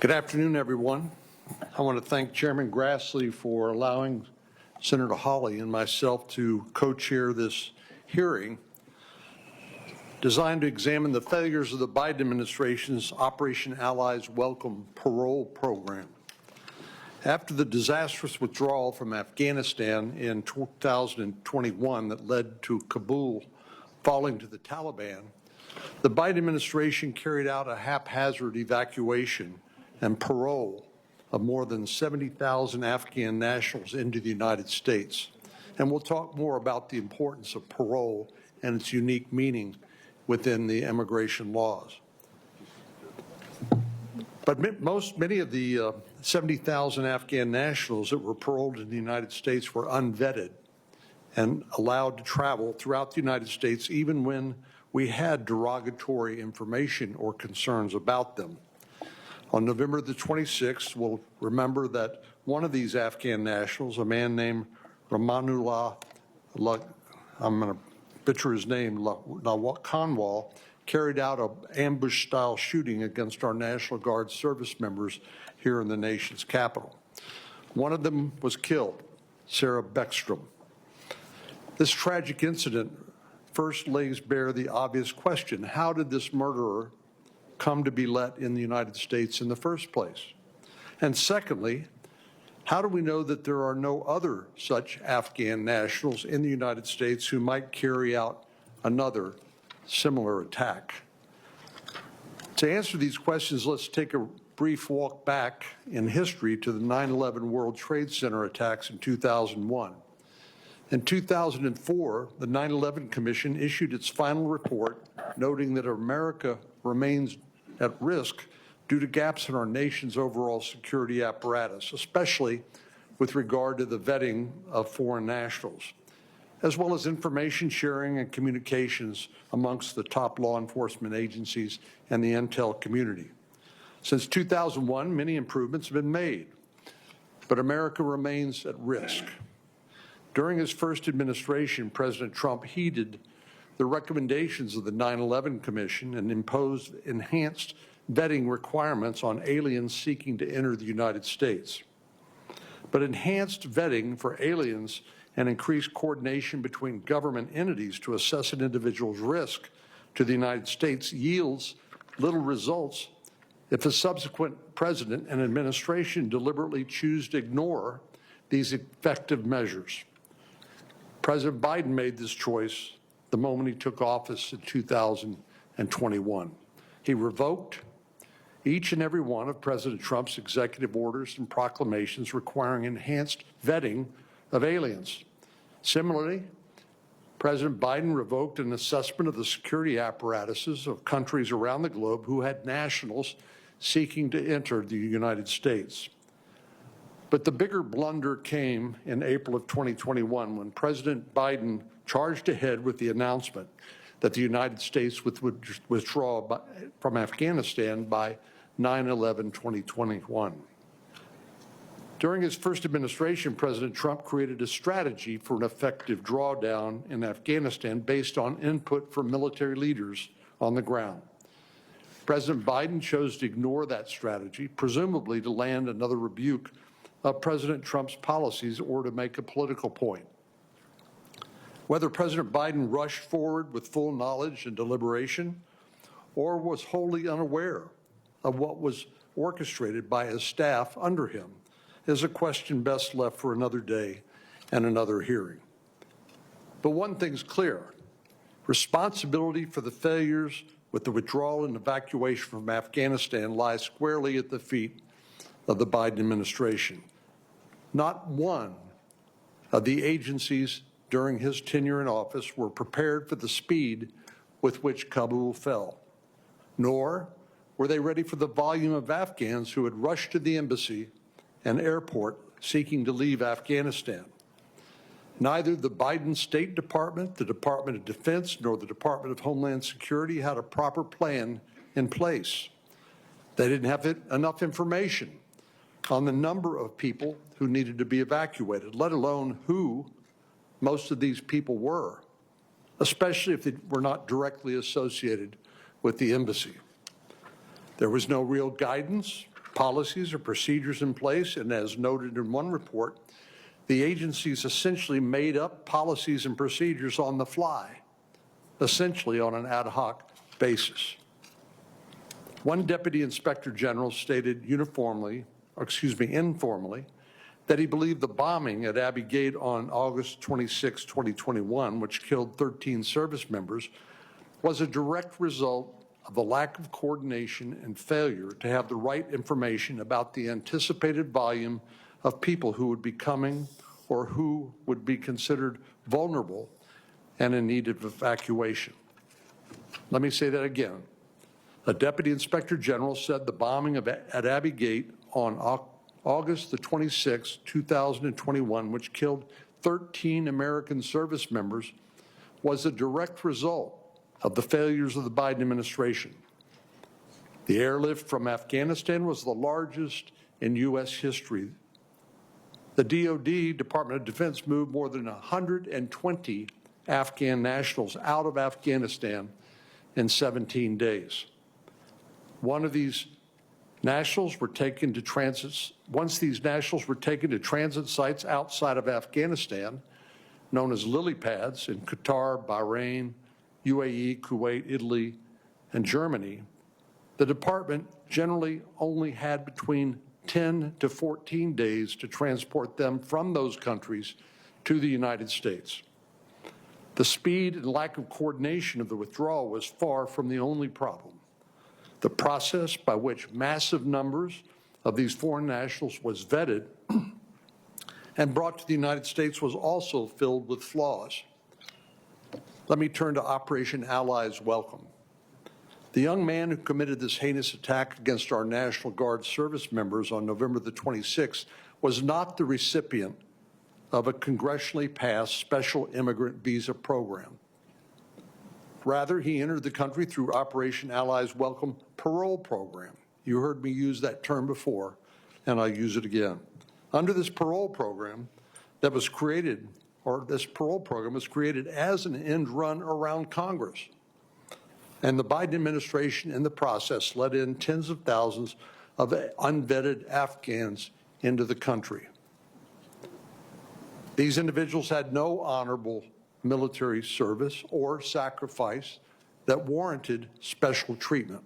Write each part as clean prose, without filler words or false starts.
Good afternoon, everyone. I want to thank Chairman Grassley for allowing Senator Hawley and myself to co-chair this hearing designed to examine the failures of the Biden administration's Operation Allies Welcome parole program. After the disastrous withdrawal from Afghanistan in 2021 that led to Kabul falling to the Taliban, the Biden administration carried out a haphazard evacuation and parole of more than 70,000 Afghan nationals into the United States. And we'll talk more about the importance of parole and its unique meaning within the immigration laws. But many of the 70,000 Afghan nationals that were paroled in the United States were unvetted and allowed to travel throughout the United States even when we had derogatory information or concerns about them. On November the 26th, we'll remember that one of these Afghan nationals, a man named Ramanullah, I'm going to butcher his name, Khanwal, carried out an ambush-style shooting against our National Guard service members here in the nation's capital. One of them was killed, Sarah Beckstrom. This tragic incident first lays bare the obvious question: how did this murderer come to be let in the United States in the first place? And secondly, how do we know that there are no other such Afghan nationals in the United States who might carry out another similar attack? To answer these questions, let's take a brief walk back in history to the 9/11 World Trade Center attacks in 2001. In 2004, the 9/11 Commission issued its final report noting that America remains at risk due to gaps in our nation's overall security apparatus, especially with regard to the vetting of foreign nationals, as well as information sharing and communications amongst the top law enforcement agencies and the intel community. Since 2001, many improvements have been made, but America remains at risk. During his first administration, President Trump heeded the recommendations of the 9/11 Commission and imposed enhanced vetting requirements on aliens seeking to enter the United States. But enhanced vetting for aliens and increased coordination between government entities to assess an individual's risk to the United States yields little results if a subsequent president and administration deliberately choose to ignore these effective measures. President Biden made this choice the moment he took office in 2021. He revoked each and every one of President Trump's executive orders and proclamations requiring enhanced vetting of aliens. Similarly, President Biden revoked an assessment of the security apparatuses of countries around the globe who had nationals seeking to enter the United States. But the bigger blunder came in April of 2021 when President Biden charged ahead with the announcement that the United States would withdraw from Afghanistan by 9/11/2021. During his first administration, President Trump created a strategy for an effective drawdown in Afghanistan based on input from military leaders on the ground. President Biden chose to ignore that strategy, presumably to land another rebuke of President Trump's policies or to make a political point. Whether President Biden rushed forward with full knowledge and deliberation or was wholly unaware of what was orchestrated by his staff under him is a question best left for another day and another hearing. But one thing's clear: responsibility for the failures with the withdrawal and evacuation from Afghanistan lies squarely at the feet of the Biden administration. Not one of the agencies during his tenure in office were prepared for the speed with which Kabul fell, nor were they ready for the volume of Afghans who had rushed to the embassy and airport seeking to leave Afghanistan. Neither the Biden State Department, the Department of Defense, nor the Department of Homeland Security had a proper plan in place. They didn't have enough information on the number of people who needed to be evacuated, let alone who most of these people were, especially if they were not directly associated with the embassy. There was no real guidance policies or procedures in place, and as noted in one report, the agencies essentially made up policies and procedures on the fly, essentially on an ad hoc basis. One Deputy Inspector General stated informally, that he believed the bombing at Abbey Gate on August 26, 2021, which killed 13 service members, was a direct result of the lack of coordination and failure to have the right information about the anticipated volume of people who would be coming or who would be considered vulnerable and in need of evacuation. Let me say that again. A Deputy Inspector General said the bombing at Abbey Gate on August the 26th, 2021, which killed 13 American service members, was a direct result of the failures of the Biden administration. The airlift from Afghanistan was the largest in U.S. history. The DoD, Department of Defense, moved more than 120 Afghan nationals out of Afghanistan in 17 days. One of these nationals were taken to transit. Once these nationals were taken to transit sites outside of Afghanistan, known as lily pads in Qatar, Bahrain, UAE, Kuwait, Italy, and Germany, the department generally only had between 10 to 14 days to transport them from those countries to the United States. The speed and lack of coordination of the withdrawal was far from the only problem. The process by which massive numbers of these foreign nationals was vetted and brought to the United States was also filled with flaws. Let me turn to Operation Allies Welcome. The young man who committed this heinous attack against our National Guard service members on November the 26th was not the recipient of a congressionally passed special immigrant visa program. Rather, he entered the country through Operation Allies Welcome parole program. You heard me use that term before, and I'll use it again. Under this parole program that was created, or this parole program was created as an end run around Congress. And the Biden administration in the process let in tens of thousands of unvetted Afghans into the country. These individuals had no honorable military service or sacrifice that warranted special treatment.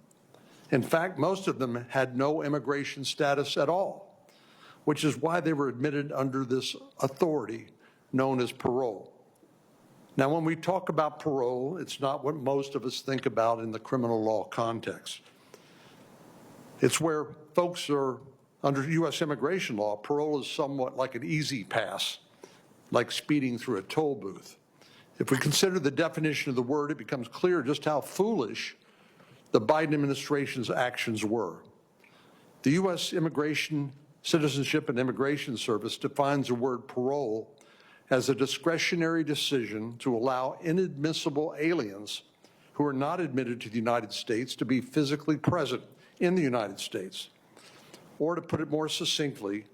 In fact, most of them had no immigration status at all, which is why they were admitted under this authority known as parole. Now, when we talk about parole, it's not what most of us think about in the criminal law context. It's where folks are, under U.S. immigration law, parole is somewhat like an easy pass, like speeding through a toll booth. If we consider the definition of the word, it becomes clear just how foolish the Biden administration's actions were. The U.S. Citizenship and Immigration Service defines the word parole as a discretionary decision to allow inadmissible aliens who are not admitted to the United States to be physically present in the United States. Or to put it more succinctly,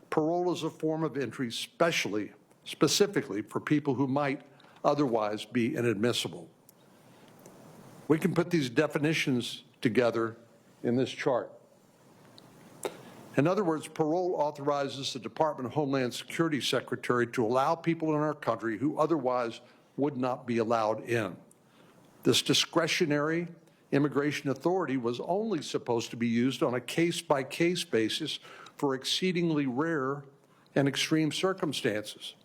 parole is a form of entry specifically for people who might otherwise be inadmissible. We can put these definitions together in this chart. In other words, parole authorizes the Department of Homeland Security Secretary to allow people in our country who otherwise would not be allowed in. This discretionary immigration authority was only supposed to be used on a case-by-case basis for exceedingly rare and extreme circumstances.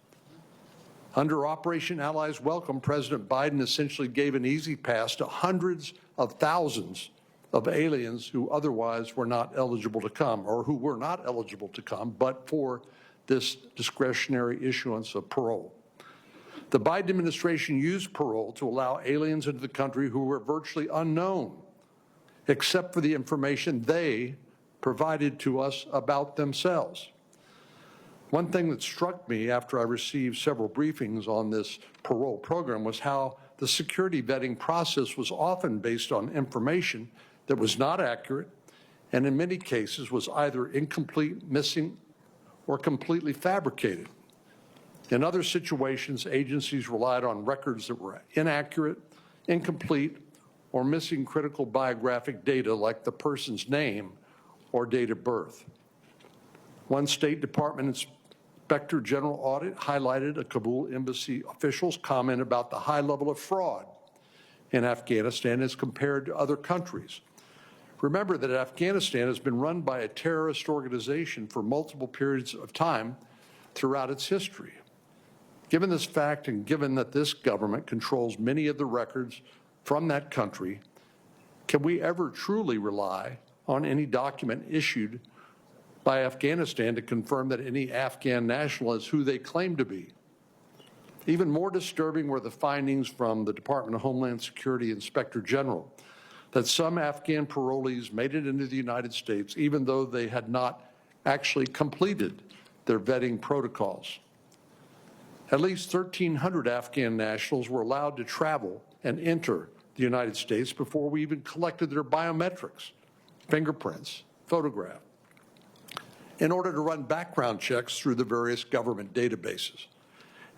Under Operation Allies Welcome, President Biden essentially gave an easy pass to hundreds of thousands of aliens who otherwise were not eligible to come, or who were not eligible to come, but for this discretionary issuance of parole. The Biden administration used parole to allow aliens into the country who were virtually unknown, except for the information they provided to us about themselves. One thing that struck me after I received several briefings on this parole program was how the security vetting process was often based on information that was not accurate and in many cases was either incomplete, missing, or completely fabricated. In other situations, agencies relied on records that were inaccurate, incomplete, or missing critical biographic data like the person's name or date of birth. One State Department Inspector General audit highlighted a Kabul embassy official's comment about the high level of fraud in Afghanistan as compared to other countries. Remember that Afghanistan has been run by a terrorist organization for multiple periods of time throughout its history. Given this fact, and given that this government controls many of the records from that country, can we ever truly rely on any document issued by Afghanistan to confirm that any Afghan national is who they claim to be? Even more disturbing were the findings from the Department of Homeland Security Inspector General that some Afghan parolees made it into the United States even though they had not actually completed their vetting protocols. At least 1,300 Afghan nationals were allowed to travel and enter the United States before we even collected their biometrics, fingerprints, photograph, in order to run background checks through the various government databases.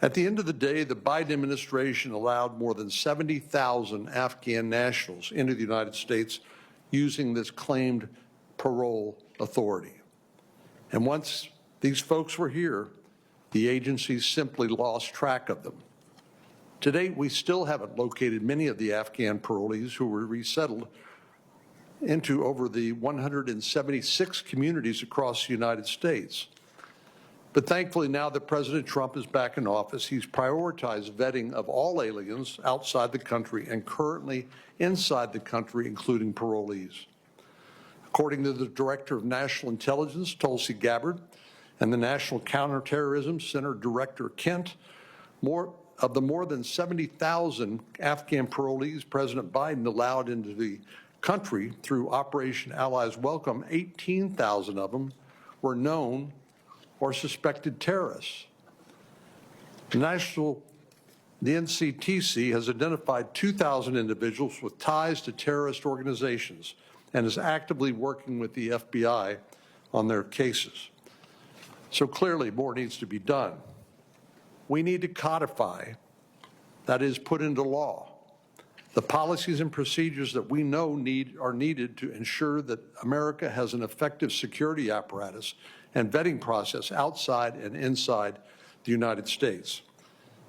At the end of the day, the Biden administration allowed more than 70,000 Afghan nationals into the United States using this claimed parole authority. And once these folks were here, the agencies simply lost track of them. To date, we still haven't located many of the Afghan parolees who were resettled into over the 176 communities across the United States. But thankfully, now that President Trump is back in office, he's prioritized vetting of all aliens outside the country and currently inside the country, including parolees. According to the Director of National Intelligence, Tulsi Gabbard, and the National Counterterrorism Center Director Kent, more than 70,000 Afghan parolees President Biden allowed into the country through Operation Allies Welcome, 18,000 of them were known or suspected terrorists. The NCTC has identified 2,000 individuals with ties to terrorist organizations and is actively working with the FBI on their cases. So clearly, more needs to be done. We need to codify, that is, put into law, the policies and procedures that we know are needed to ensure that America has an effective security apparatus and vetting process outside and inside the United States.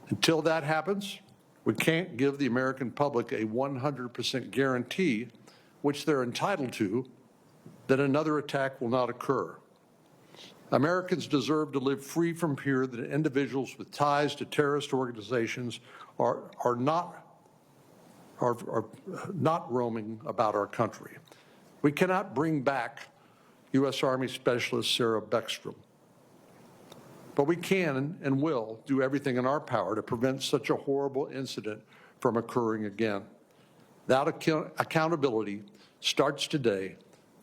Until that happens, we can't give the American public a 100% guarantee, which they're entitled to, that another attack will not occur. Americans deserve to live free from fear that individuals with ties to terrorist organizations are not roaming about our country. We cannot bring back U.S. Army Specialist Sarah Beckstrom, but we can and will do everything in our power to prevent such a horrible incident from occurring again. That accountability starts today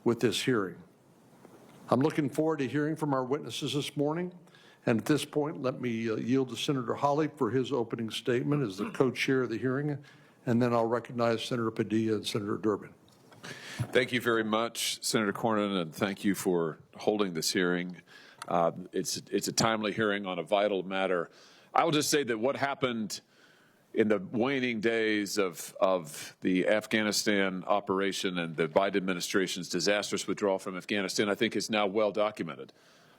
with this hearing. I'm looking forward to hearing from our witnesses this morning. And at this point, let me yield to Senator Hawley for his opening statement as the co-chair of the hearing, and then I'll recognize Senator Padilla and Senator Durbin. Thank you very much, Senator Cornyn, and thank you for holding this hearing. It's a timely hearing on a vital matter. I will just say that what happened in the waning days of the Afghanistan operation and the Biden administration's disastrous withdrawal from Afghanistan, I think is now well documented.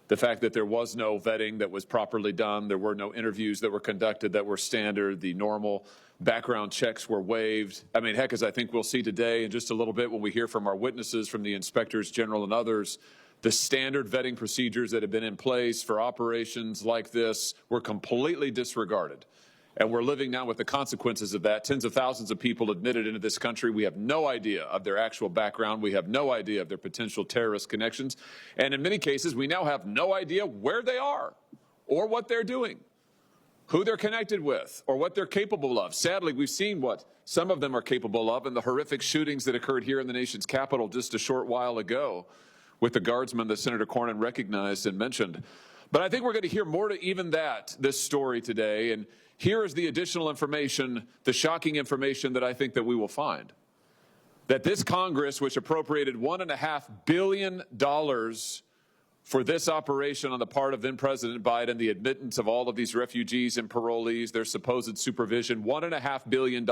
The fact that there was no vetting that was properly done, there were no interviews that were conducted that were standard, the normal background checks were waived. I mean, heck, as I think we'll see today in just a little bit when we hear from our witnesses, from the inspectors general and others, the standard vetting procedures that have been in place for operations like this were completely disregarded. And we're living now with the consequences of that. Tens of thousands of people admitted into this country. We have no idea of their actual background. We have no idea of their potential terrorist connections. And in many cases, we now have no idea where they are or what they're doing, who they're connected with, or what they're capable of. Sadly, we've seen what some of them are capable of in the horrific shootings that occurred here in the nation's capital just a short while ago with the guardsmen that Senator Cornyn recognized and mentioned. But I think we're going to hear more to even that, this story today. And here is the additional information, the shocking information that I think that we will find. That this Congress, which appropriated $1.5 billion for this operation on the part of then President Biden, the admittance of all of these refugees and parolees, their supposed supervision, $1.5 billion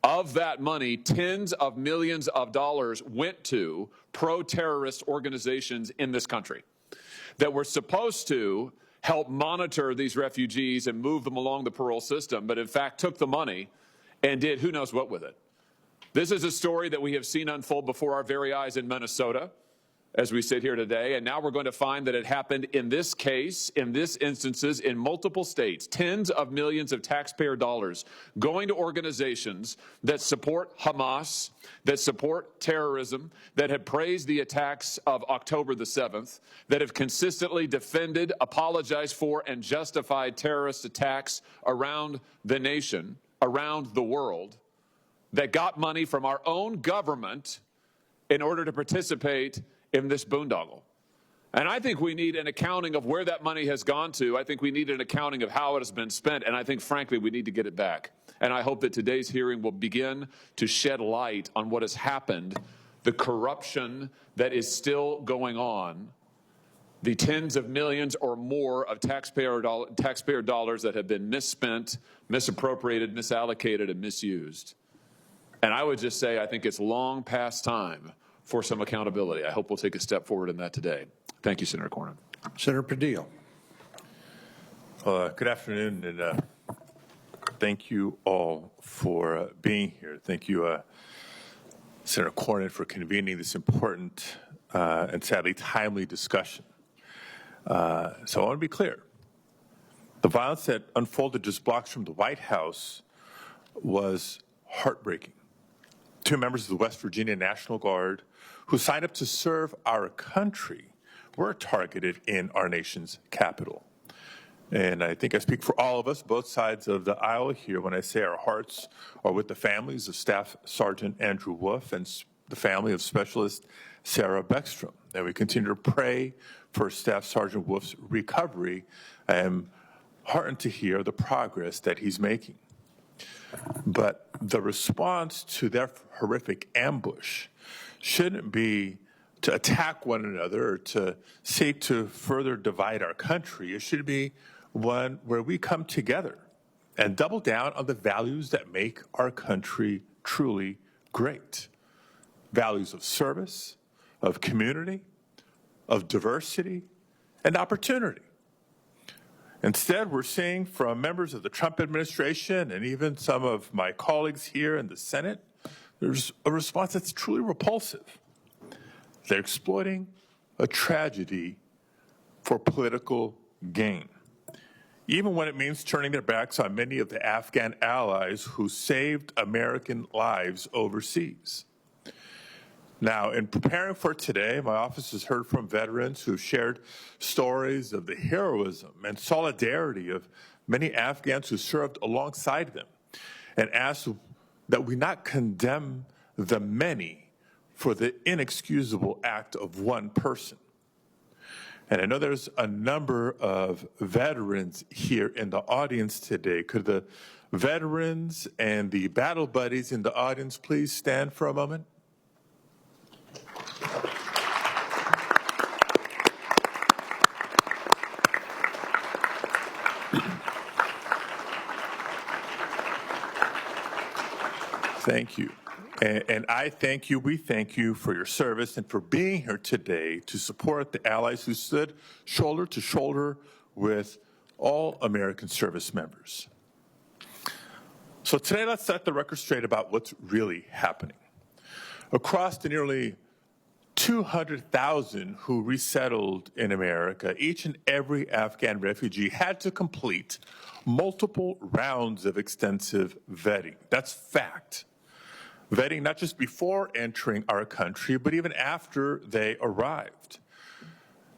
Of that money, tens of millions of dollars went to pro-terrorist organizations in this country that were supposed to help monitor these refugees and move them along the parole system, but in fact took the money and did who knows what with it. This is a story that we have seen unfold before our very eyes in Minnesota as we sit here today, and now we're going to find that it happened in this case, in this instances, in multiple states, tens of millions of taxpayer dollars going to organizations that support Hamas, that support terrorism, that have praised the attacks of October the 7th, that have consistently defended, apologized for, and justified terrorist attacks around the nation, around the world, that got money from our own government in order to participate in this boondoggle. And I think we need an accounting of where that money has gone to. I think we need an accounting of how it has been spent, and I think, frankly, we need to get it back. And I hope that today's hearing will begin to shed light on what has happened, the corruption that is still going on, the tens of millions or more of taxpayer dollars that have been misspent, misappropriated, misallocated, and misused. And I would just say I think it's long past time for some accountability. I hope we'll take a step forward in that today. Thank you, Senator Cornyn. Senator Padilla. Good afternoon, and thank you all for being here. Thank you, Senator Cornyn, for convening this important and sadly timely discussion. So I want to be clear. The violence that unfolded just blocks from the White House was heartbreaking. 2 members of the West Virginia National Guard who signed up to serve our country were targeted in our nation's capital. And I think I speak for all of us, both sides of the aisle here, when I say our hearts are with the families of Staff Sergeant Andrew Wolf and the family of Specialist Sarah Beckstrom. And we continue to pray for Staff Sergeant Wolf's recovery. I am heartened to hear the progress that he's making. But the response to their horrific ambush shouldn't be to attack one another or to seek to further divide our country. It should be one where we come together and double down on the values that make our country truly great. Values of service, of community, of diversity, and opportunity. Instead, we're seeing from members of the Trump administration and even some of my colleagues here in the Senate, there's a response that's truly repulsive. They're exploiting a tragedy for political gain, even when it means turning their backs on many of the Afghan allies who saved American lives overseas. Now, in preparing for today, my office has heard from veterans who've shared stories of the heroism and solidarity of many Afghans who served alongside them, and asked that we not condemn the many for the inexcusable act of one person. And I know there's a number of veterans here in the audience today. Could the veterans and the battle buddies in the audience please stand for a moment? Thank you. And I thank you, we thank you for your service and for being here today to support the allies who stood shoulder to shoulder with all American service members. So today, let's set the record straight about what's really happening. Across the nearly 200,000 who resettled in America, each and every Afghan refugee had to complete multiple rounds of extensive vetting. That's fact. Vetting not just before entering our country, but even after they arrived.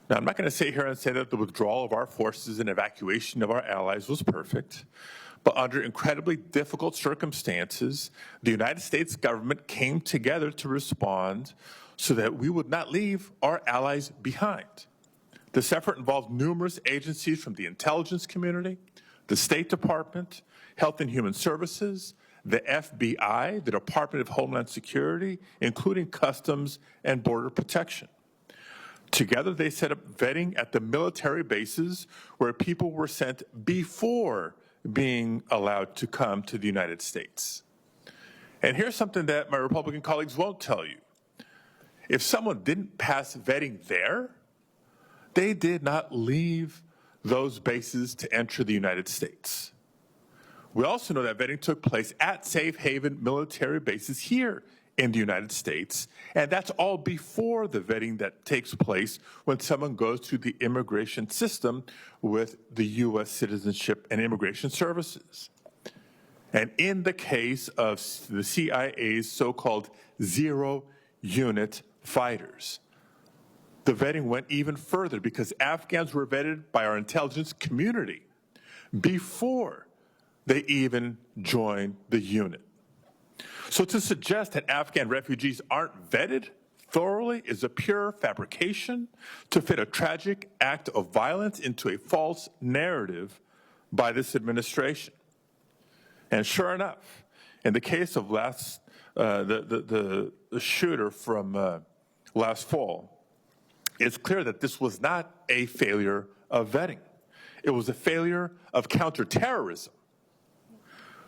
Now, I'm not going to sit here and say that the withdrawal of our forces and evacuation of our allies was perfect, but under incredibly difficult circumstances, the United States government came together to respond so that we would not leave our allies behind. This effort involved numerous agencies from the intelligence community, the State Department, Health and Human Services, the FBI, the Department of Homeland Security, including Customs and Border Protection. Together, they set up vetting at the military bases where people were sent before being allowed to come to the United States. And here's something that my Republican colleagues won't tell you. If someone didn't pass vetting there, they did not leave those bases to enter the United States. We also know that vetting took place at safe haven military bases here in the United States, and that's all before the vetting that takes place when someone goes through the immigration system with the U.S. Citizenship and Immigration Services. And in the case of the CIA's so-called zero-unit fighters, the vetting went even further because Afghans were vetted by our intelligence community before they even joined the unit. So to suggest that Afghan refugees aren't vetted thoroughly is a pure fabrication to fit a tragic act of violence into a false narrative by this administration. And sure enough, in the case of the shooter from last fall, it's clear that this was not a failure of vetting. It was a failure of counterterrorism,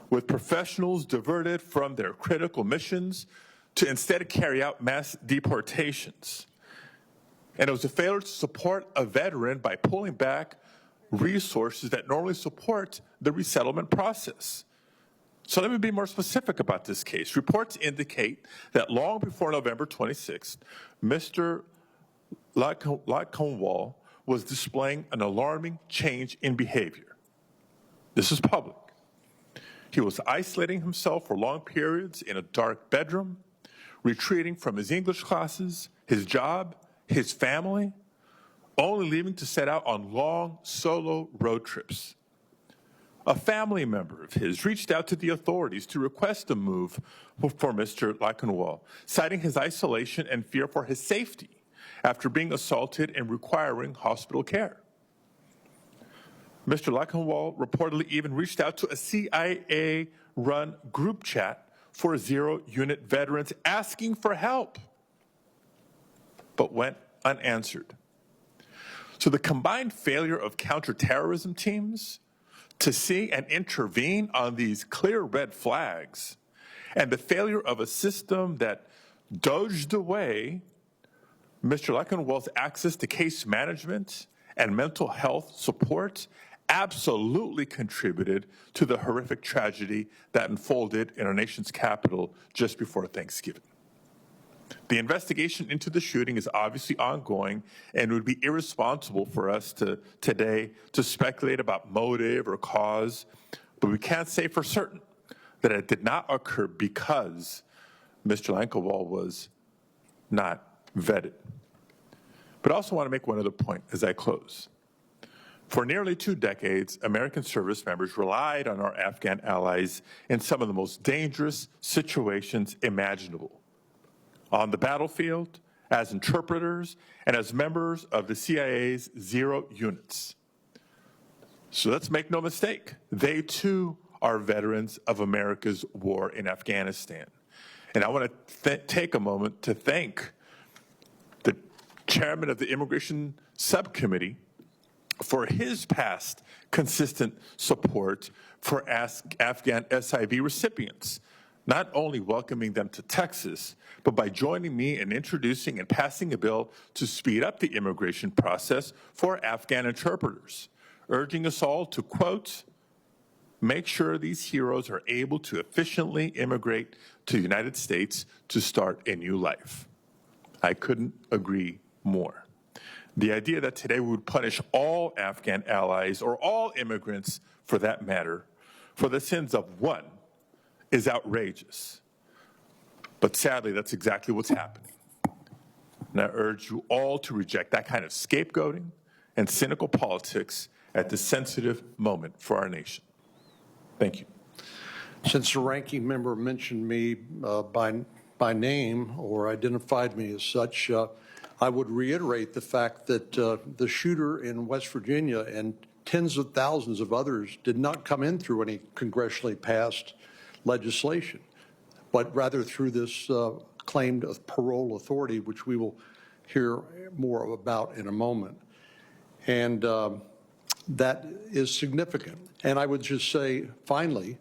with professionals diverted from their critical missions to instead carry out mass deportations. And it was a failure to support a veteran by pulling back resources that normally support the resettlement process. So let me be more specific about this case. Reports indicate that long before November 26th, Mr. Lakanwal was displaying an alarming change in behavior. This is public. He was isolating himself for long periods in a dark bedroom, retreating from his English classes, his job, his family, only leaving to set out on long solo road trips. A family member of his reached out to the authorities to request a move for Mr. Lakanwal, citing his isolation and fear for his safety after being assaulted and requiring hospital care. Mr. Lakanwal reportedly even reached out to a CIA-run group chat for zero-unit veterans asking for help, but went unanswered. So the combined failure of counterterrorism teams to see and intervene on these clear red flags, and the failure of a system that dodged away Mr. Lakanwal's access to case management and mental health support absolutely contributed to the horrific tragedy that unfolded in our nation's capital just before Thanksgiving. The investigation into the shooting is obviously ongoing, and it would be irresponsible for us today to speculate about motive or cause, but we can't say for certain that it did not occur because Mr. Lakanwal was not vetted. But I also want to make one other point as I close. For nearly 2 decades, American service members relied on our Afghan allies in some of the most dangerous situations imaginable. On the battlefield, as interpreters, and as members of the CIA's zero units. So let's make no mistake, they too are veterans of America's war in Afghanistan. And I want to take a moment to thank the chairman of the Immigration Subcommittee for his past consistent support for Afghan SIV recipients, not only welcoming them to Texas, but by joining me in introducing and passing a bill to speed up the immigration process for Afghan interpreters, urging us all to, quote, make sure these heroes are able to efficiently immigrate to the United States to start a new life. I couldn't agree more. The idea that today we would punish all Afghan allies, or all immigrants for that matter, for the sins of one is outrageous. But sadly, that's exactly what's happening. And I urge you all to reject that kind of scapegoating and cynical politics at this sensitive moment for our nation. Thank you. Since the ranking member mentioned me by name or identified me as such, I would reiterate the fact that the shooter in West Virginia and tens of thousands of others did not come in through any congressionally passed legislation, but rather through this claimed parole authority, which we will hear more about in a moment. And that is significant. And I would just say, finally,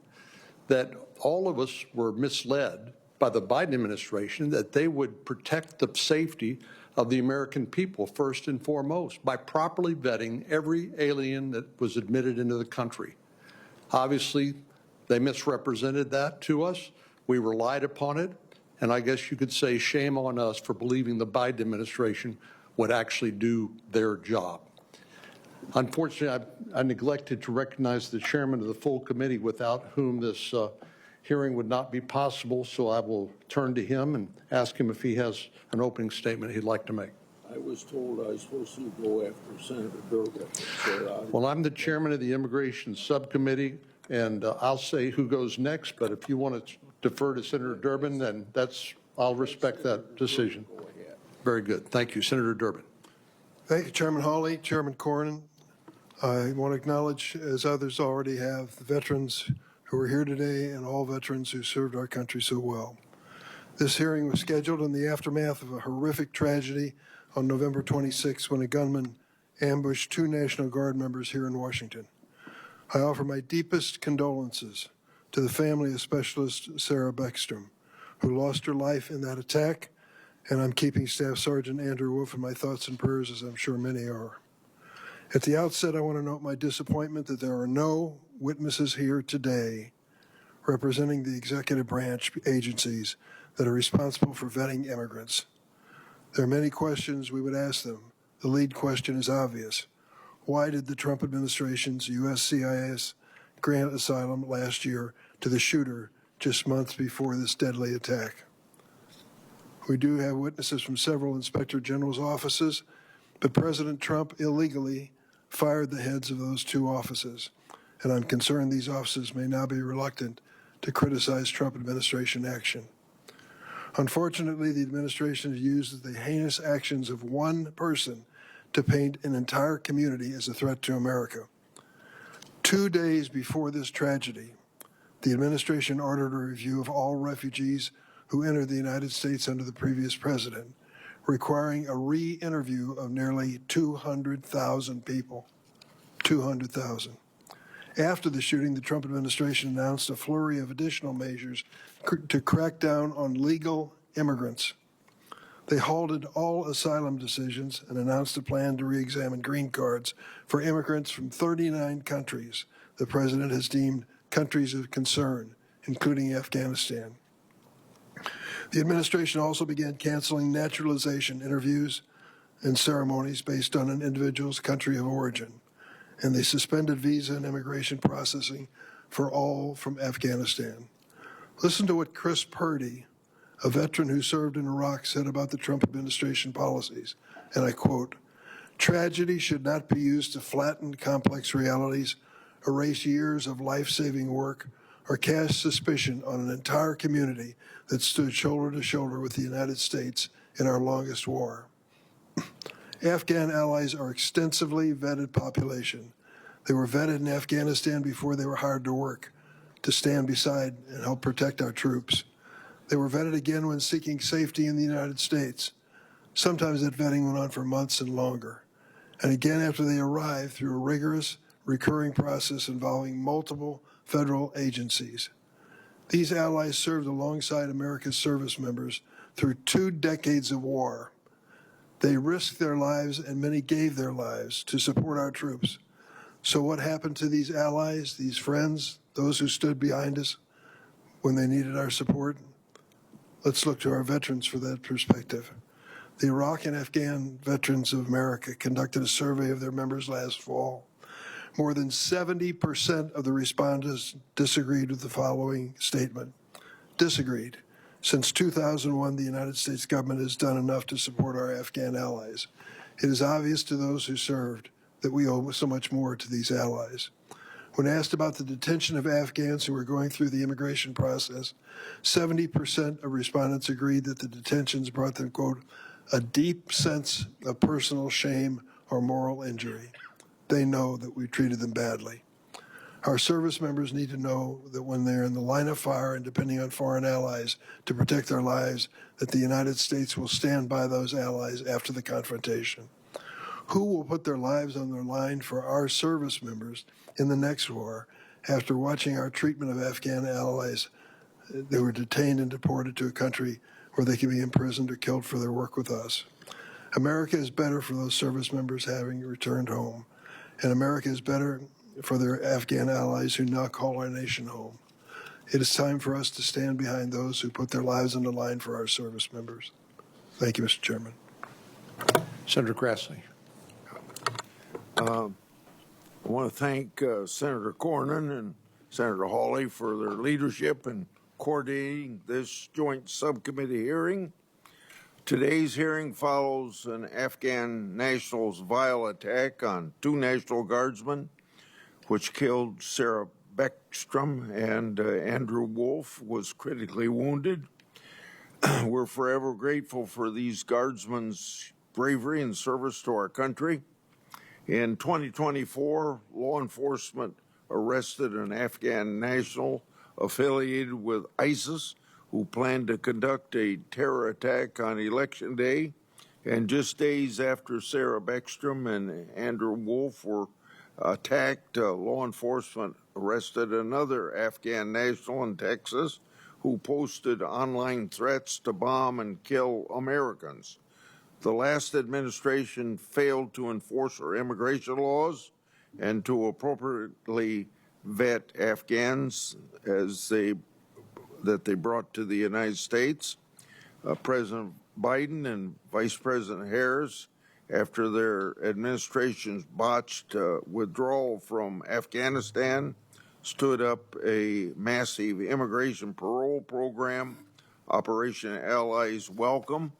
that all of us were misled by the Biden administration that they would protect the safety of the American people first and foremost by properly vetting every alien that was admitted into the country. Obviously, they misrepresented that to us. We relied upon it, and I guess you could say shame on us for believing the Biden administration would actually do their job. Unfortunately, I neglected to recognize the chairman of the full committee, without whom this hearing would not be possible, so I will turn to him and ask him if he has an opening statement he'd like to make. I was told I was supposed to go after Senator Durbin. So Well, I'm the chairman of the Immigration Subcommittee, and I'll say who goes next, but if you want to defer to Senator Durbin, then I'll respect that decision. go ahead. Very good. Thank you. Senator Durbin. Thank you, Chairman Hawley, Chairman Cornyn. I want to acknowledge, as others already have, the veterans who are here today and all veterans who served our country so well. This hearing was scheduled in the aftermath of a horrific tragedy on November 26 when a gunman ambushed 2 National Guard members here in Washington. I offer my deepest condolences to the family of Specialist Sarah Beckstrom, who lost her life in that attack, and I'm keeping Staff Sergeant Andrew Wolf in my thoughts and prayers, as I'm sure many are. At the outset, I want to note my disappointment that there are no witnesses here today representing the executive branch agencies that are responsible for vetting immigrants. There are many questions we would ask them. The lead question is obvious. Why did the Trump administration's USCIS grant asylum last year to the shooter just months before this deadly attack? We do have witnesses from several inspector general's offices, but President Trump illegally fired the heads of those 2 offices, and I'm concerned these offices may now be reluctant to criticize Trump administration action. Unfortunately, the administration has used the heinous actions of one person to paint an entire community as a threat to America. 2 days before this tragedy, the administration ordered a review of all refugees who entered the United States under the previous president, requiring a re-interview of nearly 200,000 people. 200,000. After the shooting, the Trump administration announced a flurry of additional measures to crack down on legal immigrants. They halted all asylum decisions and announced a plan to re-examine green cards for immigrants from 39 countries the president has deemed countries of concern, including Afghanistan. The administration also began canceling naturalization interviews and ceremonies based on an individual's country of origin, and they suspended visa and immigration processing for all from Afghanistan. Listen to what Chris Purdy, a veteran who served in Iraq, said about the Trump administration policies, and I quote, "Tragedy should not be used to flatten complex realities, erase years of life-saving work, or cast suspicion on an entire community that stood shoulder to shoulder with the United States in our longest war." Afghan allies are extensively vetted population. They were vetted in Afghanistan before they were hired to work, to stand beside and help protect our troops. They were vetted again when seeking safety in the United States. Sometimes that vetting went on for months and longer. And again after they arrived through a rigorous, recurring process involving multiple federal agencies. These allies served alongside America's service members through 2 decades of war. They risked their lives, and many gave their lives, to support our troops. So what happened to these allies, these friends, those who stood behind us when they needed our support? Let's look to our veterans for that perspective. The Iraq and Afghan Veterans of America conducted a survey of their members last fall. More than 70% of the respondents disagreed with the following statement. Disagreed. Since 2001, the United States government has done enough to support our Afghan allies. It is obvious to those who served that we owe so much more to these allies. When asked about the detention of Afghans who were going through the immigration process, 70% of respondents agreed that the detentions brought them, quote, a deep sense of personal shame or moral injury. They know that we treated them badly. Our service members need to know that when they're in the line of fire and depending on foreign allies to protect their lives, that the United States will stand by those allies after the confrontation. Who will put their lives on the line for our service members in the next war after watching our treatment of Afghan allies they were detained and deported to a country where they could be imprisoned or killed for their work with us. America is better for those service members having returned home, and America is better for their Afghan allies who now call our nation home. It is time for us to stand behind those who put their lives on the line for our service members. Thank you, Mr. Chairman. Senator Grassley. I want to thank Senator Cornyn and Senator Hawley for their leadership in coordinating this joint subcommittee hearing. Today's hearing follows an Afghan national's vile attack on 2 National Guardsmen, which killed Sarah Beckstrom, and Andrew Wolf was critically wounded. We're forever grateful for these guardsmen's bravery and service to our country. In 2024, law enforcement arrested an Afghan national affiliated with ISIS who planned to conduct a terror attack on Election Day. And just days after Sarah Beckstrom and Andrew Wolf were attacked, law enforcement arrested another Afghan national in Texas who posted online threats to bomb and kill Americans. The last administration failed to enforce our immigration laws and to appropriately vet Afghans that they brought to the United States. President Biden and Vice President Harris, after their administration's botched withdrawal from Afghanistan, stood up a massive immigration parole program, Operation Allies Welcome.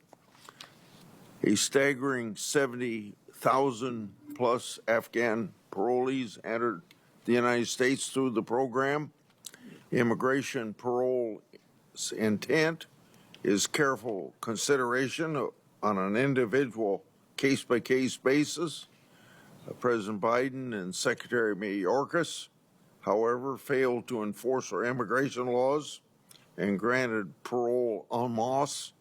A staggering 70,000 plus Afghan parolees entered the United States through the program. Immigration parole's intent is careful consideration on an individual case-by-case basis. President Biden and Secretary Mayorkas, however, failed to enforce our immigration laws and granted parole en masse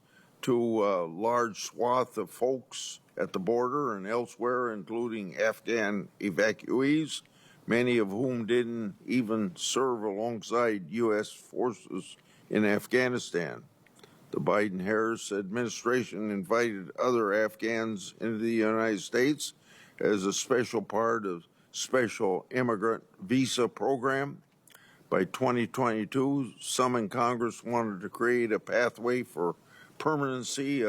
to a large swath of folks at the border and elsewhere, including Afghan evacuees, many of whom didn't even serve alongside U.S. forces in Afghanistan. The Biden-Harris administration invited other Afghans into the United States as a special part of special immigrant visa program. By 2022, some in Congress wanted to create a pathway for permanency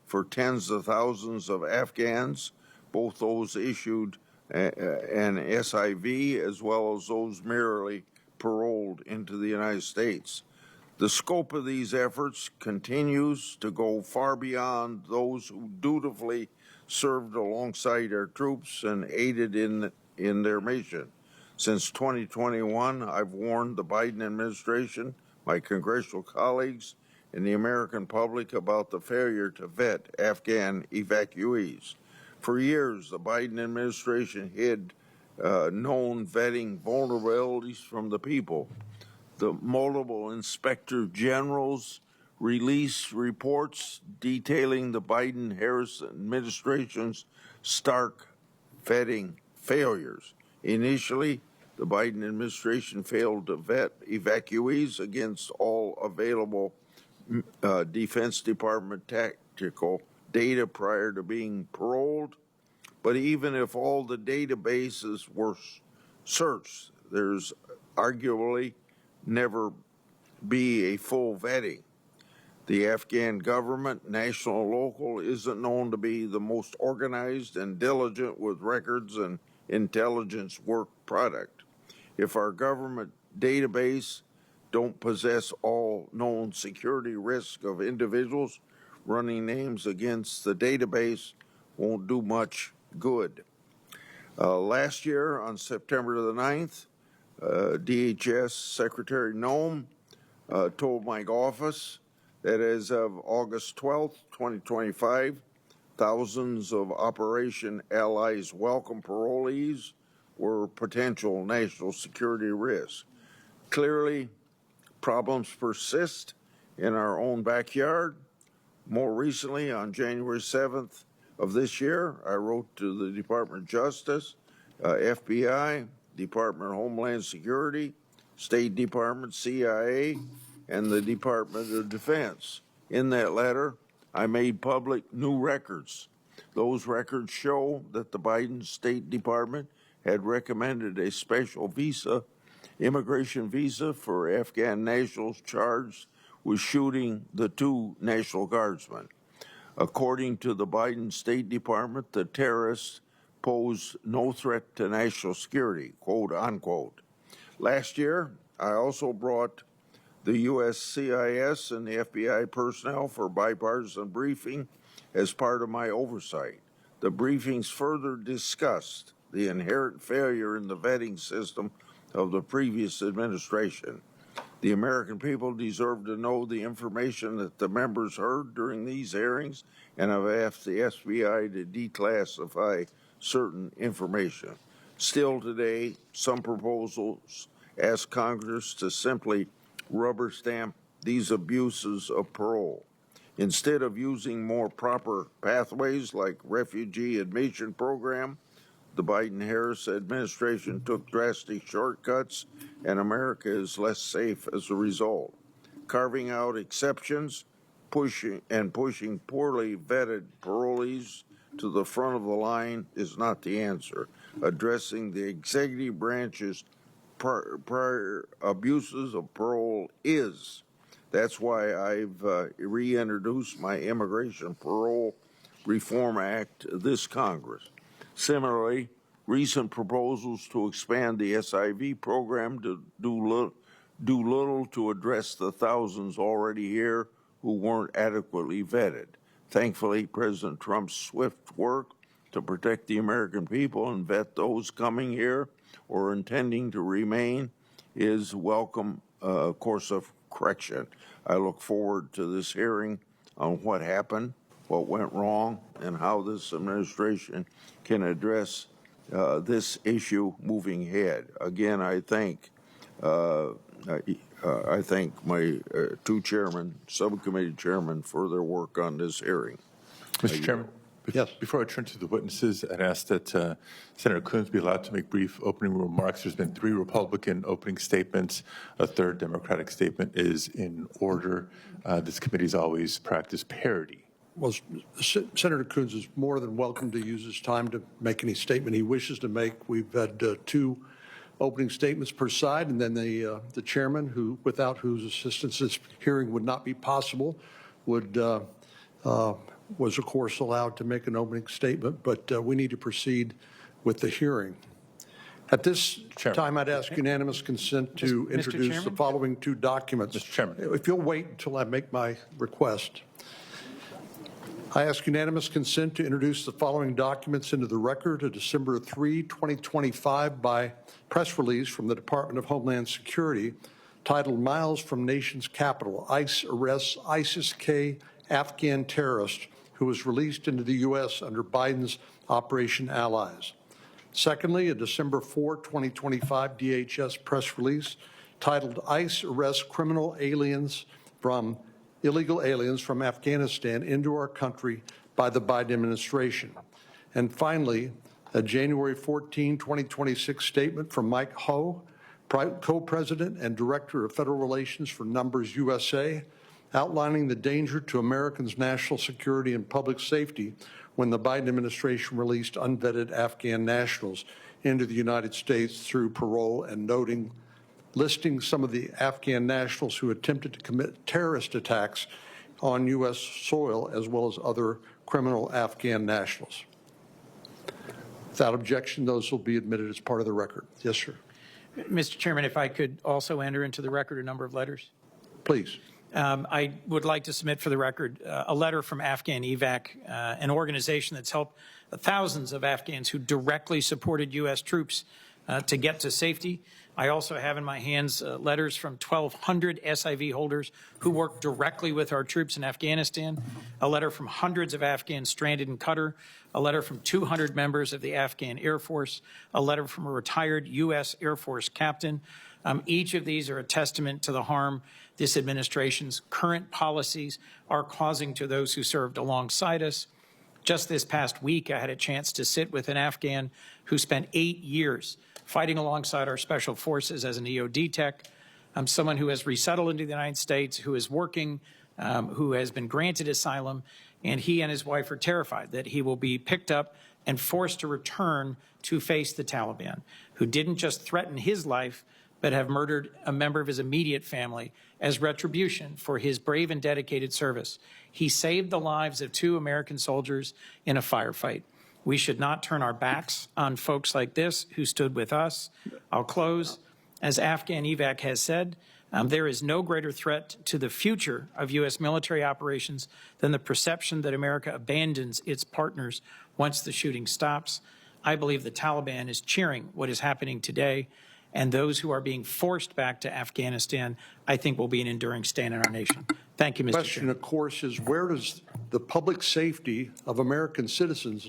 for tens of thousands of Afghans, both those issued an SIV as well as those merely paroled into the United States. The scope of these efforts continues to go far beyond those who dutifully served alongside our troops and aided in their mission. Since 2021, I've warned the Biden administration, my congressional colleagues, and the American public about the failure to vet Afghan evacuees. For years, the Biden administration hid known vetting vulnerabilities from the people. The multiple inspector generals released reports detailing the Biden-Harris administration's stark vetting failures. Initially, the Biden administration failed to vet evacuees against all available Defense Department tactical data prior to being paroled. But even if all the databases were searched, there's arguably never be a full vetting. The Afghan government, national and local, isn't known to be the most organized and diligent with records and intelligence work product. If our government database don't possess all known security risks of individuals, running names against the database won't do much good. Last year, on September the 9th, DHS Secretary Noem told my office that as of August 12th, 2025, thousands of Operation Allies Welcome parolees were potential national security risks. Clearly, problems persist in our own backyard. More recently, on January 7th of this year, I wrote to the Department of Justice, FBI, Department of Homeland Security, State Department, CIA, and the Department of Defense. In that letter, I made public new records. Those records show that the Biden State Department had recommended a special immigration visa for Afghan nationals charged with shooting the 2 National Guardsmen. According to the Biden State Department, the terrorists pose no threat to national security, quote unquote. Last year, I also brought the USCIS and the FBI personnel for bipartisan briefing as part of my oversight. The briefings further discussed the inherent failure in the vetting system of the previous administration. The American people deserve to know the information that the members heard during these hearings, and I've asked the FBI to declassify certain information. Still today, some proposals ask Congress to simply rubber stamp these abuses of parole. Instead of using more proper pathways like refugee admission program, the Biden-Harris administration took drastic shortcuts, and America is less safe as a result. Carving out exceptions, pushing poorly vetted parolees to the front of the line is not the answer. Addressing the executive branch's prior abuses of parole is. That's why I've reintroduced my Immigration Parole Reform Act this Congress. Similarly, recent proposals to expand the SIV program to do little to address the thousands already here who weren't adequately vetted. Thankfully, President Trump's swift work to protect the American people and vet those coming here or intending to remain is welcome course of correction. I look forward to this hearing on what happened, what went wrong, and how this administration can address this issue moving ahead. Again, I thank my 2 chairmen, subcommittee chairmen, for their work on this hearing. Mr. Chairman, Yes. Before I turn to the witnesses, I'd ask that Senator Coons be allowed to make brief opening remarks. There's been 3 Republican opening statements. A 3rd Democratic statement is in order. This committee's always practiced parity. Well, Senator Coons is more than welcome to use his time to make any statement he wishes to make. We've had 2 opening statements per side, and then the chairman, who, without whose assistance this hearing would not be possible, was, of course, allowed to make an opening statement, but we need to proceed with the hearing. At this time, I'd ask unanimous consent to introduce the following 2 documents. Mr. Chairman. If you'll wait until I make my request. I ask unanimous consent to introduce the following documents into the record: a December 3, 2025 by press release from the Department of Homeland Security titled "Miles from Nation's Capital, ICE Arrests ISIS-K Afghan Terrorist who was released into the U.S. under Biden's Operation Allies." Secondly, a December 4, 2025 DHS press release titled "ICE Arrests Illegal Aliens from Afghanistan into our country by the Biden administration." And finally, a January 14, 2026 statement from Mike Ho, co-president and director of federal relations for Numbers USA, outlining the danger to Americans' national security and public safety when the Biden administration released unvetted Afghan nationals into the United States through parole, and listing some of the Afghan nationals who attempted to commit terrorist attacks on U.S. soil, as well as other criminal Afghan nationals. Without objection, those will be admitted as part of the record. Yes, sir. Mr. Chairman, if I could also enter into the record a number of letters. Please. I would like to submit for the record a letter from Afghan EVAC, an organization that's helped thousands of Afghans who directly supported U.S. troops to get to safety. I also have in my hands letters from 1,200 SIV holders who work directly with our troops in Afghanistan, a letter from hundreds of Afghans stranded in Qatar, a letter from 200 members of the Afghan Air Force, a letter from a retired U.S. Air Force captain. Each of these are a testament to the harm this administration's current policies are causing to those who served alongside us. Just this past week, I had a chance to sit with an Afghan who spent 8 years fighting alongside our special forces as an EOD tech. someone who has resettled into the United States, who is working, who has been granted asylum, and he and his wife are terrified that he will be picked up and forced to return to face the Taliban, who didn't just threaten his life, but have murdered a member of his immediate family as retribution for his brave and dedicated service. He saved the lives of 2 American soldiers in a firefight. We should not turn our backs on folks like this who stood with us. I'll close. As Afghan evac has said, there is no greater threat to the future of U.S. military operations than the perception that America abandons its partners once the shooting stops. I believe the Taliban is cheering what is happening today, and those who are being forced back to Afghanistan, I think, will be an enduring stain in our nation. Thank you, Mr. The question, Chair. of course, is where does the public safety of American citizens,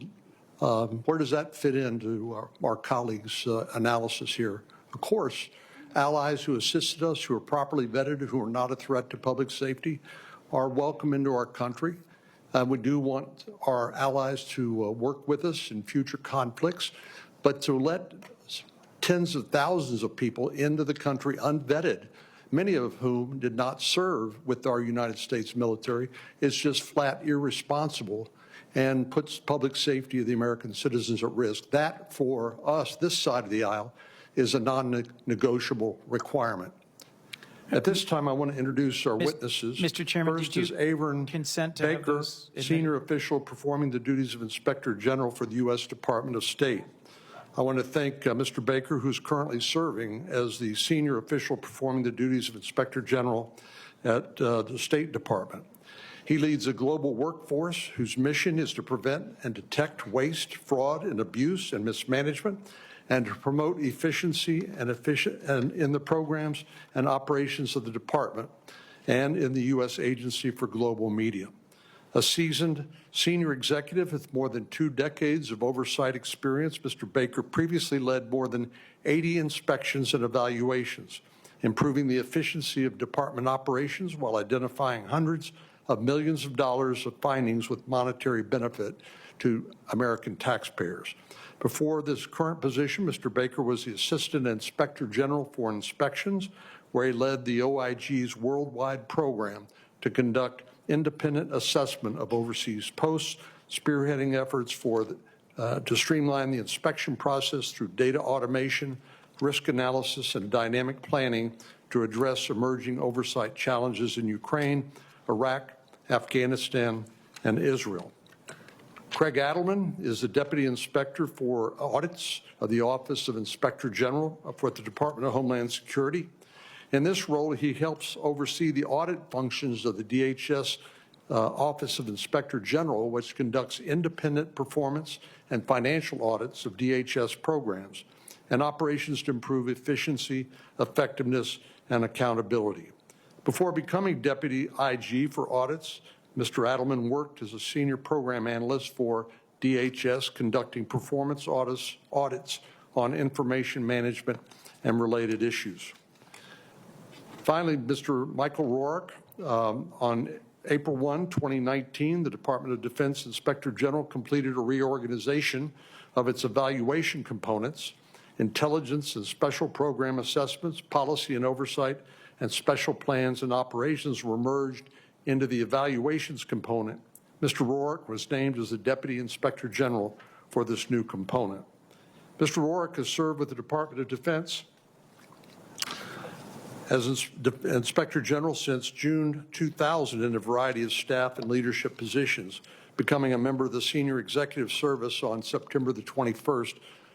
where does that fit into our colleagues' analysis here? Of course, allies who assisted us, who are properly vetted, who are not a threat to public safety, are welcome into our country. We do want our allies to work with us in future conflicts, but to let tens of thousands of people into the country unvetted, many of whom did not serve with our United States military, is just flat irresponsible and puts public safety of the American citizens at risk. That, for us, this side of the aisle, is a non-negotiable requirement. At this time, I want to introduce our witnesses. Mr. Chairman, first did is you Avern consent to have Baker, those admitted? senior official performing the duties of Inspector General for the U.S. Department of State. I want to thank Mr. Baker, who's currently serving as the senior official performing the duties of Inspector General at the State Department. He leads a global workforce whose mission is to prevent and detect waste, fraud, and abuse and mismanagement, and to promote efficiency and in the programs and operations of the department and in the U.S. Agency for Global Media. A seasoned senior executive with more than 2 decades of oversight experience, Mr. Baker previously led more than 80 inspections and evaluations, improving the efficiency of department operations while identifying hundreds of millions of dollars of findings with monetary benefit to American taxpayers. Before this current position, Mr. Baker was the Assistant Inspector General for Inspections, where he led the OIG's worldwide program to conduct independent assessment of overseas posts, spearheading efforts to streamline the inspection process through data automation, risk analysis, and dynamic planning to address emerging oversight challenges in Ukraine, Iraq, Afghanistan, and Israel. Craig Adelman is the Deputy Inspector for Audits of the Office of Inspector General for the Department of Homeland Security. In this role, he helps oversee the audit functions of the DHS Office of Inspector General, which conducts independent performance and financial audits of DHS programs and operations to improve efficiency, effectiveness, and accountability. Before becoming Deputy IG for Audits, Mr. Adelman worked as a senior program analyst for DHS, conducting performance audits on information management and related issues. Finally, Mr. Michael Rourke, on April 1, 2019, the Department of Defense Inspector General completed a reorganization of its evaluation components. Intelligence and special program assessments, policy and oversight, and special plans and operations were merged into the evaluations component. Mr. Rourke was named as the Deputy Inspector General for this new component. Mr. Rourke has served with the Department of Defense as Inspector General since June 2000 in a variety of staff and leadership positions, becoming a member of the Senior Executive Service on September the 21st,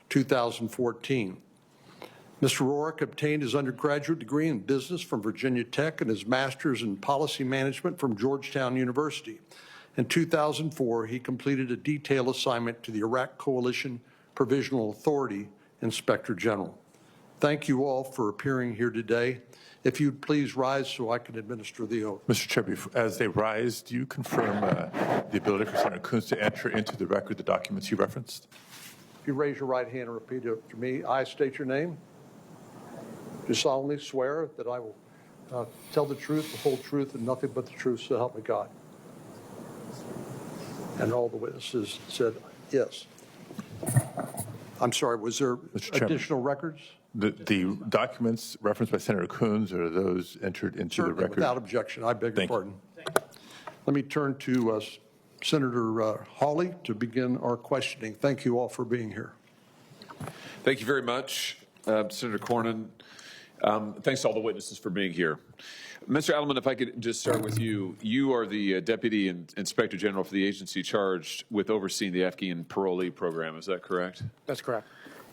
2014. Mr. Rourke obtained his undergraduate degree in business from Virginia Tech and his master's in policy management from Georgetown University. In 2004, he completed a detailed assignment to the Iraq Coalition Provisional Authority Inspector General. Thank you all for appearing here today. If you'd please rise so I can administer the oath. Mr. Chair, as they rise, do you confirm the ability for Senator Coons to enter into the record the documents you referenced? If you raise your right hand and repeat after me, I state your name. Do solemnly swear that I will tell the truth, the whole truth, and nothing but the truth, so help me God. And all the witnesses said yes. I'm sorry, was there additional records? The documents referenced by Senator Coons are those entered into the Certainly, record? without objection. I beg your Thank you. pardon. Let me turn to Senator Hawley to begin our questioning. Thank you all for being here. Thank you very much, Senator Cornyn. Thanks to all the witnesses for being here. Mr. Adelman, if I could just start with you. You are the Deputy Inspector General for the agency charged with overseeing the Afghan parolee program. Is that correct? That's correct.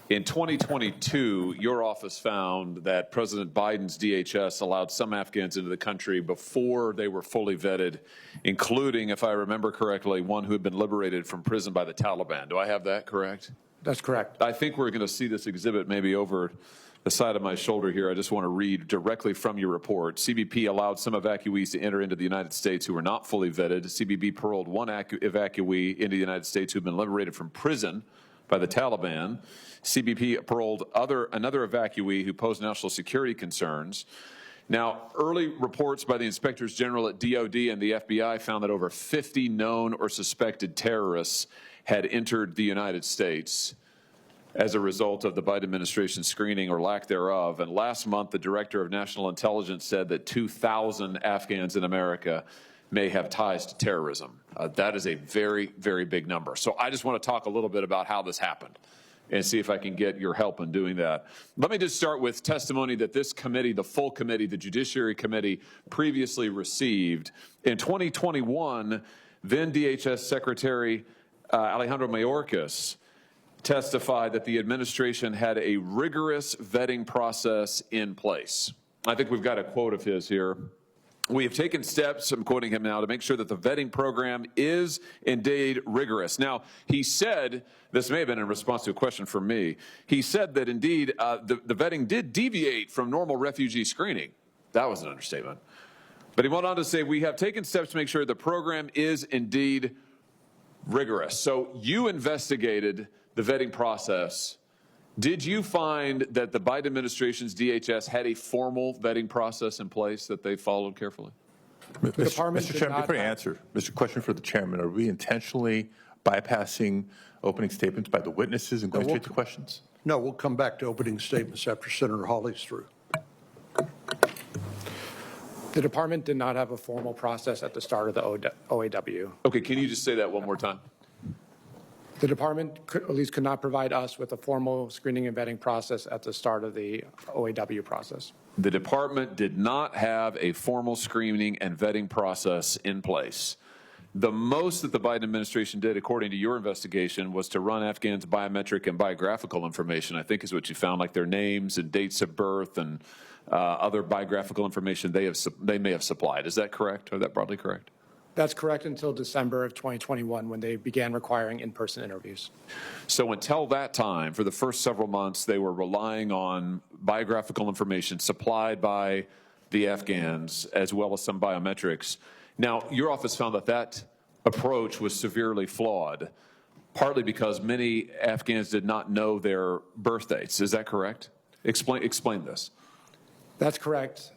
In 2022, your office found that President Biden's DHS allowed some Afghans into the country before they were fully vetted, including, if I remember correctly, one who had been liberated from prison by the Taliban. Do I have that correct? That's correct. I think we're going to see this exhibit maybe over the side of my shoulder here. I just want to read directly from your report. CBP allowed some evacuees to enter into the United States who were not fully vetted. CBP paroled one evacuee into the United States who had been liberated from prison by the Taliban. CBP paroled another evacuee who posed national security concerns. Now, early reports by the inspectors general at DOD and the FBI found that over 50 known or suspected terrorists had entered the United States as a result of the Biden administration's screening or lack thereof. And last month, the director of national intelligence said that 2,000 Afghans in America may have ties to terrorism. That is a very, very big number. So I just want to talk a little bit about how this happened and see if I can get your help in doing that. Let me just start with testimony that this committee, the full committee, the Judiciary Committee, previously received. In 2021, then DHS Secretary Alejandro Mayorkas testified that the administration had a rigorous vetting process in place. I think we've got a quote of his here. We have taken steps, I'm quoting him now, to make sure that the vetting program is indeed rigorous. Now, he said, this may have been in response to a question from me, he said that indeed the vetting did deviate from normal refugee screening. That was an understatement. But he went on to say, we have taken steps to make sure the program is indeed rigorous. So you investigated the vetting process. Did you find that the Biden administration's DHS had a formal vetting process in place that they followed carefully? department Mr. did Chairman, not before you have- answer, Mr. Question for the chairman, are we intentionally bypassing opening statements by the witnesses and going straight to questions? No, we'll come back to opening statements after Senator Hawley's through. The department did not have a formal process at the start of the OAW. Okay, can you just say that one more time? The department at least could not provide us with a formal screening and vetting process at the start of the OAW process. The department did not have a formal screening and vetting process in place. The most that the Biden administration did, according to your investigation, was to run Afghans' biometric and biographical information, I think is what you found, like their names and dates of birth and other biographical information they may have supplied. Is that correct? Or is that broadly correct? That's correct until December of 2021 when they began requiring in-person interviews. So until that time, for the first several months, they were relying on biographical information supplied by the Afghans as well as some biometrics. Now, your office found that that approach was severely flawed, partly because many Afghans did not know their birth dates. Is that correct? Explain this. That's correct.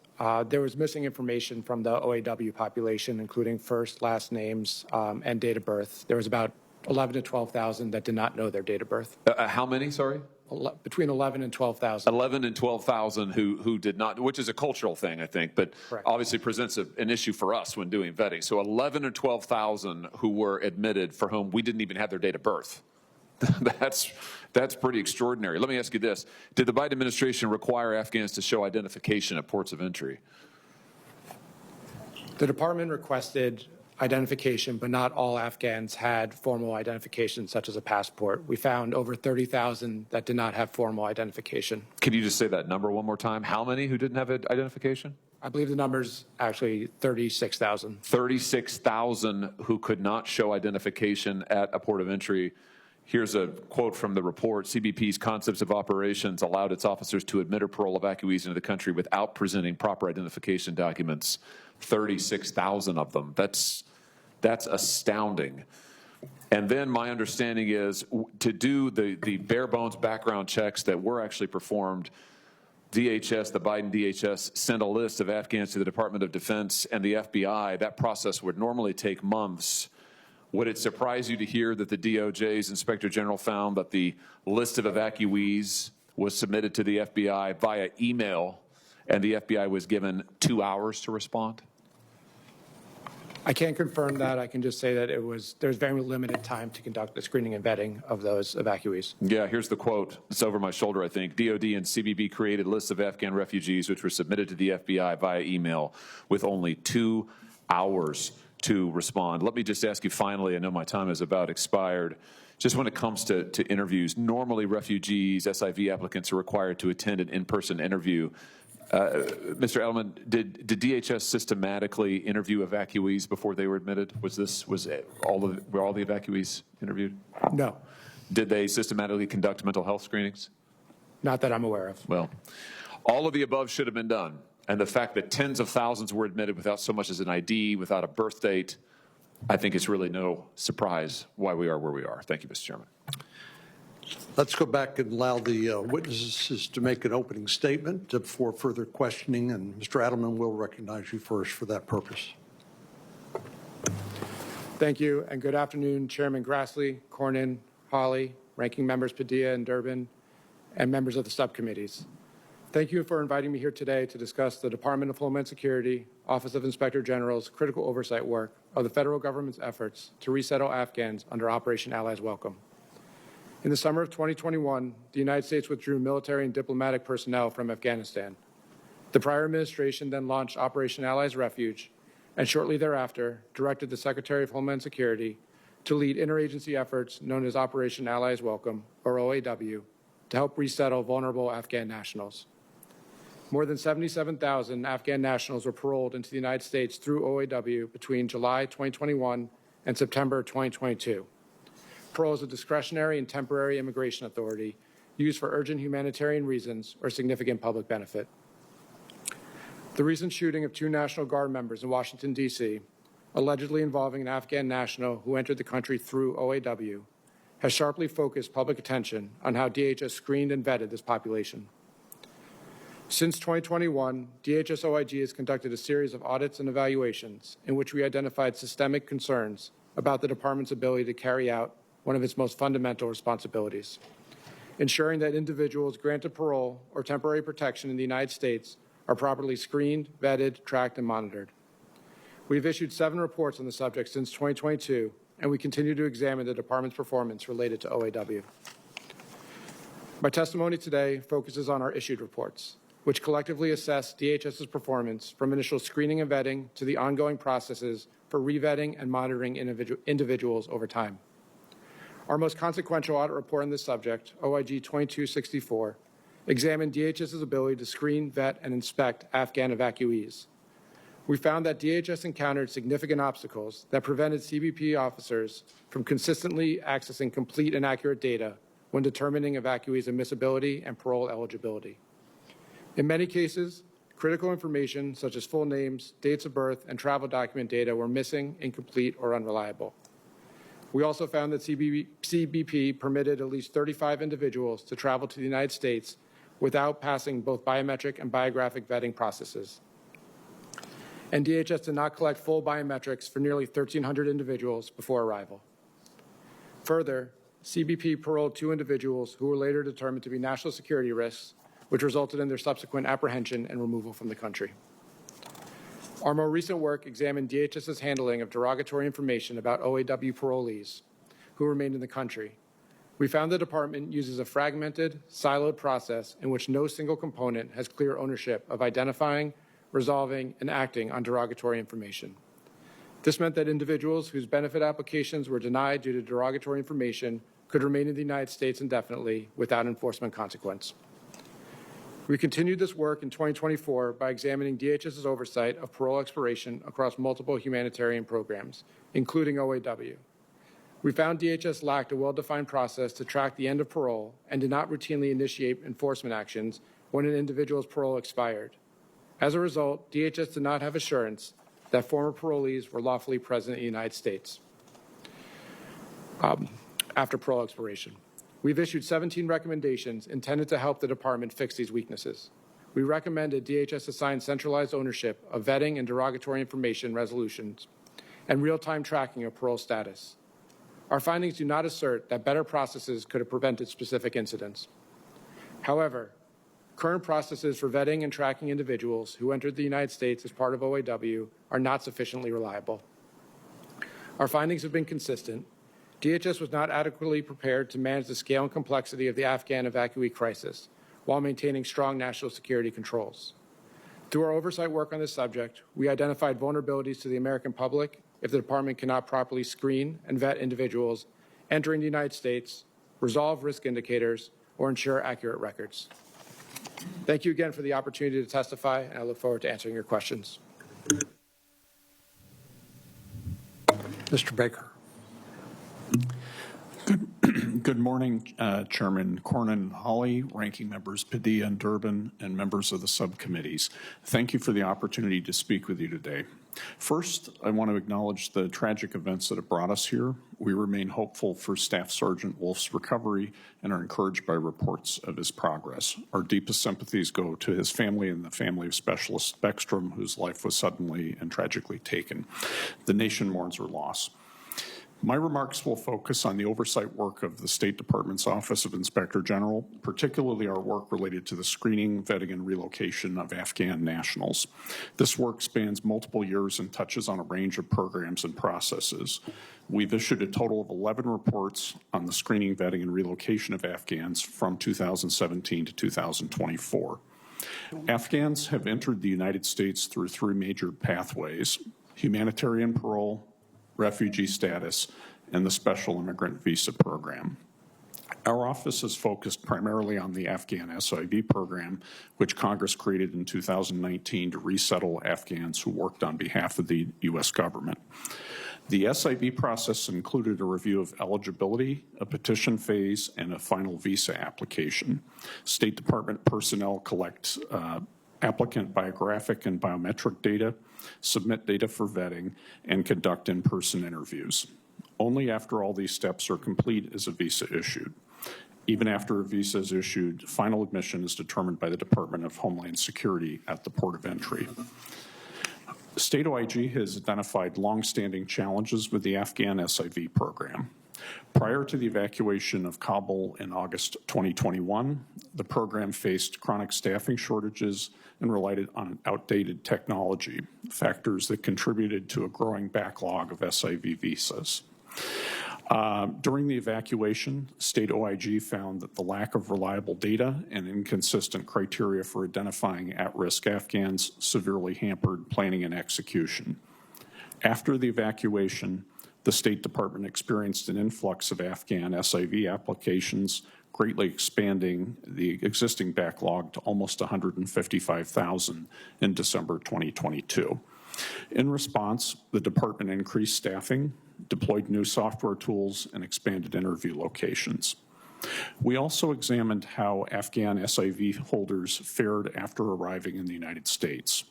There was missing information from the OAW population, including first, last names, and date of birth. There was about 11 to 12,000 that did not know their date of birth. How many, sorry? Between 11 and 12,000. 11 and 12,000 who did not, which is a cultural thing, I think, but Correct. obviously presents an issue for us when doing vetting. So 11 or 12,000 who were admitted for whom we didn't even have their date of birth. That's pretty extraordinary. Let me ask you this. Did the Biden administration require Afghans to show identification at ports of entry? The department requested identification, but not all Afghans had formal identification, such as a passport. We found over 30,000 that did not have formal identification. Can you just say that number one more time? How many who didn't have identification? I believe the number's actually 36,000. 36,000 who could not show identification at a port of entry. Here's a quote from the report. CBP's concepts of operations allowed its officers to admit or parole evacuees into the country without presenting proper identification documents. 36,000 of them. That's astounding. And then my understanding is to do the bare bones background checks that were actually performed, DHS, the Biden DHS, sent a list of Afghans to the Department of Defense and the FBI. That process would normally take months. Would it surprise you to hear that the DOJ's Inspector General found that the list of evacuees was submitted to the FBI via email, and the FBI was given 2 hours to respond? I can't confirm that. I can just say that there's very limited time to conduct the screening and vetting of those evacuees. Yeah, here's the quote. It's over my shoulder, I think. DOD and CBP created lists of Afghan refugees which were submitted to the FBI via email with only 2 hours to respond. Let me just ask you finally, I know my time is about expired, just when it comes to interviews, normally refugees, SIV applicants are required to attend an in-person interview. Mr. Edelman, did DHS systematically interview evacuees before they were admitted? Were all the evacuees interviewed? No, Did they systematically conduct mental health screenings? not that I'm aware of. Well, all of the above should have been done. And the fact that tens of thousands were admitted without so much as an ID, without a birth date, I think it's really no surprise why we are where we are. Thank you, Mr. Chairman. Let's go back and allow the witnesses to make an opening statement for further questioning, and Mr. Adelman will recognize you first for that purpose. Thank you, and good afternoon, Chairman Grassley, Cornyn, Hawley, Ranking Members Padilla and Durbin, and members of the subcommittees. Thank you for inviting me here today to discuss the Department of Homeland Security, Office of Inspector General's critical oversight work of the federal government's efforts to resettle Afghans under Operation Allies Welcome. In the summer of 2021, the United States withdrew military and diplomatic personnel from Afghanistan. The prior administration then launched Operation Allies Refuge, and shortly thereafter directed the Secretary of Homeland Security to lead interagency efforts known as Operation Allies Welcome, or OAW, to help resettle vulnerable Afghan nationals. More than 77,000 Afghan nationals were paroled into the United States through OAW between July 2021 and September 2022. Parole is a discretionary and temporary immigration authority used for urgent humanitarian reasons or significant public benefit. The recent shooting of 2 National Guard members in Washington, D.C., allegedly involving an Afghan national who entered the country through OAW, has sharply focused public attention on how DHS screened and vetted this population. Since 2021, DHS OIG has conducted a series of audits and evaluations in which we identified systemic concerns about the department's ability to carry out one of its most fundamental responsibilities, ensuring that individuals granted parole or temporary protection in the United States are properly screened, vetted, tracked, and monitored. We've issued 7 reports on the subject since 2022, and we continue to examine the department's performance related to OAW. My testimony today focuses on our issued reports, which collectively assess DHS's performance from initial screening and vetting to the ongoing processes for revetting and monitoring individuals over time. Our most consequential audit report on this subject, OIG 2264, examined DHS's ability to screen, vet, and inspect Afghan evacuees. We found that DHS encountered significant obstacles that prevented CBP officers from consistently accessing complete and accurate data when determining evacuees' admissibility and parole eligibility. In many cases, critical information such as full names, dates of birth, and travel document data were missing, incomplete, or unreliable. We also found that CBP permitted at least 35 individuals to travel to the United States without passing both biometric and biographic vetting processes. And DHS did not collect full biometrics for nearly 1,300 individuals before arrival. Further, CBP paroled 2 individuals who were later determined to be national security risks, which resulted in their subsequent apprehension and removal from the country. Our more recent work examined DHS's handling of derogatory information about OAW parolees who remained in the country. We found the department uses a fragmented, siloed process in which no single component has clear ownership of identifying, resolving, and acting on derogatory information. This meant that individuals whose benefit applications were denied due to derogatory information could remain in the United States indefinitely without enforcement consequence. We continued this work in 2024 by examining DHS's oversight of parole expiration across multiple humanitarian programs, including OAW. We found DHS lacked a well-defined process to track the end of parole and did not routinely initiate enforcement actions when an individual's parole expired. As a result, DHS did not have assurance that former parolees were lawfully present in the United States after parole expiration. We've issued 17 recommendations intended to help the department fix these weaknesses. We recommended DHS assign centralized ownership of vetting and derogatory information resolutions and real-time tracking of parole status. Our findings do not assert that better processes could have prevented specific incidents. However, current processes for vetting and tracking individuals who entered the United States as part of OAW are not sufficiently reliable. Our findings have been consistent. DHS was not adequately prepared to manage the scale and complexity of the Afghan evacuee crisis while maintaining strong national security controls. Through our oversight work on this subject, we identified vulnerabilities to the American public if the department cannot properly screen and vet individuals entering the United States, resolve risk indicators, or ensure accurate records. Thank you again for the opportunity to testify, and I look forward to answering your questions. Mr. Baker. Good morning, Chairman Cornyn, Hawley, Ranking Members Padilla and Durbin, and members of the subcommittees. Thank you for the opportunity to speak with you today. First, I want to acknowledge the tragic events that have brought us here. We remain hopeful for Staff Sergeant Wolf's recovery and are encouraged by reports of his progress. Our deepest sympathies go to his family and the family of Specialist Beckstrom, whose life was suddenly and tragically taken. The nation mourns her loss. My remarks will focus on the oversight work of the State Department's Office of Inspector General, particularly our work related to the screening, vetting, and relocation of Afghan nationals. This work spans multiple years and touches on a range of programs and processes. We've issued a total of 11 reports on the screening, vetting, and relocation of Afghans from 2017 to 2024. Afghans have entered the United States through three major pathways: humanitarian parole, refugee status, and the Special Immigrant Visa Program. Our office is focused primarily on the Afghan SIV program, which Congress created in 2019 to resettle Afghans who worked on behalf of the U.S. government. The SIV process included a review of eligibility, a petition phase, and a final visa application. State Department personnel collect applicant biographic and biometric data, submit data for vetting, and conduct in-person interviews. Only after all these steps are complete is a visa issued. Even after a visa is issued, final admission is determined by the Department of Homeland Security at the port of entry. State OIG has identified longstanding challenges with the Afghan SIV program. Prior to the evacuation of Kabul in August 2021, the program faced chronic staffing shortages and relied on outdated technology, factors that contributed to a growing backlog of SIV visas. During the evacuation, State OIG found that the lack of reliable data and inconsistent criteria for identifying at-risk Afghans severely hampered planning and execution. After the evacuation, the State Department experienced an influx of Afghan SIV applications, greatly expanding the existing backlog to almost 155,000 in December 2022. In response, the department increased staffing, deployed new software tools, and expanded interview locations. We also examined how Afghan SIV holders fared after arriving in the United States.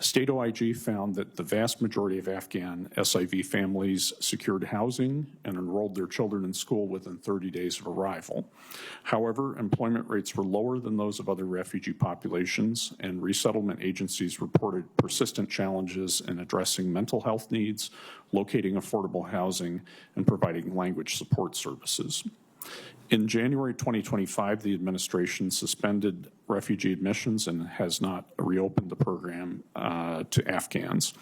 State OIG found that the vast majority of Afghan SIV families secured housing and enrolled their children in school within 30 days of arrival. However, employment rates were lower than those of other refugee populations, and resettlement agencies reported persistent challenges in addressing mental health needs, locating affordable housing, and providing language support services. In January 2025, the administration suspended refugee admissions and has not reopened the program to Afghans.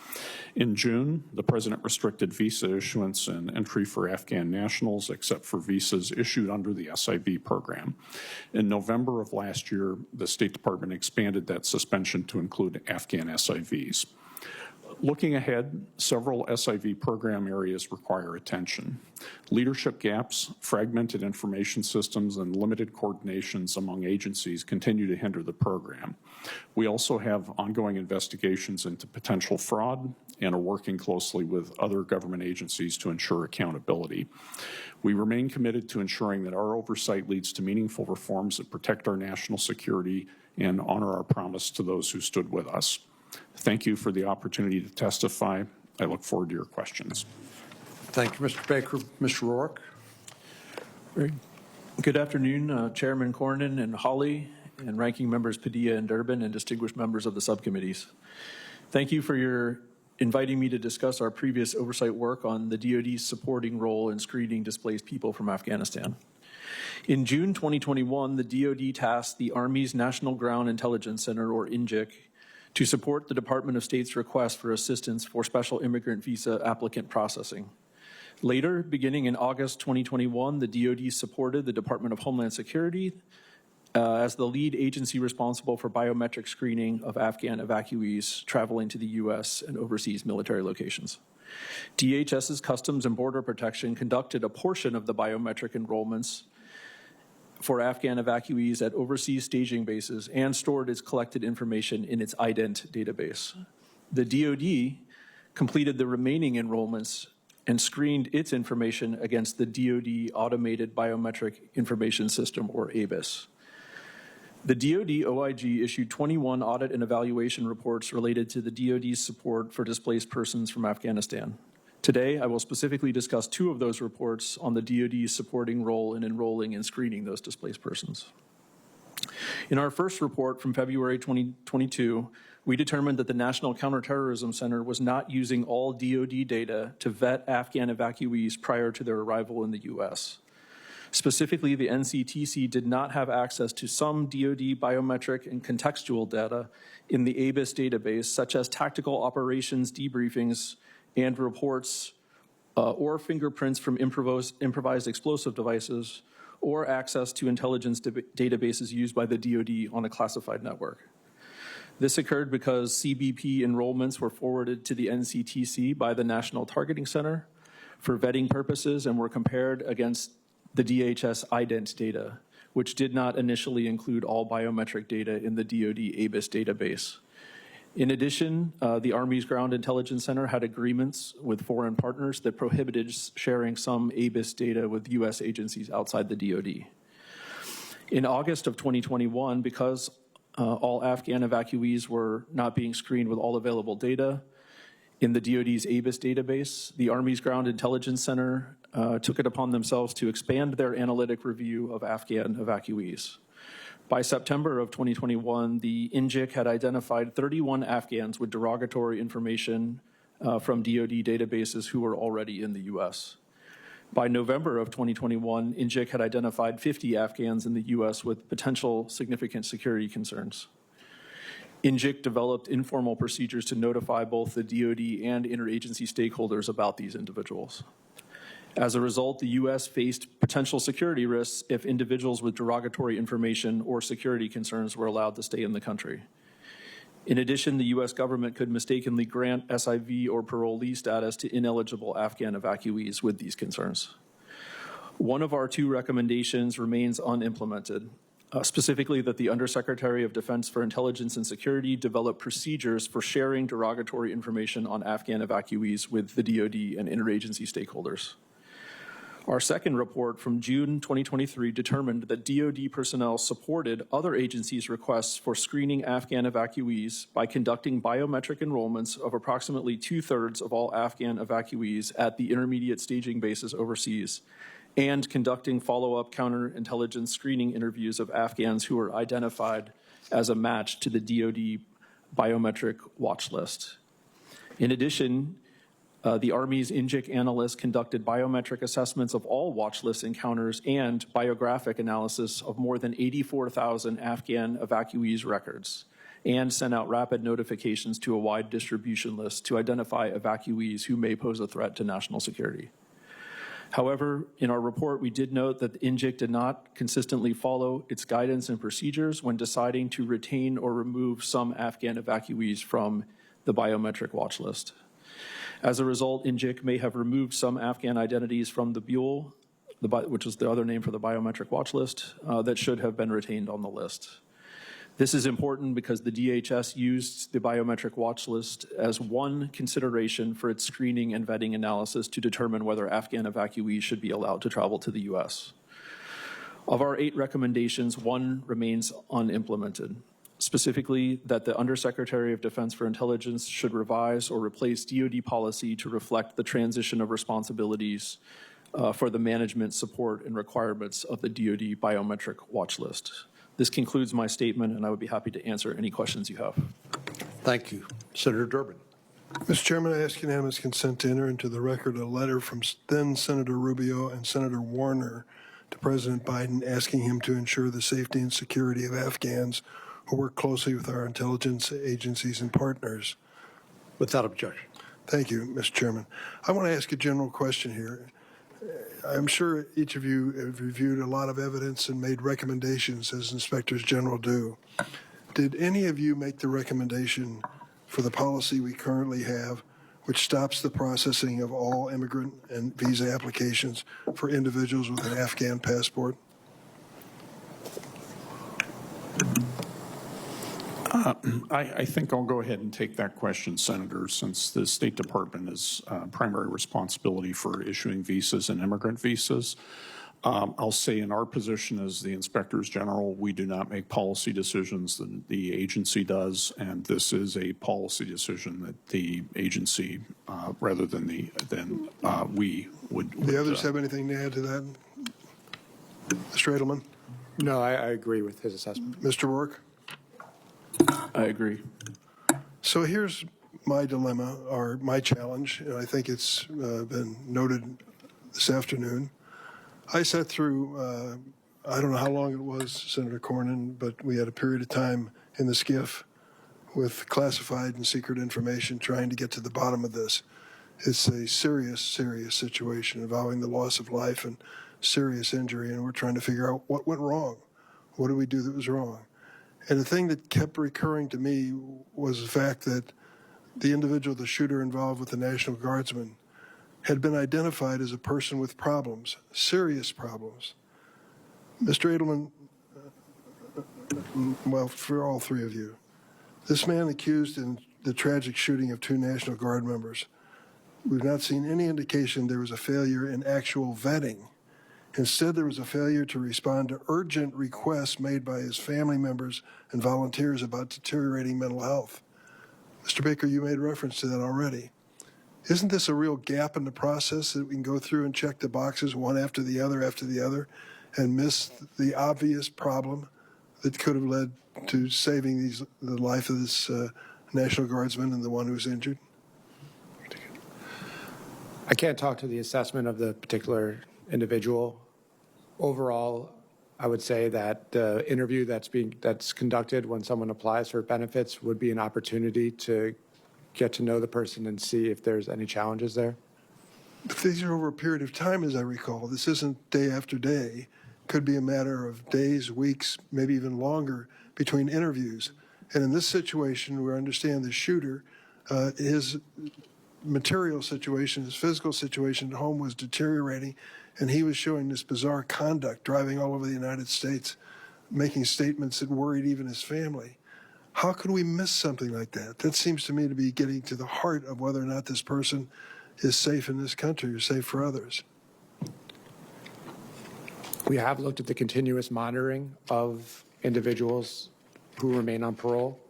In June, the president restricted visa issuance and entry for Afghan nationals except for visas issued under the SIV program. In November of last year, the State Department expanded that suspension to include Afghan SIVs. Looking ahead, several SIV program areas require attention. Leadership gaps, fragmented information systems, and limited coordinations among agencies continue to hinder the program. We also have ongoing investigations into potential fraud and are working closely with other government agencies to ensure accountability. We remain committed to ensuring that our oversight leads to meaningful reforms that protect our national security and honor our promise to those who stood with us. Thank you for the opportunity to testify. I look forward to your questions. Thank you, Mr. Baker. Mr. Rourke. Good afternoon, Chairman Cornyn and Hawley, and Ranking Members Padilla and Durbin, and distinguished members of the subcommittees. Thank you for inviting me to discuss our previous oversight work on the DoD's supporting role in screening displaced people from Afghanistan. In June 2021, the DoD tasked the Army's National Ground Intelligence Center, or NGIC, to support the Department of State's request for assistance for special immigrant visa applicant processing. Later, beginning in August 2021, the DoD supported the Department of Homeland Security as the lead agency responsible for biometric screening of Afghan evacuees traveling to the U.S. and overseas military locations. DHS's Customs and Border Protection conducted a portion of the biometric enrollments for Afghan evacuees at overseas staging bases and stored its collected information in its IDENT database. The DoD completed the remaining enrollments and screened its information against the DoD Automated Biometric Information System, or ABIS. The DoD OIG issued 21 audit and evaluation reports related to the DoD's support for displaced persons from Afghanistan. Today, I will specifically discuss 2 of those reports on the DoD's supporting role in enrolling and screening those displaced persons. In our first report from February 2022, we determined that the National Counterterrorism Center was not using all DoD data to vet Afghan evacuees prior to their arrival in the U.S. Specifically, the NCTC did not have access to some DoD biometric and contextual data in the ABIS database, such as tactical operations debriefings and reports or fingerprints from improvised explosive devices, or access to intelligence databases used by the DoD on a classified network. This occurred because CBP enrollments were forwarded to the NCTC by the National Targeting Center for vetting purposes and were compared against the DHS IDENT data, which did not initially include all biometric data in the DoD ABIS database. In addition, the Army's Ground Intelligence Center had agreements with foreign partners that prohibited sharing some ABIS data with U.S. agencies outside the DoD. In August of 2021, because all Afghan evacuees were not being screened with all available data in the DoD's ABIS database, the Army's Ground Intelligence Center took it upon themselves to expand their analytic review of Afghan evacuees. By September of 2021, the NGIC had identified 31 Afghans with derogatory information from DoD databases who were already in the U.S. By November of 2021, NGIC had identified 50 Afghans in the U.S. with potential significant security concerns. NGIC developed informal procedures to notify both the DoD and interagency stakeholders about these individuals. As a result, the U.S. faced potential security risks if individuals with derogatory information or security concerns were allowed to stay in the country. In addition, the U.S. government could mistakenly grant SIV or parolee status to ineligible Afghan evacuees with these concerns. One of our 2 recommendations remains unimplemented, specifically that the Undersecretary of Defense for Intelligence and Security develop procedures for sharing derogatory information on Afghan evacuees with the DoD and interagency stakeholders. Our second report from June 2023 determined that DoD personnel supported other agencies' requests for screening Afghan evacuees by conducting biometric enrollments of approximately 2/3 of all Afghan evacuees at the intermediate staging bases overseas, and conducting follow-up counterintelligence screening interviews of Afghans who were identified as a match to the DoD biometric watch list. In addition, the Army's NGIC analysts conducted biometric assessments of all watch list encounters and biographic analysis of more than 84,000 Afghan evacuees' records, and sent out rapid notifications to a wide distribution list to identify evacuees who may pose a threat to national security. However, in our report, we did note that the NGIC did not consistently follow its guidance and procedures when deciding to retain or remove some Afghan evacuees from the biometric watch list. As a result, NGIC may have removed some Afghan identities from the BULE, which is the other name for the biometric watch list, that should have been retained on the list. This is important because the DHS used the biometric watch list as one consideration for its screening and vetting analysis to determine whether Afghan evacuees should be allowed to travel to the U.S. Of our 8 recommendations, 1 remains unimplemented. Specifically, that the Undersecretary of Defense for Intelligence should revise or replace DoD policy to reflect the transition of responsibilities for the management, support, and requirements of the DoD biometric watch list. This concludes my statement, and I would be happy to answer any questions you have. Thank you. Senator Durbin. Mr. Chairman, I ask unanimous consent to enter into the record a letter from then Senator Rubio and Senator Warner to President Biden asking him to ensure the safety and security of Afghans who work closely with our intelligence agencies and partners? Without objection. Thank you, Mr. Chairman. I want to ask a general question here. I'm sure each of you have reviewed a lot of evidence and made recommendations, as inspectors general do. Did any of you make the recommendation for the policy we currently have, which stops the processing of all immigrant and visa applications for individuals with an Afghan passport? I think I'll go ahead and take that question, Senator, since the State Department is primary responsibility for issuing visas and immigrant visas. I'll say in our position as the Inspectors General, we do not make policy decisions, the agency does, and this is a policy decision that the agency, rather than we would. The others have anything to add to that? Mr. Edelman? No, I agree with his assessment. Mr. Rourke? I agree. So here's my dilemma, or my challenge, and I think it's been noted this afternoon. I sat through, I don't know how long it was, Senator Cornyn, but we had a period of time in the SCIF with classified and secret information trying to get to the bottom of this. It's a serious, serious situation involving the loss of life and serious injury, and we're trying to figure out what went wrong. What did we do that was wrong? And the thing that kept recurring to me was the fact that the individual, the shooter involved with the National Guardsman, had been identified as a person with problems, serious problems. Mr. Edelman, well, for all three of you, this man accused in the tragic shooting of 2 National Guard members, we've not seen any indication there was a failure in actual vetting. Instead, there was a failure to respond to urgent requests made by his family members and volunteers about deteriorating mental health. Mr. Baker, you made reference to that already. Isn't this a real gap in the process that we can go through and check the boxes one after the other, and miss the obvious problem that could have led to saving the life of this National Guardsman and the one who's injured? I can't talk to the assessment of the particular individual. Overall, I would say that the interview that's conducted when someone applies for benefits would be an opportunity to get to know the person and see if there's any challenges there. If these are over a period of time, as I recall, this isn't day after day. Could be a matter of days, weeks, maybe even longer between interviews. And in this situation, we understand the shooter, his material situation, his physical situation at home was deteriorating, and he was showing this bizarre conduct, driving all over the United States, making statements that worried even his family. How could we miss something like that? That seems to me to be getting to the heart of whether or not this person is safe in this country or safe for others. We have looked at the continuous monitoring of individuals who remain on parole.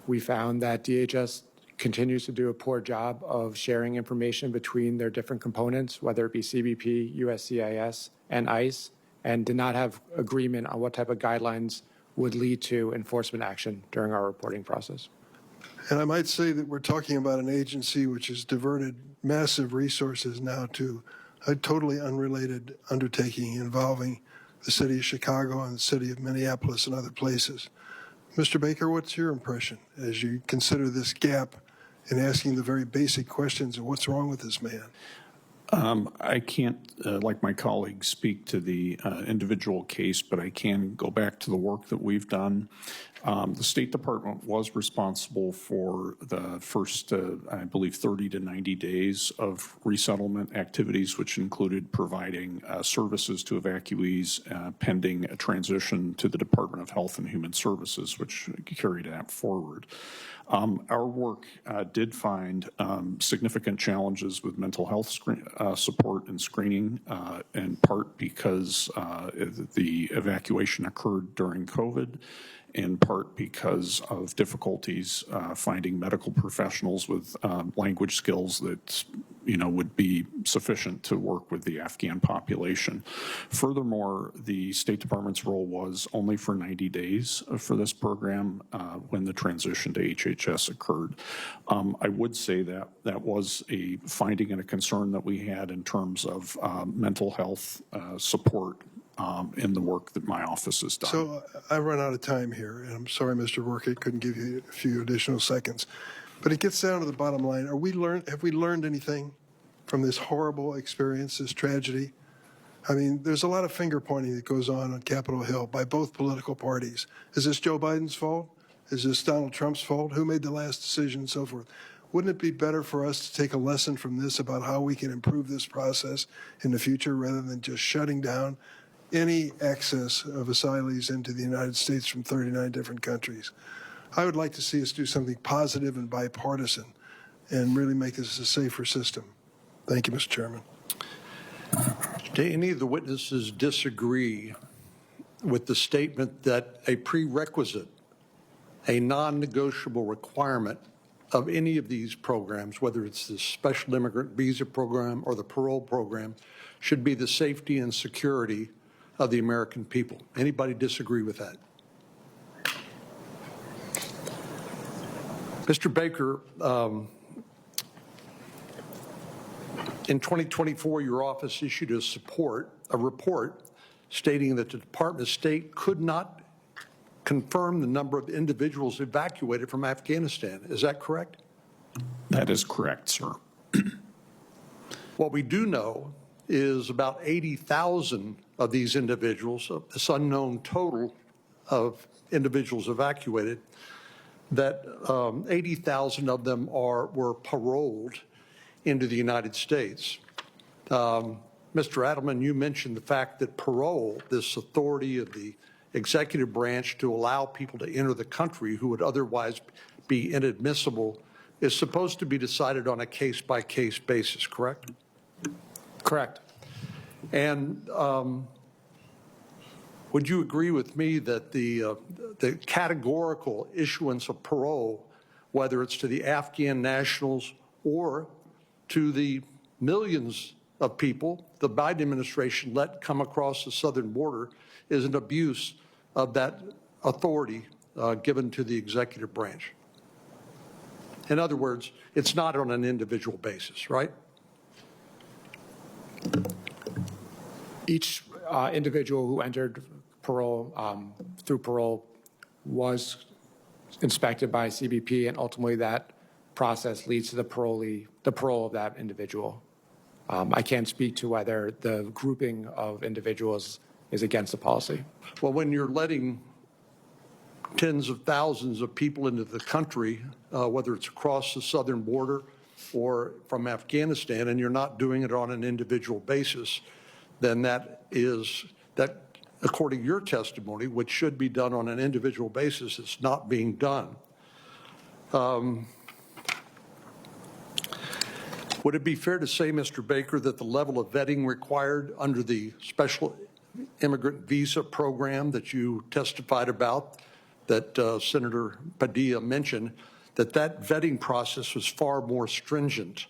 We found that DHS continues to do a poor job of sharing information between their different components, whether it be CBP, USCIS, and ICE, and did not have agreement on what type of guidelines would lead to enforcement action during our reporting process. And I might say that we're talking about an agency which has diverted massive resources now to a totally unrelated undertaking involving the city of Chicago and the city of Minneapolis and other places. Mr. Baker, what's your impression as you consider this gap in asking the very basic questions of what's wrong with this man? I can't, like my colleagues, speak to the individual case, but I can go back to the work that we've done. The State Department was responsible for the first, I believe, 30 to 90 days of resettlement activities, which included providing services to evacuees pending a transition to the Department of Health and Human Services, which carried that forward. Our work did find significant challenges with mental health support and screening, in part because the evacuation occurred during COVID, in part because of difficulties finding medical professionals with language skills that would be sufficient to work with the Afghan population. Furthermore, the State Department's role was only for 90 days for this program when the transition to HHS occurred. I would say that that was a finding and a concern that we had in terms of mental health support in the work that my office has done. So I run out of time here, and I'm sorry, Mr. Workey, couldn't give you a few additional seconds. But it gets down to the bottom line. Have we learned anything from this horrible experience, this tragedy? I mean, there's a lot of finger pointing that goes on Capitol Hill by both political parties. Is this Joe Biden's fault? Is this Donald Trump's fault? Who made the last decision and so forth? Wouldn't it be better for us to take a lesson from this about how we can improve this process in the future rather than just shutting down any access of asylees into the United States from 39 different countries? I would like to see us do something positive and bipartisan and really make this a safer system. Thank you, Mr. Chairman. Do any of the witnesses disagree with the statement that a prerequisite, a non-negotiable requirement of any of these programs, whether it's the special immigrant visa program or the parole program, should be the safety and security of the American people? Anybody disagree with that? Mr. Baker, in 2024, your office issued a report stating that the Department of State could not confirm the number of individuals evacuated from Afghanistan. Is that correct? That is correct, sir. What we do know is about 80,000 of these individuals, this unknown total of individuals evacuated, that 80,000 of them were paroled into the United States. Mr. Adelman, you mentioned the fact that parole, this authority of the executive branch to allow people to enter the country who would otherwise be inadmissible, is supposed to be decided on a case-by-case basis, correct? Correct. And would you agree with me that the categorical issuance of parole, whether it's to the Afghan nationals or to the millions of people the Biden administration let come across the southern border, is an abuse of that authority given to the executive branch? In other words, it's not on an individual basis, right? Each individual who entered parole through parole was inspected by CBP, and ultimately that process leads to the parole of that individual. I can't speak to whether the grouping of individuals is against the policy. Well, when you're letting tens of thousands of people into the country, whether it's across the southern border or from Afghanistan, and you're not doing it on an individual basis, then that, according to your testimony, which should be done on an individual basis, it's not being done. Would it be fair to say, Mr. Baker, that the level of vetting required under the special immigrant visa program that you testified about, that Senator Padilla mentioned, that vetting process was far more stringent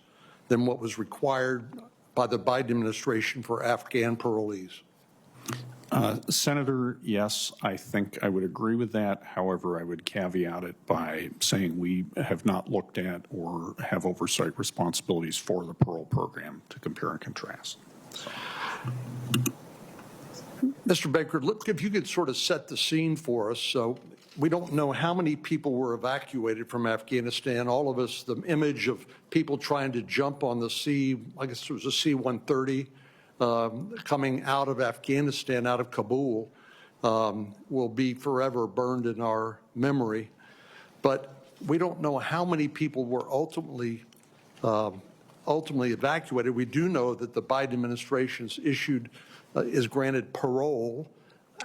than what was required by the Biden administration for Afghan parolees? Senator, yes, I think I would agree with that. However, I would caveat it by saying we have not looked at or have oversight responsibilities for the parole program to compare and contrast. Mr. Baker, look, if you could sort of set the scene for us. So we don't know how many people were evacuated from Afghanistan. All of us, the image of people trying to jump on the C, I guess it was a C-130, coming out of Afghanistan, out of Kabul, will be forever burned in our memory. But we don't know how many people were ultimately evacuated. We do know that the Biden administration is granted parole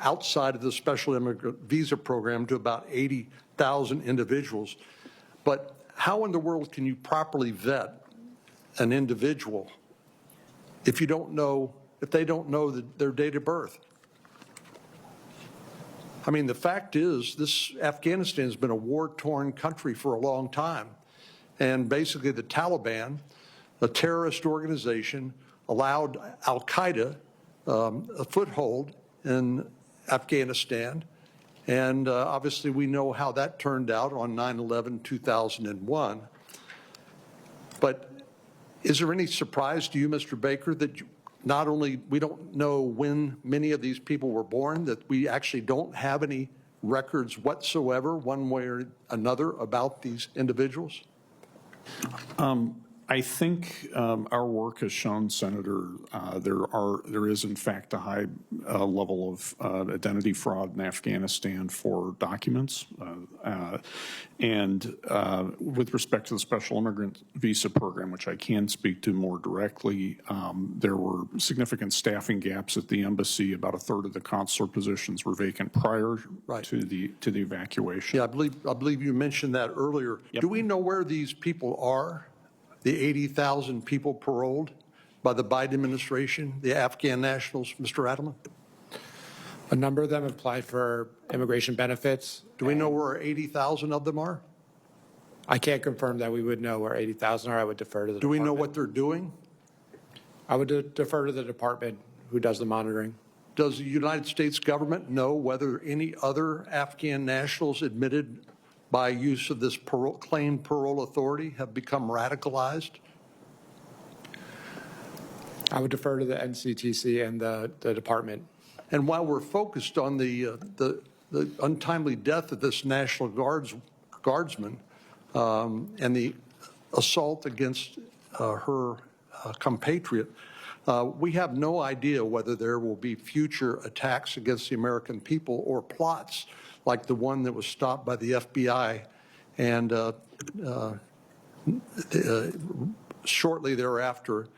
outside of the special immigrant visa program to about 80,000 individuals. But how in the world can you properly vet an individual if they don't know their date of birth? I mean, the fact is, Afghanistan has been a war-torn country for a long time, and basically the Taliban a terrorist organization, allowed al-Qaeda a foothold in Afghanistan. And obviously, we know how that turned out on 9/11/2001. But is there any surprise to you, Mr. Baker, that not only we don't know when many of these people were born, that we actually don't have any records whatsoever, one way or another, about these individuals? I think our work has shown, Senator, there is in fact a high level of identity fraud in Afghanistan for documents. And with respect to the special immigrant visa program, which I can speak to more directly, there were significant staffing gaps at the embassy. About a third of the consular positions were vacant prior to the evacuation. Yeah, I believe you mentioned that earlier. Yep. Do we know where these people are? The 80,000 people paroled by the Biden administration, the Afghan nationals, Mr. Adelman? A number of them applied for immigration benefits. Do we know where 80,000 of them are? I can't confirm that we would know where 80,000 are. I would defer to the Do we know department. what they're doing? I would defer to the department who does the monitoring. Does the United States government know whether any other Afghan nationals admitted by use of this claimed parole authority have become radicalized? I would defer to the NCTC and the department. And while we're focused on the untimely death of this National Guardsman and the assault against her compatriot, we have no idea whether there will be future attacks against the American people or plots like the one that was stopped by the FBI and shortly thereafter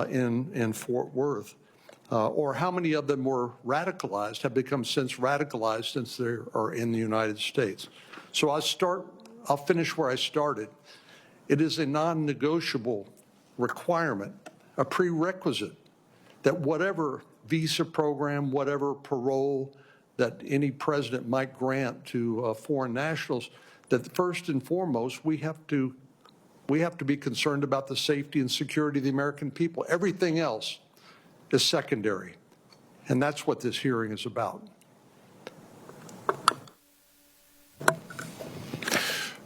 in Fort Worth, or how many of them were radicalized, have become since radicalized since they are in the United States. So I'll finish where I started. It is a non-negotiable requirement, a prerequisite, that whatever visa program, whatever parole that any president might grant to foreign nationals, that first and foremost, we have to be concerned about the safety and security of the American people. Everything else is secondary. And that's what this hearing is about.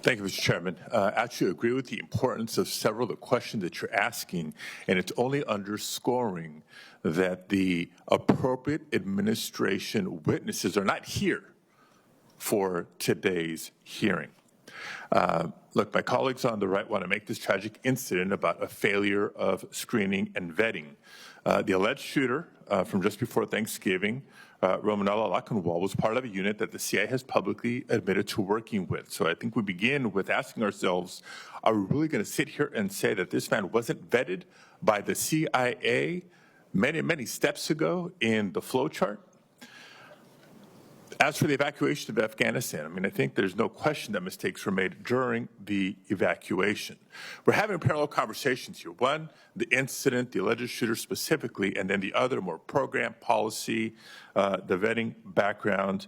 Thank you, Mr. Chairman. I actually agree with the importance of several of the questions that you're asking, and it's only underscoring that the appropriate administration witnesses are not here for today's hearing. Look, my colleagues on the right want to make this tragic incident about a failure of screening and vetting. The alleged shooter from just before Thanksgiving, Romanella Lachenwall, was part of a unit that the CIA has publicly admitted to working with. So I think we begin with asking ourselves, are we really going to sit here and say that this man wasn't vetted by the CIA many, many steps ago in the flow chart? As for the evacuation of Afghanistan, I mean, I think there's no question that mistakes were made during the evacuation. We're having parallel conversations here. One, the incident, the alleged shooter specifically, and then the other, more program, policy, the vetting background,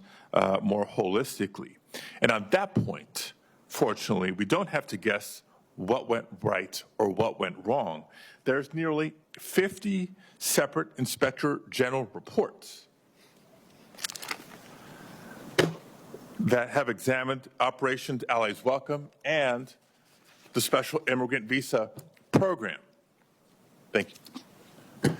more holistically. And on that point, fortunately, we don't have to guess what went right or what went wrong. There's nearly 50 separate Inspector General reports that have examined Operations Allies Welcome and the Special Immigrant Visa Program. Thank you.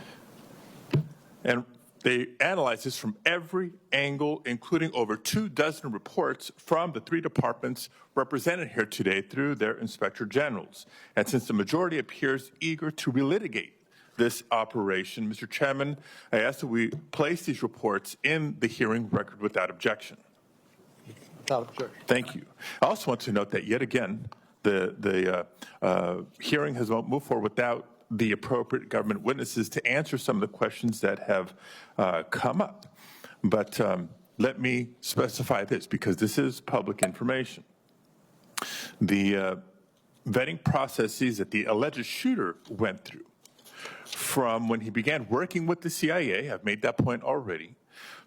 And they analyzed this from every angle, including over 24 reports from the 3 departments represented here today through their Inspector Generals. And since the majority appears eager to relitigate this operation, Mr. Chairman, I ask that we place these reports in the hearing record without objection. Thank you. I also want to note that yet again, the hearing has moved forward without the appropriate government witnesses to answer some of the questions that have come up. But let me specify this, because this is public information. The vetting processes that the alleged shooter went through from when he began working with the CIA, I've made that point already,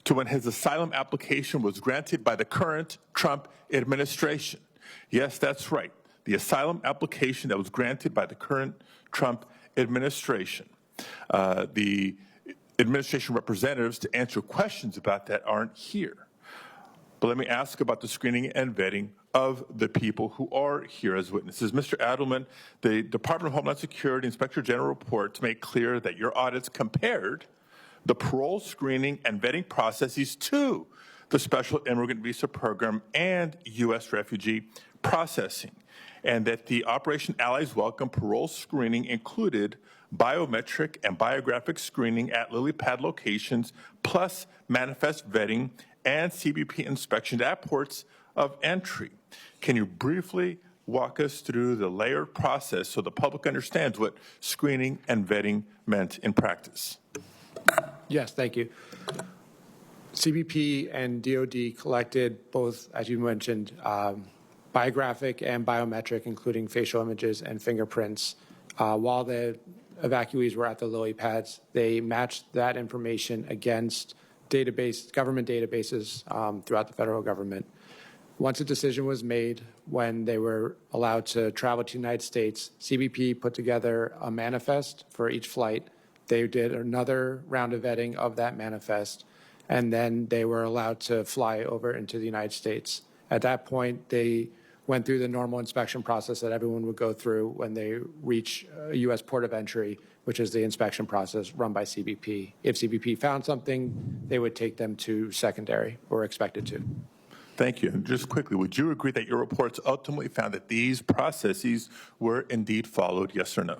to when his asylum application was granted by the current Trump administration. Yes, that's right. The asylum application that was granted by the current Trump administration. The administration representatives to answer questions about that aren't here. But let me ask about the screening and vetting of the people who are here as witnesses. Mr. Adelman, the Department of Homeland Security Inspector General reports make clear that your audits compared the parole screening and vetting processes to the Special Immigrant Visa Program and U.S. refugee processing, and that the Operation Allies Welcome parole screening included biometric and biographic screening at lily pad locations, plus manifest vetting and CBP inspection at ports of entry. Can you briefly walk us through the layered process so the public understands what screening and vetting meant in practice? Yes, thank you. CBP and DOD collected both, as you mentioned, biographic and biometric, including facial images and fingerprints. While the evacuees were at the lily pads, they matched that information against government databases throughout the federal government. Once a decision was made when they were allowed to travel to the United States, CBP put together a manifest for each flight. They did another round of vetting of that manifest, and then they were allowed to fly over into the United States. At that point, they went through the normal inspection process that everyone would go through when they reach a U.S. port of entry, which is the inspection process run by CBP. If CBP found something, they would take them to secondary, or expected to. Thank you. And just quickly, would you agree that your reports ultimately found that these processes were indeed followed, yes or no?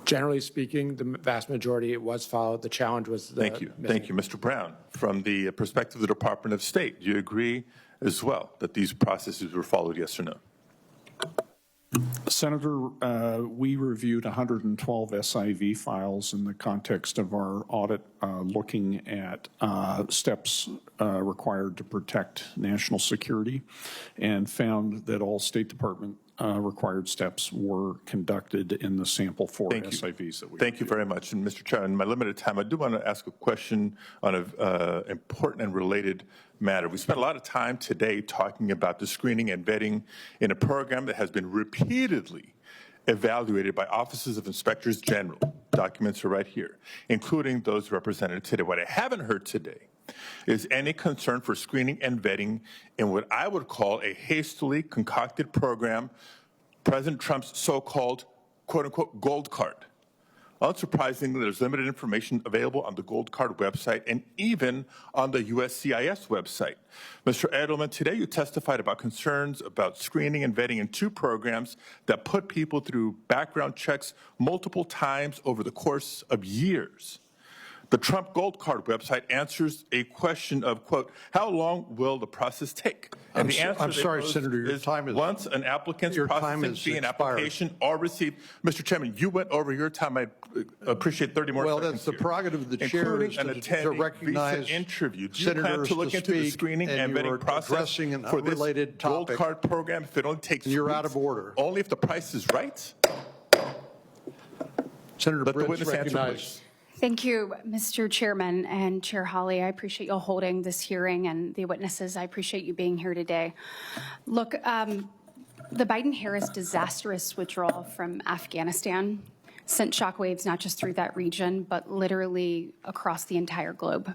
Generally speaking, the vast majority it was followed. The challenge was the Thank you. Thank you. Mr. Brown, from the perspective of the Department of State, do you agree as well that these processes were followed, yes or no? Senator, we reviewed 112 SIV files in the context of our audit, looking at steps required to protect national security, and found that all State Department required steps were conducted in the sample for SIVs that we Thank you very much. And Mr. Chair, in my limited time, I do want to ask a question on an important and related matter. We spent a lot of time today talking about the screening and vetting in a program that has been repeatedly evaluated by offices of inspectors general. Documents are right here, including those represented today. What I haven't heard today is any concern for screening and vetting in what I would call a hastily concocted program, President Trump's so-called, quote-unquote, gold card. Unsurprisingly, there's limited information available on the Gold Card website and even on the USCIS website. Mr. Edelman, today you testified about concerns about screening and vetting in two programs that put people through background checks multiple times over the course of years. The Trump Gold Card website answers a question of, quote, how long will the process take? And the answer I'm sorry, Senator, your time is once an applicant's processing fee and application are received. Mr. Chairman, you went over your time. I appreciate 30 more seconds. Well, that's the prerogative of the chair is to recognize interview. Do you plan to look into the screening and vetting process for this Gold Card program if it only takes you're out of order. Only if the price is right? Senator Let the Britt's witness answer, recognized. please. Thank you, Mr. Chairman and Chair Hawley. I appreciate you holding this hearing, and the witnesses, I appreciate you being here today. Look, the Biden-Harris disastrous withdrawal from Afghanistan sent shockwaves not just through that region, but literally across the entire globe.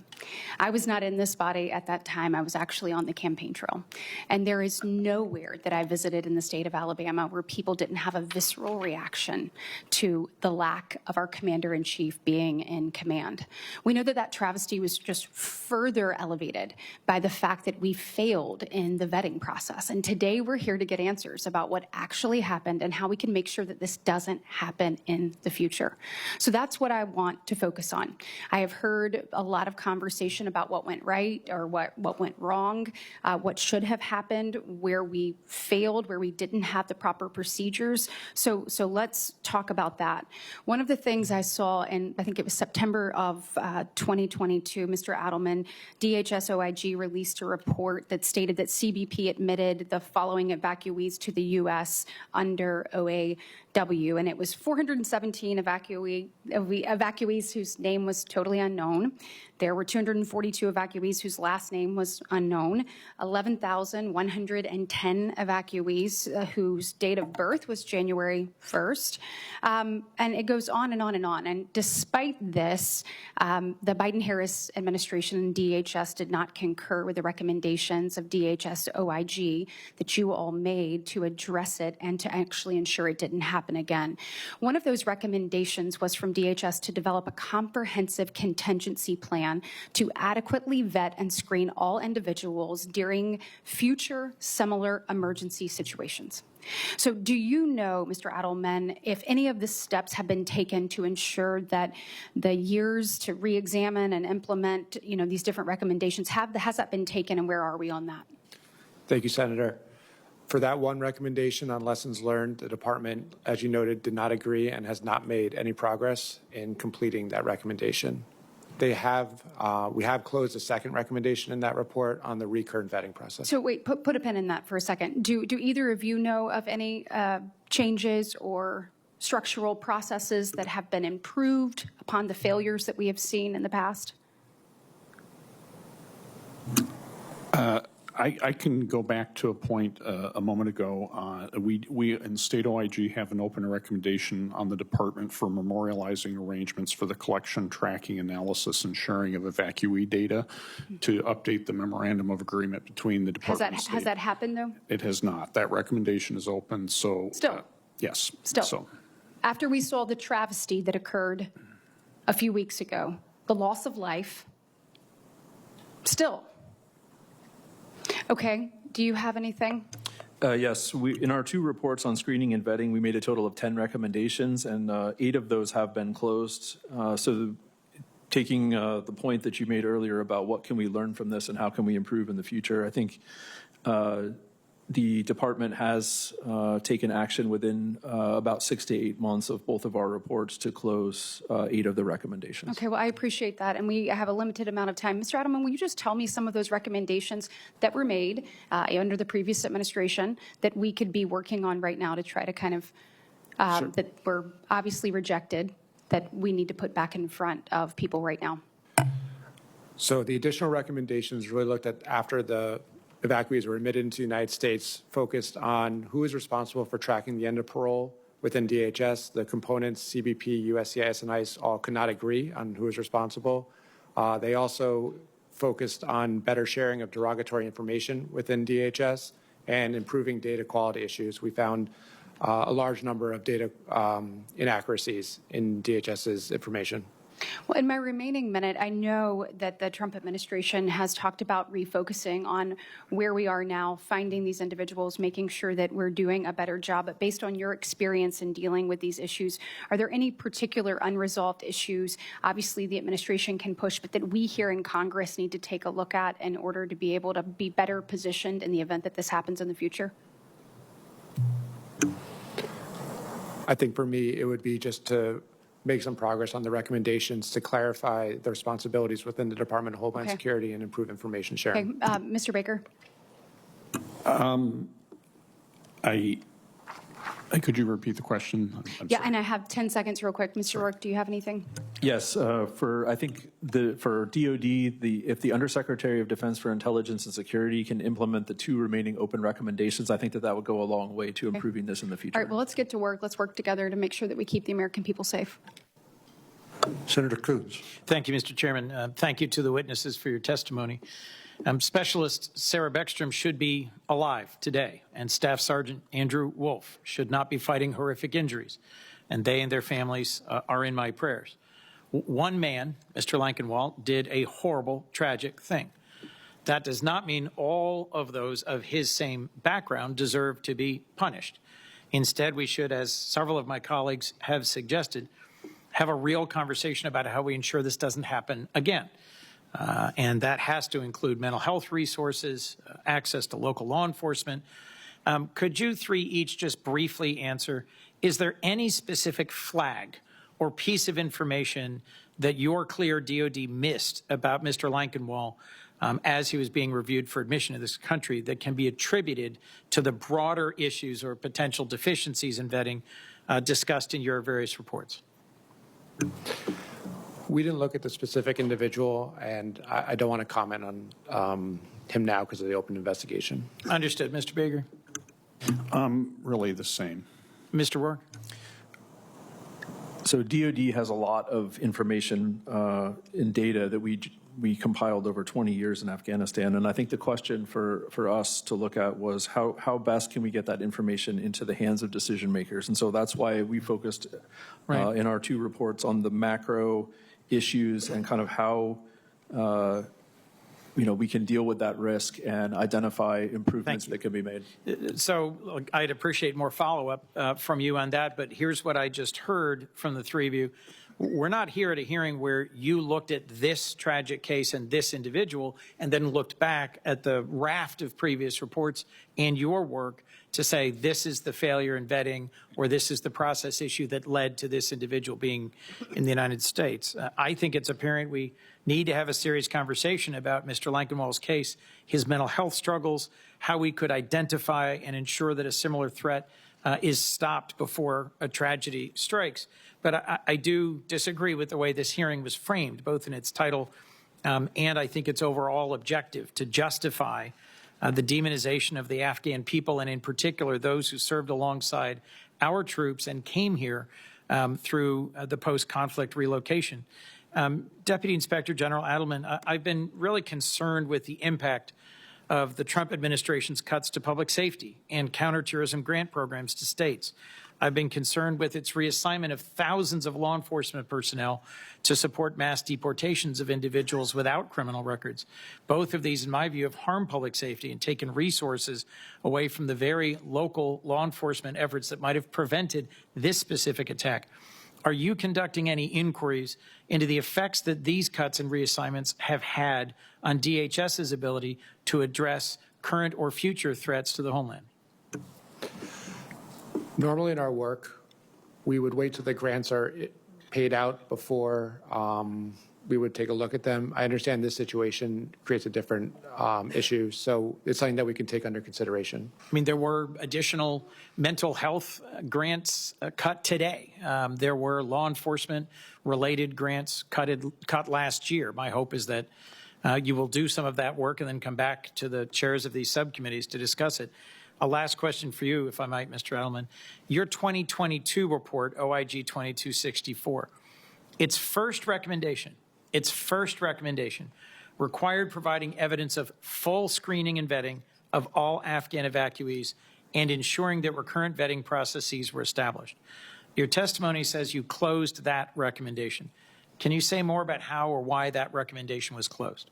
I was not in this body at that time. I was actually on the campaign trail. And there is nowhere that I visited in the state of Alabama where people didn't have a visceral reaction to the lack of our commander-in-chief being in command. We know that that travesty was just further elevated by the fact that we failed in the vetting process. And today we're here to get answers about what actually happened and how we can make sure that this doesn't happen in the future. So that's what I want to focus on. I have heard a lot of conversation about what went right or what went wrong, what should have happened, where we failed, where we didn't have the proper procedures. So let's talk about that. One of the things I saw in, I think it was September of 2022, Mr. Adelman, DHS OIG released a report that stated that CBP admitted the following evacuees to the U.S. under OAW, and it was 417 evacuees whose name was totally unknown. There were 242 evacuees whose last name was unknown, 11,110 evacuees whose date of birth was January 1st, and it goes on and on and on. And despite this, the Biden-Harris administration and DHS did not concur with the recommendations of DHS OIG that you all made to address it and to actually ensure it didn't happen again. One of those recommendations was from DHS to develop a comprehensive contingency plan to adequately vet and screen all individuals during future similar emergency situations. So do you know, Mr. Adelman, if any of the steps have been taken to ensure that the years to re-examine and implement, these different recommendations, has that been taken, and where are we on that? Thank you, Senator. For that one recommendation on lessons learned, the department, as you noted, did not agree and has not made any progress in completing that recommendation. We have closed a second recommendation in that report on the recurrent vetting process. So wait, put a pin in that for a second. Do either of you know of any changes or structural processes that have been improved upon the failures that we have seen in the past? I can go back to a point a moment ago. We in State OIG have an open recommendation on the department for memorializing arrangements for the collection, tracking, analysis, and sharing of evacuee data to update the memorandum of agreement between the department and state. Has that happened, though? It has not. That recommendation is open, so. Still? Yes. Still? So. After we saw the travesty that occurred a few weeks ago, the loss of life, still. Okay, do you have anything? Yes, in our 2 reports on screening and vetting, we made a total of 10 recommendations, and 8 of those have been closed. Taking the point that you made earlier about what can we learn from this and how can we improve in the future, I think the department has taken action within about 6 to 8 months of both of our reports to close 8 of the recommendations. Okay, well, I appreciate that, and we have a limited amount of time. Mr. Adelman, will you just tell me some of those recommendations that were made under the previous administration that we could be working on right now to try to kind of, Sure. that were obviously rejected, that we need to put back in front of people right now? So the additional recommendations really looked at after the evacuees were admitted into the United States, focused on who is responsible for tracking the end of parole within DHS. The components, CBP, USCIS, and ICE, all could not agree on who is responsible. They also focused on better sharing of derogatory information within DHS and improving data quality issues. We found a large number of data inaccuracies in DHS's information. Well, in my remaining minute, I know that the Trump administration has talked about refocusing on where we are now, finding these individuals, making sure that we're doing a better job. But based on your experience in dealing with these issues, are there any particular unresolved issues? Obviously, the administration can push, but that we here in Congress need to take a look at in order to be able to be better positioned in the event that this happens in the future? I think for me, it would be just to make some progress on the recommendations to clarify the responsibilities within the Department of Homeland Okay. Security and improve information sharing. Okay, Mr. Baker? Could you repeat the question? I'm Yeah, sorry. and I have 10 seconds real quick. Mr. Rourke, do you have anything? Yes, for DOD, if the Undersecretary of Defense for Intelligence and Security can implement the 2 remaining open recommendations, I think that would go a long way to improving this in the future. All right, well, let's get to work. Let's work together to make sure that we keep the American people safe. Senator Coons. Thank you, Mr. Chairman. Thank you to the witnesses for your testimony. Specialist Sarah Beckstrom should be alive today, and Staff Sergeant Andrew Wolf should not be fighting horrific injuries, and they and their families are in my prayers. One man, Mr. Lankenwall, did a horrible, tragic thing. That does not mean all of those of his same background deserve to be punished. Instead, we should, as several of my colleagues have suggested, have a real conversation about how we ensure this doesn't happen again. And that has to include mental health resources, access to local law enforcement. Could you 3 each just briefly answer, is there any specific flag or piece of information that your clear DOD missed about Mr. Lankenwall as he was being reviewed for admission to this country that can be attributed to the broader issues or potential deficiencies in vetting discussed in your various reports? We didn't look at the specific individual, and I don't want to comment on him now because of the open investigation. Understood. Mr. Baker? Really the same. Mr. Rourke? So DOD has a lot of information and data that we compiled over 20 years in Afghanistan. And I think the question for us to look at was how best can we get that information into the hands of decision makers? And so that's why we focused in our two reports on the macro issues and kind of how we can deal with that risk and identify improvements that can be made. So look, I'd appreciate more follow-up from you on that, but here's what I just heard from the three of you. We're not here at a hearing where you looked at this tragic case and this individual and then looked back at the raft of previous reports and your work to say this is the failure in vetting or this is the process issue that led to this individual being in the United States. I think it's apparent we need to have a serious conversation about Mr. Lankenwald's case, his mental health struggles, how we could identify and ensure that a similar threat is stopped before a tragedy strikes. But I do disagree with the way this hearing was framed, both in its title and I think its overall objective to justify the demonization of the Afghan people, and in particular those who served alongside our troops and came here through the post-conflict relocation. Deputy Inspector General Adelman, I've been really concerned with the impact of the Trump administration's cuts to public safety and counterterrorism grant programs to states. I've been concerned with its reassignment of thousands of law enforcement personnel to support mass deportations of individuals without criminal records. Both of these, in my view, have harmed public safety and taken resources away from the very local law enforcement efforts that might have prevented this specific attack. Are you conducting any inquiries into the effects that these cuts and reassignments have had on DHS's ability to address current or future threats to the homeland? Normally in our work, we would wait till the grants are paid out before we would take a look at them. I understand this situation creates a different issue, so it's something that we can take under consideration. I mean, there were additional mental health grants cut today. There were law enforcement related grants cut last year. My hope is that you will do some of that work and then come back to the chairs of these subcommittees to discuss it. A last question for you, if I might, Mr. Edelman. Your 2022 report, OIG 2264, its first recommendation required providing evidence of full screening and vetting of all Afghan evacuees and ensuring that recurrent vetting processes were established. Your testimony says you closed that recommendation. Can you say more about how or why that recommendation was closed?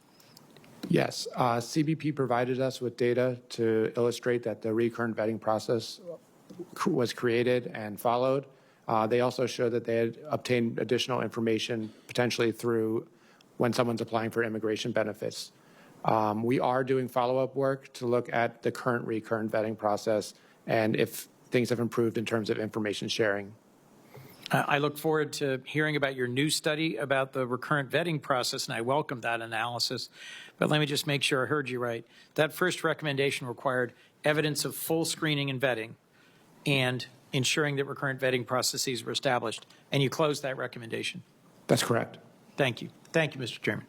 Yes, CBP provided us with data to illustrate that the recurrent vetting process was created and followed. They also showed that they had obtained additional information potentially through when someone's applying for immigration benefits. We are doing follow-up work to look at the current recurrent vetting process and if things have improved in terms of information sharing. I look forward to hearing about your new study about the recurrent vetting process, and I welcome that analysis. But let me just make sure I heard you right. That first recommendation required evidence of full screening and vetting and ensuring that recurrent vetting processes were established, and you closed that recommendation. That's correct. Thank you. Thank you, Mr. Chairman.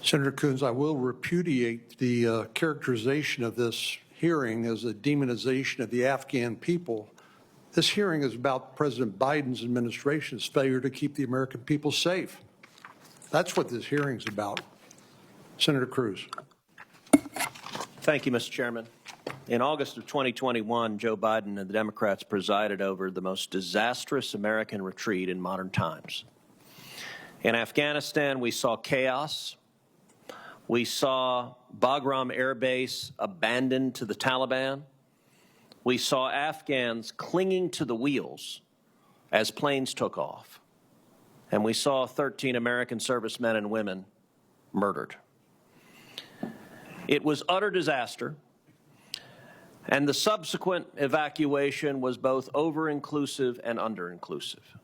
Senator Coons, I will repudiate the characterization of this hearing as a demonization of the Afghan people. This hearing is about President Biden's administration's failure to keep the American people safe. That's what this hearing's about. Senator Cruz. Thank you, Mr. Chairman. In August of 2021, Joe Biden and the Democrats presided over the most disastrous American retreat in modern times. In Afghanistan, we saw chaos. We saw Bagram Air Base abandoned to the Taliban. We saw Afghans clinging to the wheels as planes took off. And we saw 13 American servicemen and women murdered. It was utter disaster, and the subsequent evacuation was both over-inclusive and under-inclusive.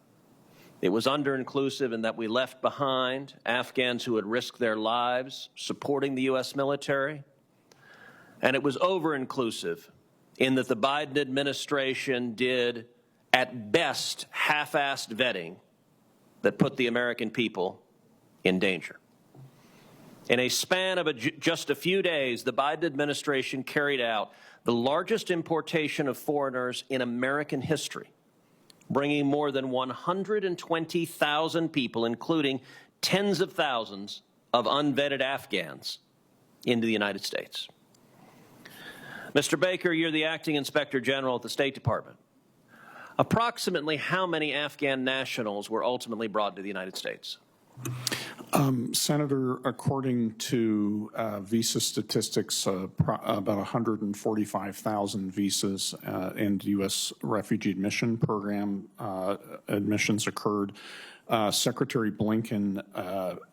It was under-inclusive in that we left behind Afghans who had risked their lives supporting the U.S. military, and it was over-inclusive in that the Biden administration did, at best, half-assed vetting that put the American people in danger. In a span of just a few days, the Biden administration carried out the largest importation of foreigners in American history, bringing more than 120,000 people, including tens of thousands of unvetted Afghans, into the United States. Mr. Baker, you're the acting inspector general at the State Department. Approximately how many Afghan nationals were ultimately brought to the United States? Senator, according to visa statistics, about 145,000 visas and U.S. Refugee Admission Program admissions occurred. Secretary Blinken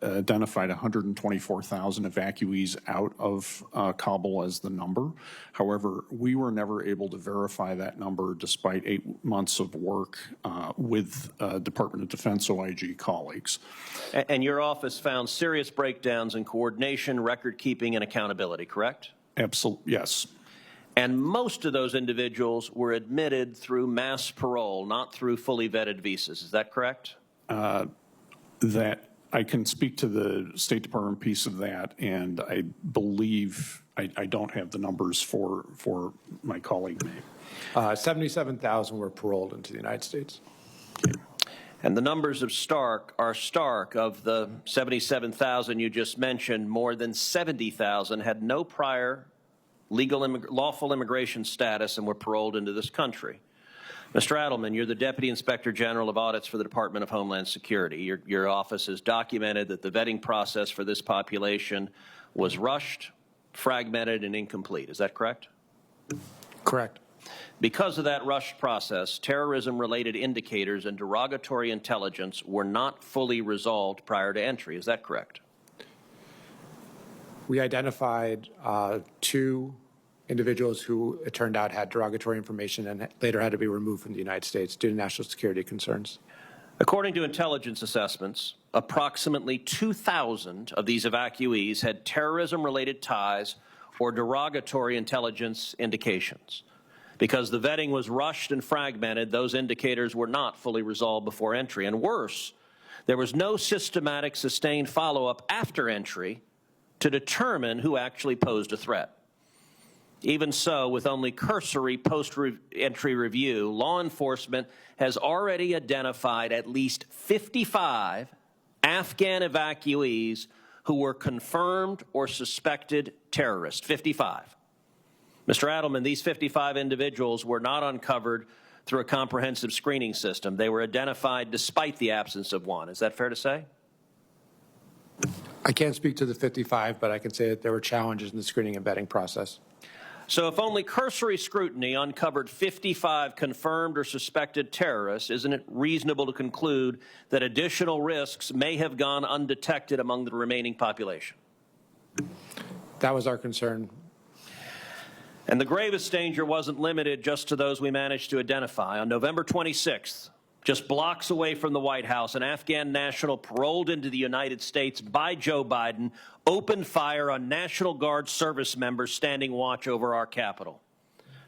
identified 124,000 evacuees out of Kabul as the number. However, we were never able to verify that number despite 8 months of work with Department of Defense OIG colleagues. And your office found serious breakdowns in coordination, record keeping, and accountability, correct? Absolutely, yes. And most of those individuals were admitted through mass parole, not through fully vetted visas. Is that correct? That I can speak to the State Department piece of that, and I believe I don't have the numbers for my colleague. 77,000 were paroled into the United States. And the numbers are stark. Of the 77,000 you just mentioned, more than 70,000 had no prior lawful immigration status and were paroled into this country. Mr. Adelman, you're the Deputy Inspector General of Audits for the Department of Homeland Security. Your office has documented that the vetting process for this population was rushed, fragmented, and incomplete. Is that correct? Correct. Because of that rushed process, terrorism-related indicators and derogatory intelligence were not fully resolved prior to entry. Is that correct? We identified 2 individuals who, it turned out, had derogatory information and later had to be removed from the United States due to national security concerns. According to intelligence assessments, approximately 2,000 of these evacuees had terrorism-related ties or derogatory intelligence indications. Because the vetting was rushed and fragmented, those indicators were not fully resolved before entry. And worse, there was no systematic, sustained follow-up after entry to determine who actually posed a threat. Even so, with only cursory post-entry review, law enforcement has already identified at least 55 Afghan evacuees who were confirmed or suspected terrorists. 55. Mr. Adelman, these 55 individuals were not uncovered through a comprehensive screening system. They were identified despite the absence of one. Is that fair to say? I can't speak to the 55, but I can say that there were challenges in the screening and vetting process. So if only cursory scrutiny uncovered 55 confirmed or suspected terrorists, isn't it reasonable to conclude that additional risks may have gone undetected among the remaining population? That was our concern. And the gravest danger wasn't limited just to those we managed to identify. On November 26th, just blocks away from the White House, an Afghan national paroled into the United States by Joe Biden opened fire on National Guard service members standing watch over our Capitol.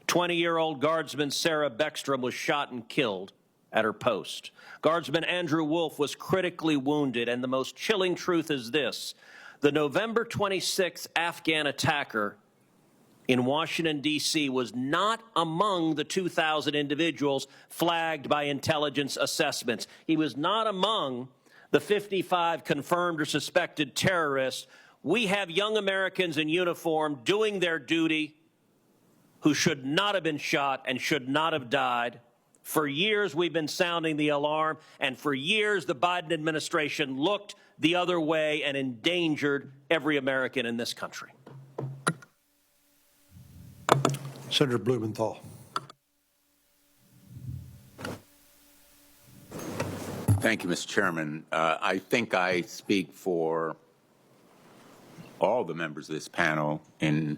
20-year-old Guardsman Sarah Beckstrom was shot and killed at her post. Guardsman Andrew Wolf was critically wounded, and the most chilling truth is this: the November 26th Afghan attacker in Washington, D.C. was not among the 2,000 individuals flagged by intelligence assessments. He was not among the 55 confirmed or suspected terrorists. We have young Americans in uniform doing their duty who should not have been shot and should not have died. For years, we've been sounding the alarm, and for years, the Biden administration looked the other way and endangered every American in this country. Senator Blumenthal. Thank you, Mr. Chairman. I think I speak for all the members of this panel in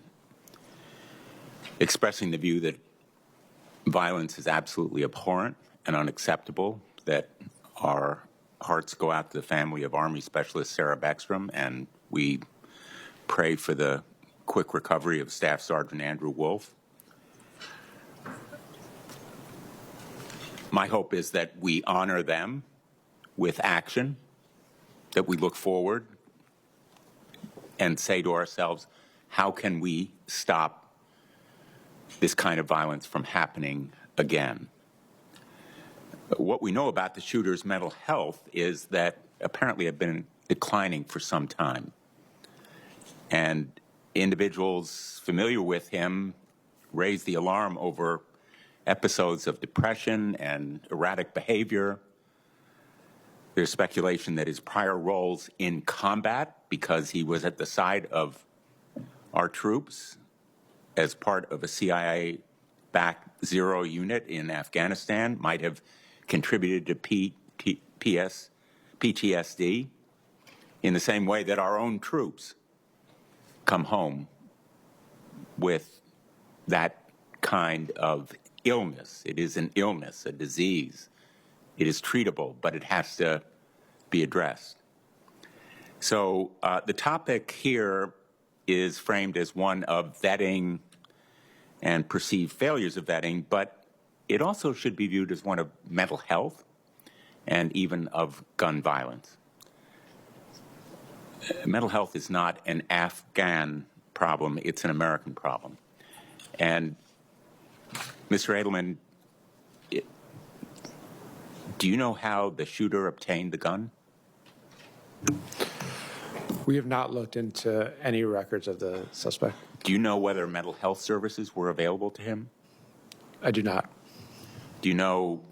expressing the view that violence is absolutely abhorrent and unacceptable, that our hearts go out to the family of Army Specialist Sarah Beckstrom, and we pray for the quick recovery of Staff Sergeant Andrew Wolf. My hope is that we honor them with action, that we look forward and say to ourselves, how can we stop this kind of violence from happening again? What we know about the shooter's mental health is that apparently had been declining for some time. And individuals familiar with him raised the alarm over episodes of depression and erratic behavior. There's speculation that his prior roles in combat, because he was at the side of our troops as part of a CIA-backed Zero unit in Afghanistan, might have contributed to PTSD in the same way that our own troops come home with that kind of illness. It is an illness, a disease. It is treatable, but it has to be addressed. So the topic here is framed as one of vetting and perceived failures of vetting, but it also should be viewed as one of mental health and even of gun violence. Mental health is not an Afghan problem, it's an American problem. And Mr. Edelman, do you know how the shooter obtained the gun? We have not looked into any records of the suspect. Do you know whether mental health services were available to him? I do not. Do you know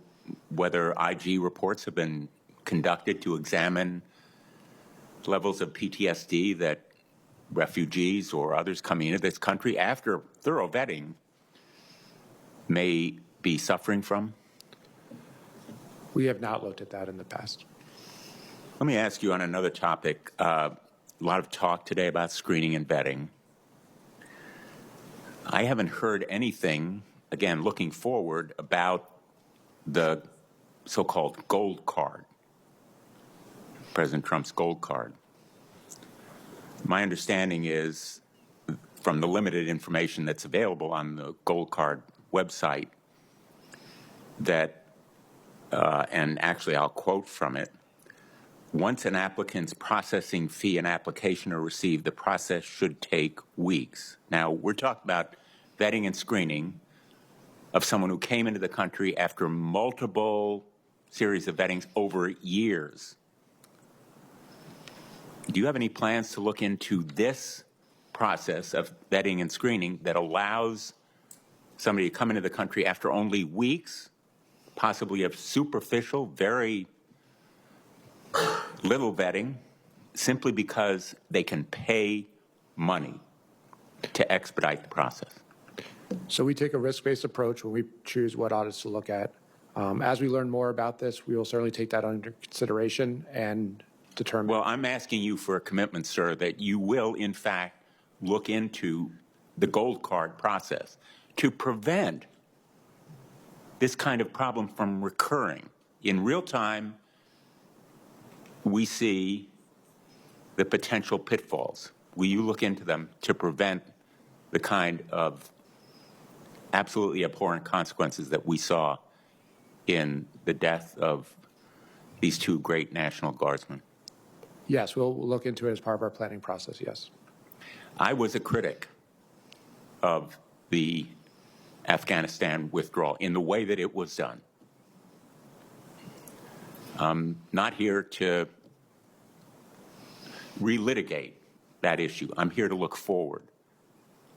whether IG reports have been conducted to examine levels of PTSD that refugees or others coming into this country after thorough vetting may be suffering from? We have not looked at that in the past. Let me ask you on another topic. A lot of talk today about screening and vetting. I haven't heard anything, again, looking forward, about the so-called gold card, President Trump's gold card. My understanding is, from the limited information that's available on the gold card website, that, and actually I'll quote from it, once an applicant's processing fee and application are received, the process should take weeks. Now, we're talking about vetting and screening of someone who came into the country after multiple series of vettings over years. Do you have any plans to look into this process of vetting and screening that allows somebody to come into the country after only weeks, possibly of superficial, very little vetting, simply because they can pay money to expedite the process? So we take a risk-based approach when we choose what audits to look at. As we learn more about this, we will certainly take that under consideration and determine. Well, I'm asking you for a commitment, sir, that you will, in fact, look into the gold card process to prevent this kind of problem from recurring. In real time, we see the potential pitfalls. Will you look into them to prevent the kind of absolutely abhorrent consequences that we saw in the death of these two great National Guardsmen? Yes, we'll look into it as part of our planning process, yes. I was a critic of the Afghanistan withdrawal in the way that it was done. I'm not here to relitigate that issue. I'm here to look forward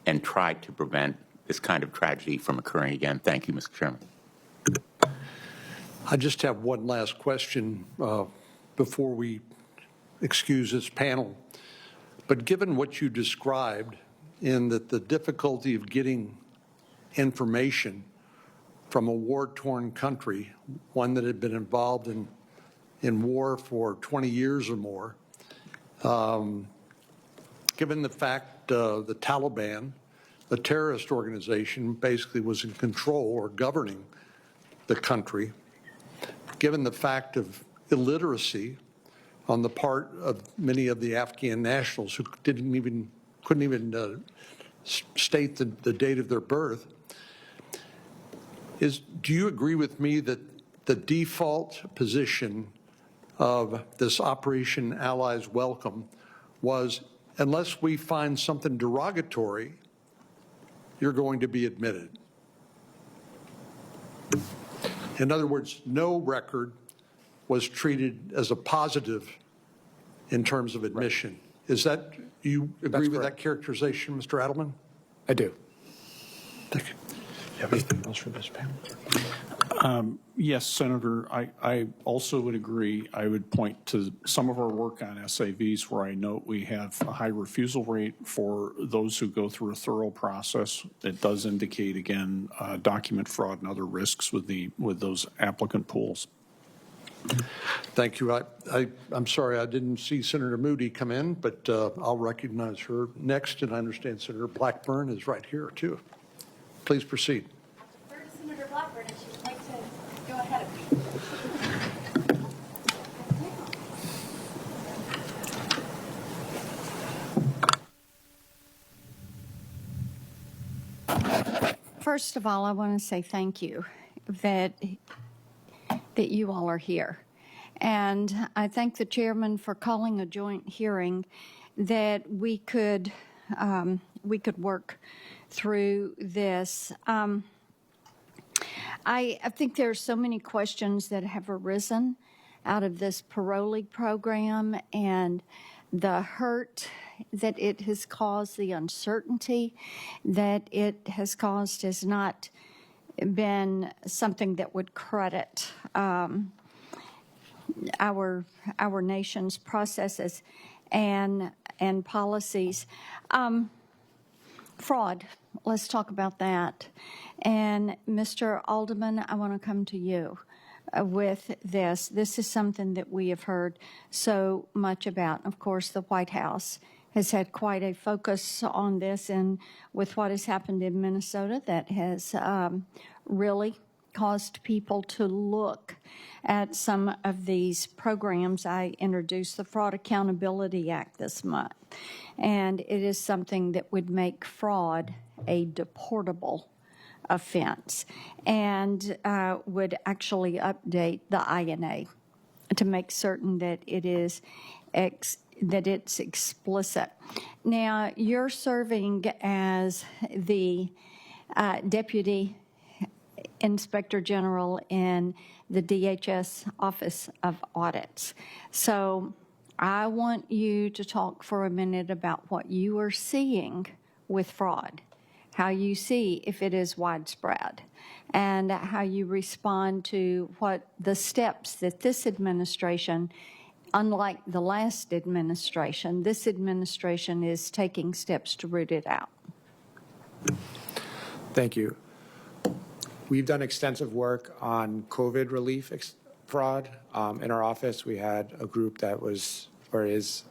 and try to prevent this kind of tragedy from occurring again. Thank you, Mr. Chairman. I just have one last question before we excuse this panel. But given what you described in that the difficulty of getting information from a war-torn country, one that had been involved in war for 20 years or more, given the fact the Taliban, a terrorist organization, basically was in control or governing the country, given the fact of illiteracy on the part of many of the Afghan nationals who couldn't even state the date of their birth, do you agree with me that the default position of this Operation Allies Welcome was, unless we find something derogatory, you're going to be admitted. In other words, no record was treated as a positive in terms of admission. Right. Is that, you agree with that characterization, Mr. Adelman? I do. Thank you. You have anything else for this panel? Yes, Senator, I also would agree. I would point to some of our work on SAVs where I note we have a high refusal rate for those who go through a thorough process. It does indicate, again, document fraud and other risks with those applicant pools. Thank you. I'm sorry I didn't see Senator Moody come in, but I'll recognize her next, and I understand Senator Blackburn is right here, too. Please proceed. I'll defer to Senator Blackburn if she would like to go ahead of me. First of all, I want to say thank you that you all are here. And I thank the chairman for calling a joint hearing that we could work through this. I think there are so many questions that have arisen out of this parolee program and the hurt that it has caused, the uncertainty that it has caused has not been something that would credit our nation's processes and policies. Fraud, let's talk about that. And Mr. Alderman, I want to come to you with this. This is something that we have heard so much about. Of course, the White House has had quite a focus on this, and with what has happened in Minnesota, that has really caused people to look at some of these programs. I introduced the Fraud Accountability Act this month, and it is something that would make fraud a deportable offense and would actually update the INA to make certain that it is it's explicit. Now, you're serving as the Deputy Inspector General in the DHS Office of Audits. So I want you to talk for a minute about what you are seeing with fraud, how you see if it is widespread, and how you respond to what the steps that this administration, unlike the last administration, this administration is taking steps to root it out. Thank you. We've done extensive work on COVID relief fraud. In our office, we had a group that was or is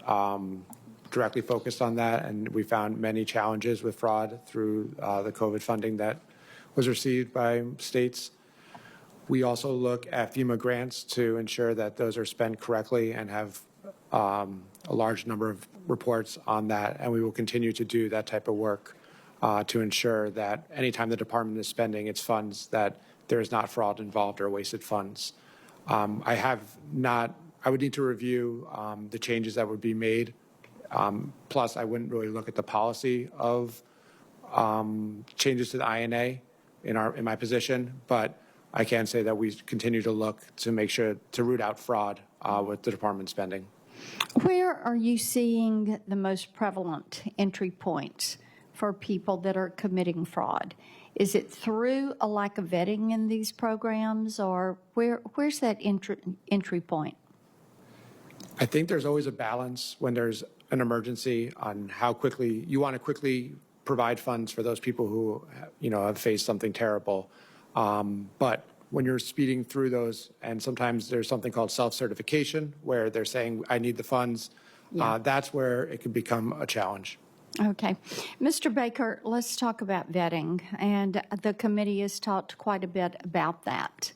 directly focused on that, and we found many challenges with fraud through the COVID funding that was received by states. We also look at FEMA grants to ensure that those are spent correctly and have a large number of reports on that, and we will continue to do that type of work to ensure that anytime the department is spending its funds, that there is not fraud involved or wasted funds. I would need to review the changes that would be made. Plus, I wouldn't really look at the policy of changes to the INA in my position, but I can say that we continue to look to make sure to root out fraud with the department spending. Where are you seeing the most prevalent entry points for people that are committing fraud? Is it through a lack of vetting in these programs, or where's that entry point? I think there's always a balance when there's an emergency on how quickly you want to quickly provide funds for those people who, have faced something terrible. But when you're speeding through those, and sometimes there's something called self-certification where they're saying, I need the funds, that's where it can become a challenge. Okay. Mr. Baker, let's talk about vetting. And the committee has talked quite a bit about that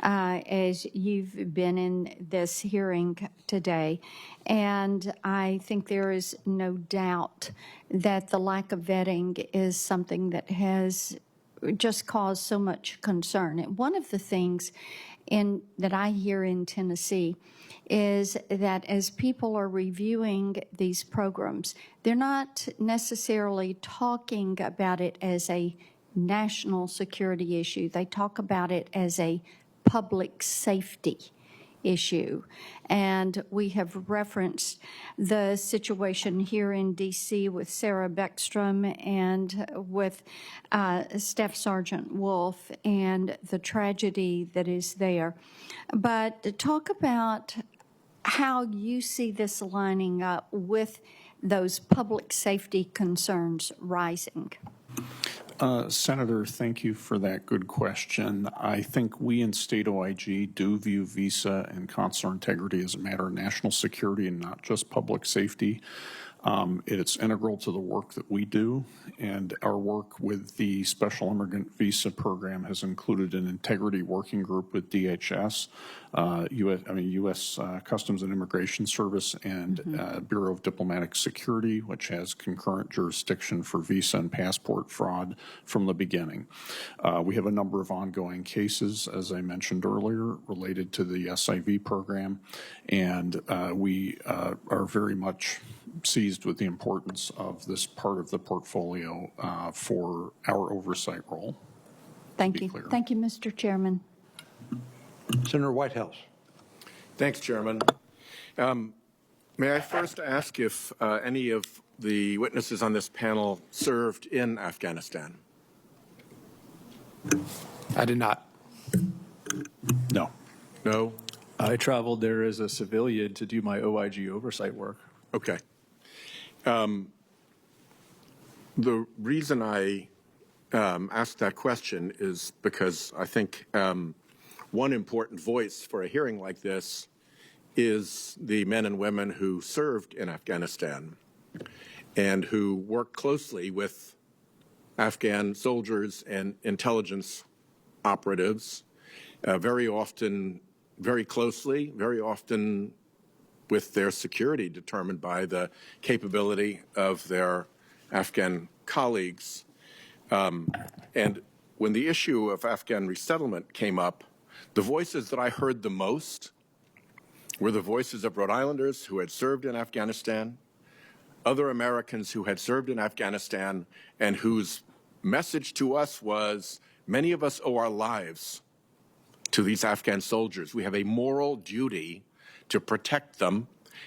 as you've been in this hearing today. And I think there is no doubt that the lack of vetting is something that has just cause so much concern. And one of the things that I hear in Tennessee is that as people are reviewing these programs, they're not necessarily talking about it as a national security issue. They talk about it as a public safety issue. And we have referenced the situation here in D.C. with Sarah Beckstrom and with Staff Sergeant Wolf and the tragedy that is there. But talk about how you see this lining up with those public safety concerns rising. Senator, thank you for that good question. I think we in State OIG do view visa and consular integrity as a matter of national security and not just public safety. It's integral to the work that we do, and our work with the Special Immigrant Visa Program has included an integrity working group with DHS, U.S. Customs and Immigration Service, and Bureau of Diplomatic Security, which has concurrent jurisdiction for visa and passport fraud from the beginning. We have a number of ongoing cases, as I mentioned earlier, related to the SIV program, and we are very much seized with the importance of this part of the portfolio for our oversight role. Thank you. Thank you, Mr. Chairman. Senator Whitehouse. Thanks, Chairman. May I first ask if any of the witnesses on this panel served in Afghanistan? I did not. No. No? I traveled there as a civilian to do my OIG oversight work. Okay. The reason I asked that question is because I think one important voice for a hearing like this is the men and women who served in Afghanistan and who worked closely with Afghan soldiers and intelligence operatives, very often very closely, very often with their security determined by the capability of their Afghan colleagues. And when the issue of Afghan resettlement came up, the voices that I heard the most were the voices of Rhode Islanders who had served in Afghanistan, other Americans who had served in Afghanistan, and whose message to us was, many of us owe our lives to these Afghan soldiers. We have a moral duty to protect them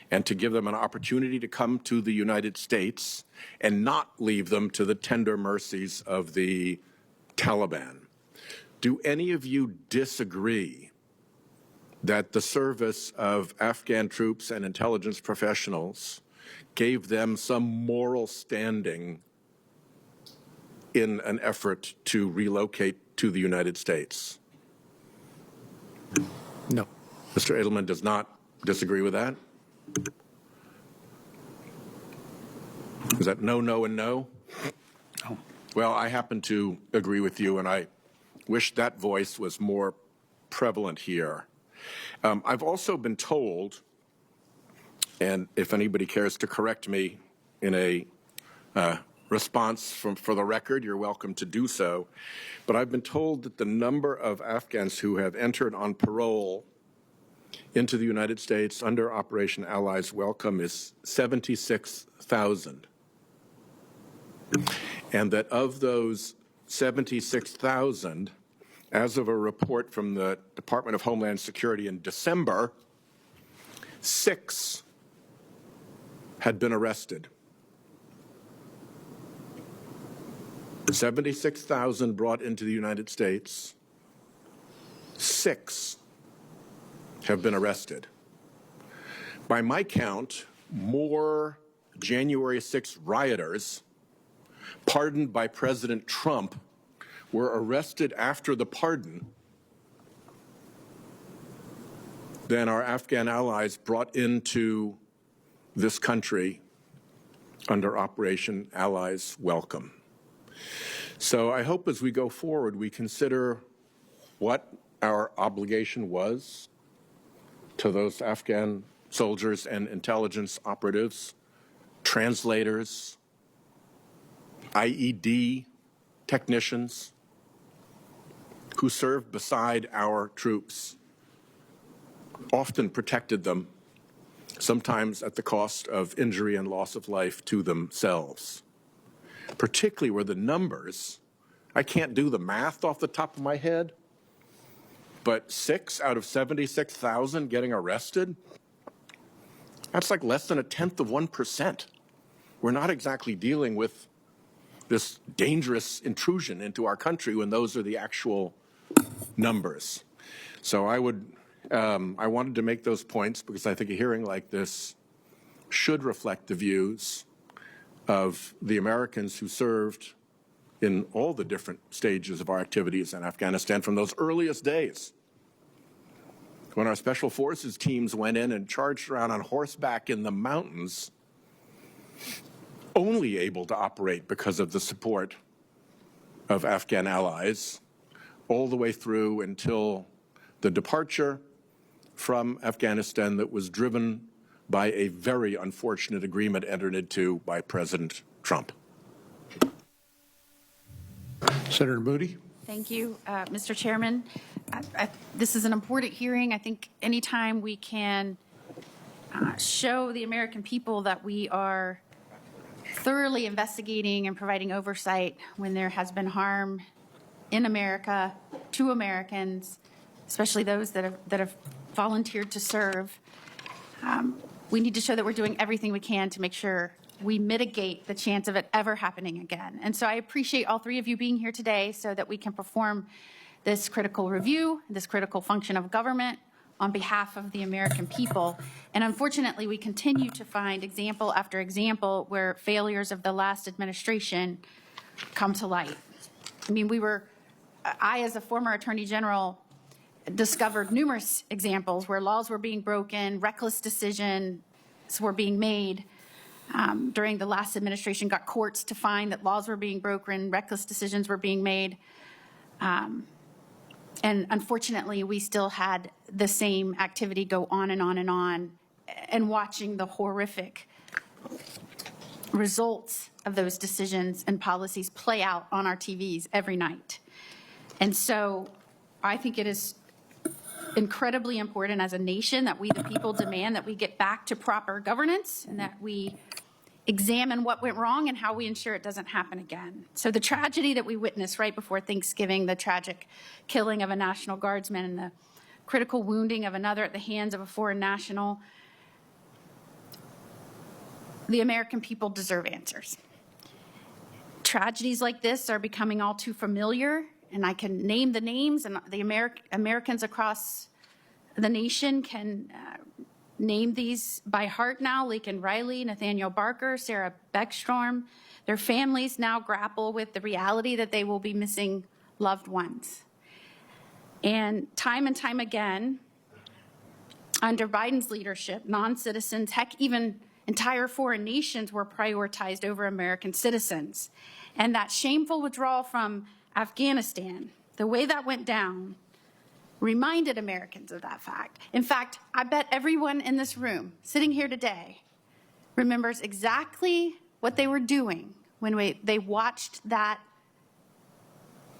and to give them an opportunity to come to the United States and not leave them to the tender mercies of the Taliban. Do any of you disagree that the service of Afghan troops and intelligence professionals gave them some moral standing in an effort to relocate to the United States? No. Mr. Edelman does not disagree with that? Is that no, no, and no? No. Well, I happen to agree with you, and I wish that voice was more prevalent here. I've also been told, and if anybody cares to correct me in a response for the record, you're welcome to do so, but I've been told that the number of Afghans who have entered on parole into the United States under Operation Allies Welcome is 76,000. And that of those 76,000, as of a report from the Department of Homeland Security in December, 6 had been arrested. 76,000 brought into the United States, 6 have been arrested. By my count, more January 6 rioters pardoned by President Trump were arrested after the pardon than our Afghan allies brought into this country under Operation Allies Welcome. So I hope as we go forward, we consider what our obligation was to those Afghan soldiers and intelligence operatives, translators, IED technicians, who served beside our troops often protected them, sometimes at the cost of injury and loss of life to themselves. Particularly where the numbers, I can't do the math off the top of my head, but 6 out of 76,000 getting arrested, that's like less than 0.1%. We're not exactly dealing with this dangerous intrusion into our country when those are the actual numbers. So I wanted to make those points because I think a hearing like this should reflect the views of the Americans who served in all the different stages of our activities in Afghanistan from those earliest days when our special forces teams went in and charged around on horseback in the mountains, only able to operate because of the support of Afghan allies, all the way through until the departure from Afghanistan that was driven by a very unfortunate agreement entered into by President Trump. Senator Moody. Thank you, Mr. Chairman. This is an important hearing. I think anytime we can show the American people that we are thoroughly investigating and providing oversight when there has been harm in America to Americans, especially those that have volunteered to serve, we need to show that we're doing everything we can to make sure we mitigate the chance of it ever happening again. And so I appreciate all three of you being here today so that we can perform this critical review, this critical function of government on behalf of the American people. And unfortunately, we continue to find example after example where failures of the last administration come to light. I mean, I as a former Attorney General discovered numerous examples where laws were being broken, reckless decisions were being made during the last administration, got courts to find that laws were being broken, reckless decisions were being made. And unfortunately, we still had the same activity go on and on and on, and watching the horrific results of those decisions and policies play out on our TVs every night. And so I think it is incredibly important as a nation that we, the people, demand that we get back to proper governance and that we examine what went wrong and how we ensure it doesn't happen again. So the tragedy that we witnessed right before Thanksgiving, the tragic killing of a National Guardsman and the critical wounding of another at the hands of a foreign national, the American people deserve answers. Tragedies like this are becoming all too familiar, and I can name the names, and the Americans across the nation can name these by heart now: Laken Riley, Nathaniel Barker, Sarah Beckstrom. Their families now grapple with the reality that they will be missing loved ones. And time again, under Biden's leadership, non-citizens, heck, even entire foreign nations were prioritized over American citizens. And that shameful withdrawal from Afghanistan, the way that went down, reminded Americans of that fact. In fact, I bet everyone in this room sitting here today remembers exactly what they were doing when they watched that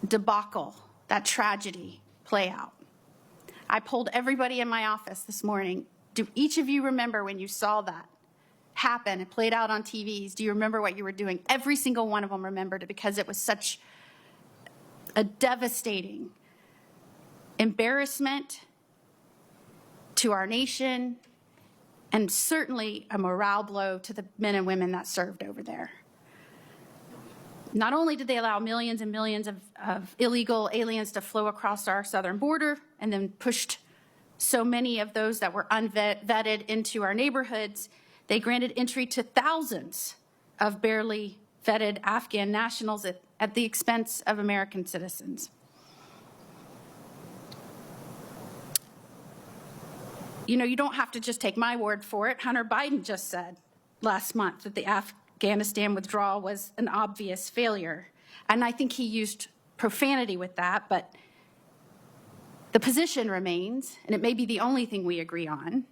debacle, that tragedy play out. I polled everybody in my office this morning. Do each of you remember when you saw that happen and played out on TVs? Do you remember what you were doing? Every single one of them remembered it because it was such a devastating embarrassment to our nation, and certainly a morale blow to the men and women that served over there. Not only did they allow millions and millions of illegal aliens to flow across our southern border and then pushed so many of those that were unvetted into our neighborhoods, they granted entry to thousands of barely vetted Afghan nationals at the expense of American citizens. You know, you don't have to just take my word for it. Hunter Biden just said last month that the Afghanistan withdrawal was an obvious failure. And I think he used profanity with that, but the position remains, and it may be the only thing we agree on,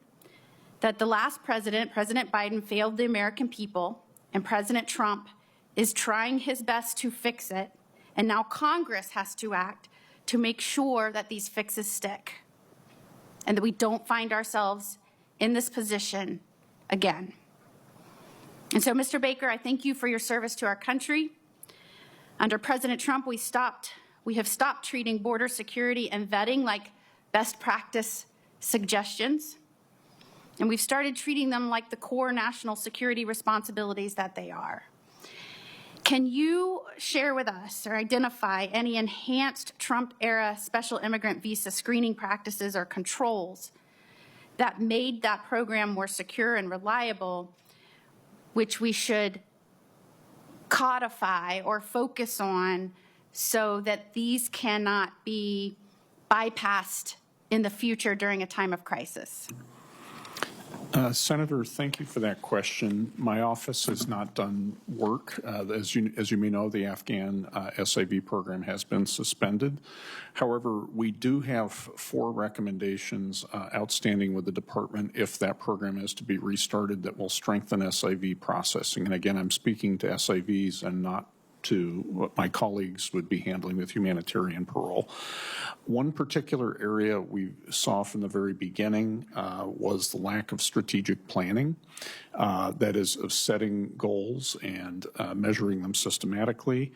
that the last president, President Biden, failed the American people, and President Trump is trying his best to fix it, and now Congress has to act to make sure that these fixes stick and that we don't find ourselves in this position again. And so, Mr. Baker, I thank you for your service to our country. Under President Trump, we have stopped treating border security and vetting like best practice suggestions, and we've started treating them like the core national security responsibilities that they are. Can you share with us or identify any enhanced Trump-era special immigrant visa screening practices or controls that made that program more secure and reliable, which we should codify or focus on so that these cannot be bypassed in the future during a time of crisis? Senator, thank you for that question. My office has not done work. As you may know, the Afghan SIV program has been suspended. However, we do have 4 recommendations outstanding with the department if that program is to be restarted that will strengthen SIV processing. And again, I'm speaking to SIVs and not to what my colleagues would be handling with humanitarian parole. One particular area we saw from the very beginning was the lack of strategic planning, that is, of setting goals and measuring them systematically.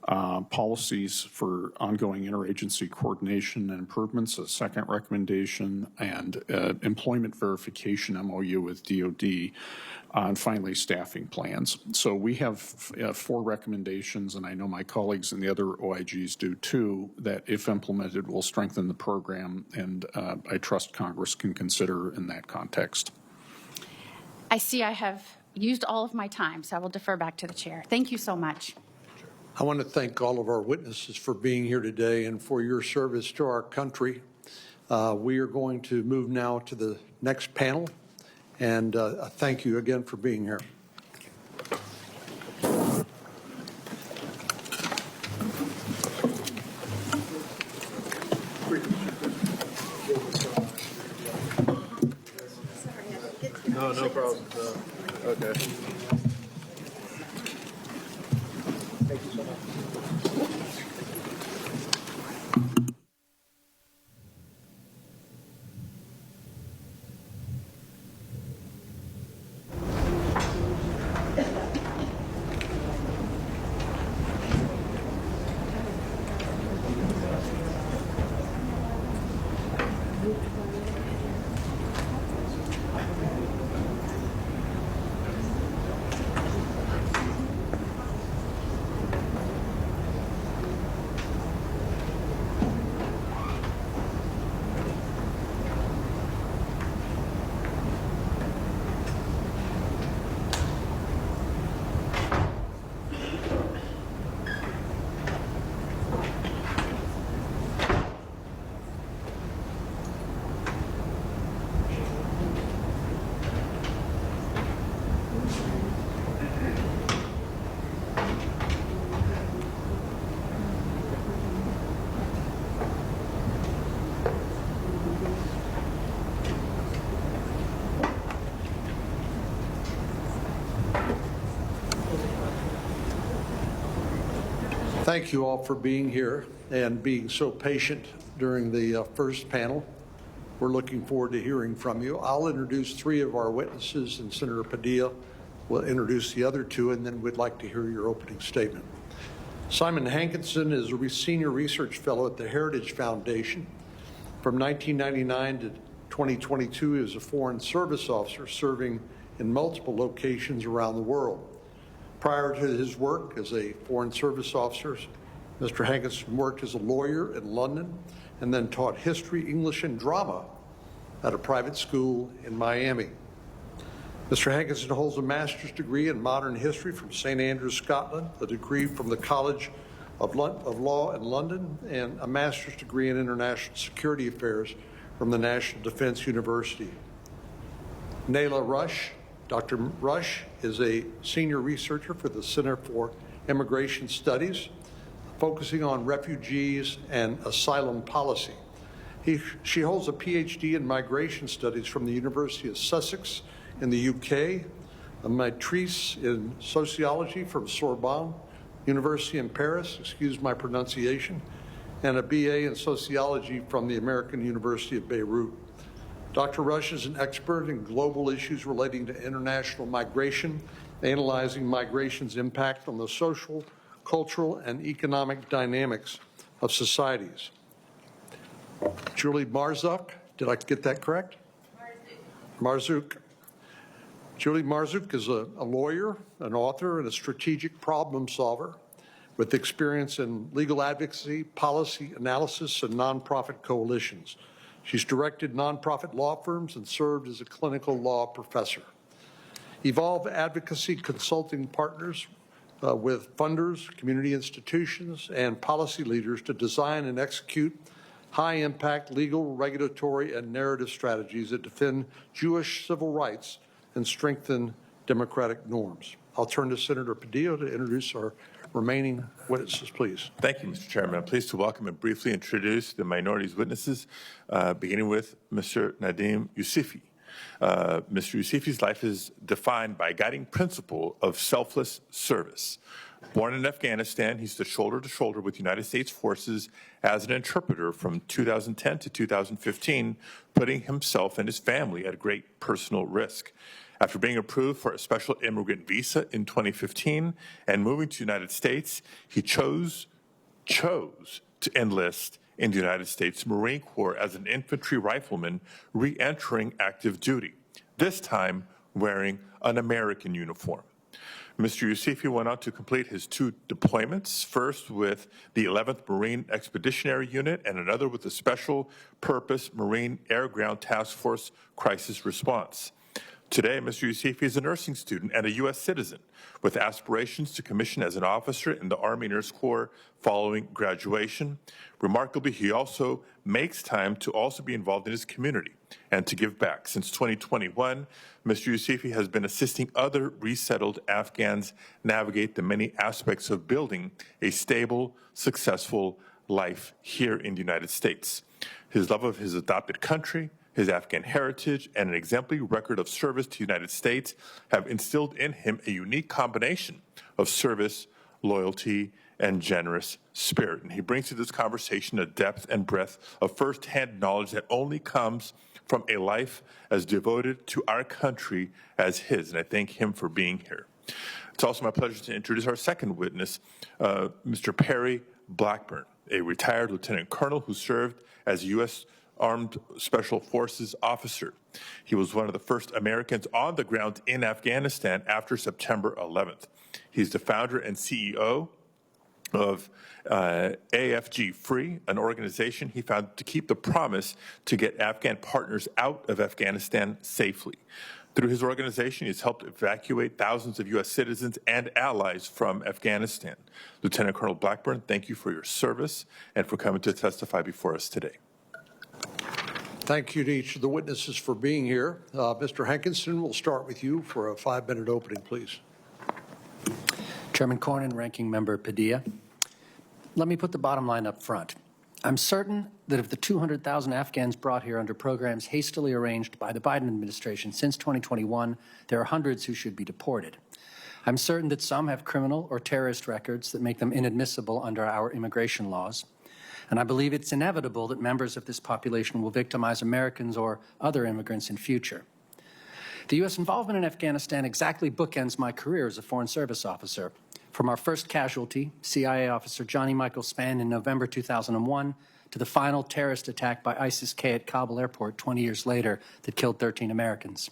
Policies for ongoing interagency coordination and improvements, a second recommendation, and employment verification MOU with DOD, and finally staffing plans. So we have 4 recommendations, and I know my colleagues in the other OIGs do too, that if implemented will strengthen the program, and I trust Congress can consider in that context. I see I have used all of my time, so I will defer back to the chair. Thank you so much. I want to thank all of our witnesses for being here today and for your service to our country. We are going to move now to the next panel, and thank you again for being here. No problem. Okay. Thank you so much. Thank you all for being here and being so patient during the first panel. We're looking forward to hearing from you. I'll introduce 3 of our witnesses, and Senator Padilla will introduce the other 2, and then we'd like to hear your opening statement. Simon Hankinson is a senior research fellow at the Heritage Foundation. From 1999 to 2022, he was a foreign service officer serving in multiple locations around the world. Prior to his work as a Foreign Service officer, Mr. Hankinson worked as a lawyer in London and then taught history, English, and drama at a private school in Miami. Mr. Hankinson holds a master's degree in modern history from St. Andrews, Scotland, a degree from the College of Law in London, and a master's degree in international security affairs from the National Defense University. Nayla Rush. Dr. Rush is a senior researcher for the Center for Immigration Studies, focusing on refugees and asylum policy. She holds a PhD in migration studies from the University of Sussex in the UK, a maîtrise in sociology from Sorbonne University in Paris, excuse my pronunciation, and a BA in sociology from the American University of Beirut. Dr. Rush is an expert in global issues relating to international migration, analyzing migration's impact on the social, cultural, and economic dynamics of societies. Julie Marzouk, did I get that correct? Marzouk. Julie Marzouk is a lawyer, an author, and a strategic problem solver with experience in legal advocacy, policy analysis, and nonprofit coalitions. She's directed nonprofit law firms and served as a clinical law professor. Evolve Advocacy Consulting partners with funders, community institutions, and policy leaders to design and execute high-impact legal, regulatory, and narrative strategies that defend Jewish civil rights and strengthen democratic norms. I'll turn to Senator Padilla to introduce our remaining witnesses, please. Thank you, Mr. Chairman. I'm pleased to welcome and briefly introduce the minority's witnesses, beginning with Mr. Nadim Yousefi. Mr. Yousefi's life is defined by a guiding principle of selfless service. Born in Afghanistan, he stood shoulder to shoulder with United States forces as an interpreter from 2010 to 2015, putting himself and his family at great personal risk. After being approved for a special immigrant visa in 2015 and moving to the United States, he chose to enlist in the United States Marine Corps as an infantry rifleman re-entering active duty, this time wearing an American uniform. Mr. Yousefi went on to complete his 2 deployments, first with the 11th Marine Expeditionary Unit and another with the Special Purpose Marine Air Ground Task Force Crisis Response. Today, Mr. Yousefi is a nursing student and a U.S. citizen with aspirations to commission as an officer in the Army Nurse Corps following graduation. Remarkably, he also makes time to also be involved in his community and to give back. Since 2021, Mr. Yousefi has been assisting other resettled Afghans navigate the many aspects of building a stable, successful life here in the United States. His love of his adopted country, his Afghan heritage, and an exemplary record of service to the United States have instilled in him a unique combination of service, loyalty, and generous spirit. And he brings to this conversation a depth and breadth of firsthand knowledge that only comes from a life as devoted to our country as his. And I thank him for being here. It's also my pleasure to introduce our second witness, Mr. Perry Blackburn, a retired lieutenant colonel who served as U.S. Armed Special Forces officer. He was one of the first Americans on the ground in Afghanistan after September 11th. He's the founder and CEO of AFG Free, an organization he founded to keep the promise to get Afghan partners out of Afghanistan safely. Through his organization, he's helped evacuate thousands of U.S. citizens and allies from Afghanistan. Lieutenant Colonel Blackburn, thank you for your service and for coming to testify before us today. Thank you to each of the witnesses for being here. Mr. Hankinson, we'll start with you for a 5-minute opening, please. Chairman Cornyn, Ranking Member Padilla, let me put the bottom line up front. I'm certain that of the 200,000 Afghans brought here under programs hastily arranged by the Biden administration since 2021, there are hundreds who should be deported. I'm certain that some have criminal or terrorist records that make them inadmissible under our immigration laws. And I believe it's inevitable that members of this population will victimize Americans or other immigrants in future. The U.S. involvement in Afghanistan exactly bookends my career as a Foreign Service officer. From our first casualty, CIA officer Johnny Michael Spann in November 2001, to the final terrorist attack by ISIS-K at Kabul airport 20 years later that killed 13 Americans.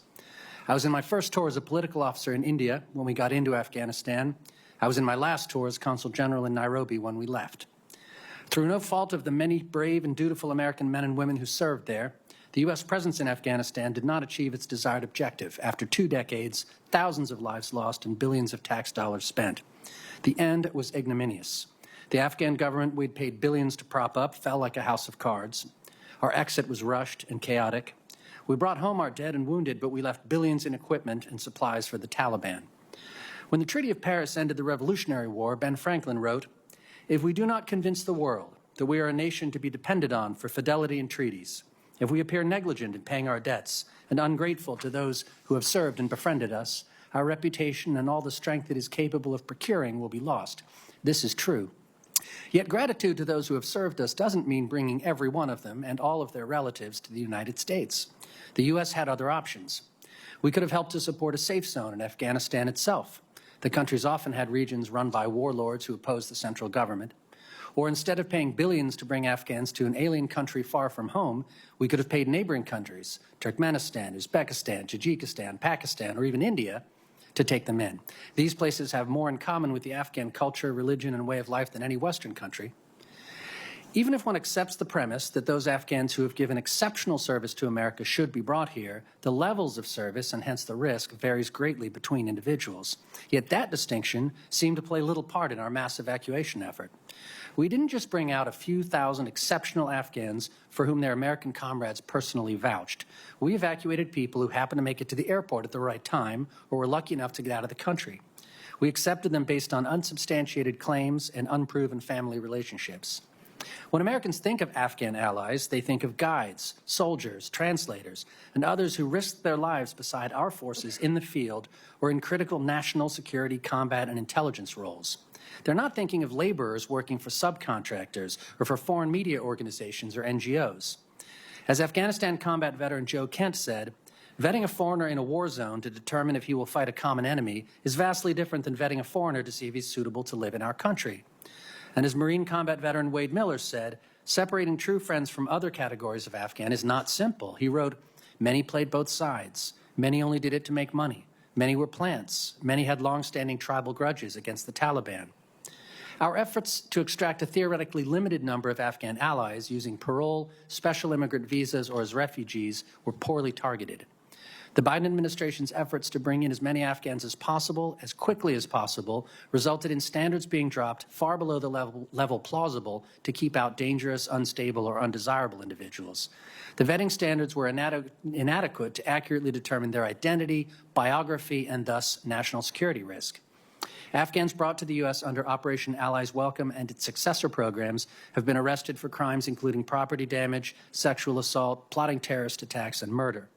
I was in my first tour as a political officer in India when we got into Afghanistan. I was in my last tour as Consul General in Nairobi when we left. Through no fault of the many brave and dutiful American men and women who served there, the U.S. presence in Afghanistan did not achieve its desired objective. After 2 decades, thousands of lives lost and billions of tax dollars spent. The end was ignominious. The Afghan government we'd paid billions to prop up fell like a house of cards. Our exit was rushed and chaotic. We brought home our dead and wounded, but we left billions in equipment and supplies for the Taliban. When the Treaty of Paris ended the Revolutionary War, Ben Franklin wrote, "If we do not convince the world that we are a nation to be depended on for fidelity in treaties, if we appear negligent in paying our debts and ungrateful to those who have served and befriended us, our reputation and all the strength it is capable of procuring will be lost." This is true. Yet gratitude to those who have served us doesn't mean bringing every one of them and all of their relatives to the United States. The U.S. had other options. We could have helped to support a safe zone in Afghanistan itself. The country's often had regions run by warlords who oppose the central government. Or instead of paying billions to bring Afghans to an alien country far from home, we could have paid neighboring countries, Turkmenistan, Uzbekistan, Tajikistan, Pakistan, or even India, to take them in. These places have more in common with the Afghan culture, religion, and way of life than any Western country. Even if one accepts the premise that those Afghans who have given exceptional service to America should be brought here, the levels of service, and hence the risk, varies greatly between individuals. Yet that distinction seemed to play little part in our mass evacuation effort. We didn't just bring out a few thousand exceptional Afghans for whom their American comrades personally vouched. We evacuated people who happened to make it to the airport at the right time or were lucky enough to get out of the country. We accepted them based on unsubstantiated claims and unproven family relationships. When Americans think of Afghan allies, they think of guides, soldiers, translators, and others who risked their lives beside our forces in the field or in critical national security, combat, and intelligence roles. They're not thinking of laborers working for subcontractors or for foreign media organizations or NGOs. As Afghanistan combat veteran Joe Kent said, vetting a foreigner in a war zone to determine if he will fight a common enemy is vastly different than vetting a foreigner to see if he's suitable to live in our country. And as Marine combat veteran Wade Miller said, separating true friends from other categories of Afghan is not simple. He wrote, "Many played both sides. Many only did it to make money. Many were plants. Many had long-standing tribal grudges against the Taliban." Our efforts to extract a theoretically limited number of Afghan allies using parole, special immigrant visas, or as refugees were poorly targeted. The Biden administration's efforts to bring in as many Afghans as possible, as quickly as possible, resulted in standards being dropped far below the level plausible to keep out dangerous, unstable, or undesirable individuals. The vetting standards were inadequate to accurately determine their identity, biography, and thus national security risk. Afghans brought to the U.S. under Operation Allies Welcome and its successor programs have been arrested for crimes including property damage, sexual assault, plotting terrorist attacks, and murder.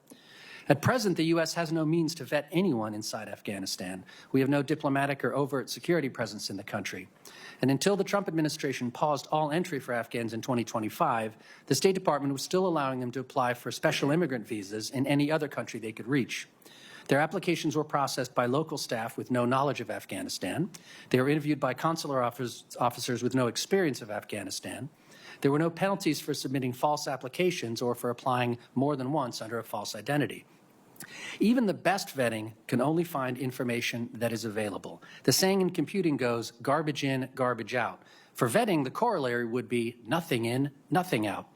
At present, the U.S. has no means to vet anyone inside Afghanistan. We have no diplomatic or overt security presence in the country. And until the Trump administration paused all entry for Afghans in 2025, the State Department was still allowing them to apply for special immigrant visas in any other country they could reach. Their applications were processed by local staff with no knowledge of Afghanistan. They were interviewed by consular officers with no experience of Afghanistan. There were no penalties for submitting false applications or for applying more than once under a false identity. Even the best vetting can only find information that is available. The saying in computing goes, garbage in, garbage out. For vetting, the corollary would be nothing in, nothing out.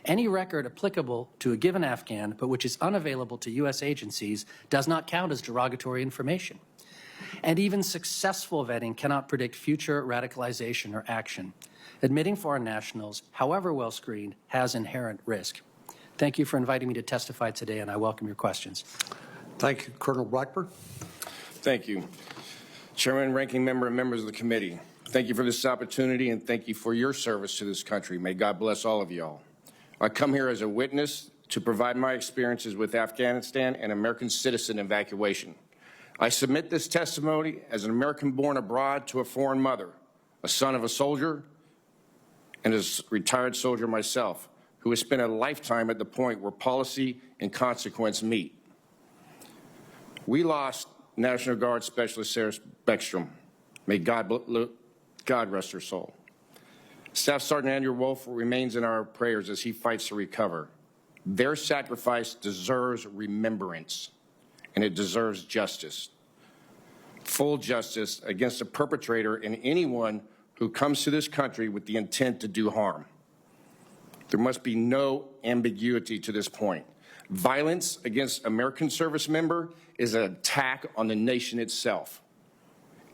Any record applicable to a given Afghan, but which is unavailable to U.S. agencies, does not count as derogatory information. And even successful vetting cannot predict future radicalization or action. Admitting foreign nationals, however well screened, has inherent risk. Thank you for inviting me to testify today, and I welcome your questions. Thank you. Colonel Blackburn. Thank you. Chairman, Ranking Member, and members of the committee, thank you for this opportunity, and thank you for your service to this country. May God bless all of y'all. I come here as a witness to provide my experiences with Afghanistan and American citizen evacuation. I submit this testimony as an American born abroad to a foreign mother, a son of a soldier, and as a retired soldier myself, who has spent a lifetime at the point where policy and consequence meet. We lost National Guard Specialist Sarah Beckstrom. May God rest her soul. Staff Sergeant Andrew Wolf remains in our prayers as he fights to recover. Their sacrifice deserves remembrance, and it deserves justice. Full justice against the perpetrator and anyone who comes to this country with the intent to do harm. There must be no ambiguity to this point. Violence against American service member is an attack on the nation itself,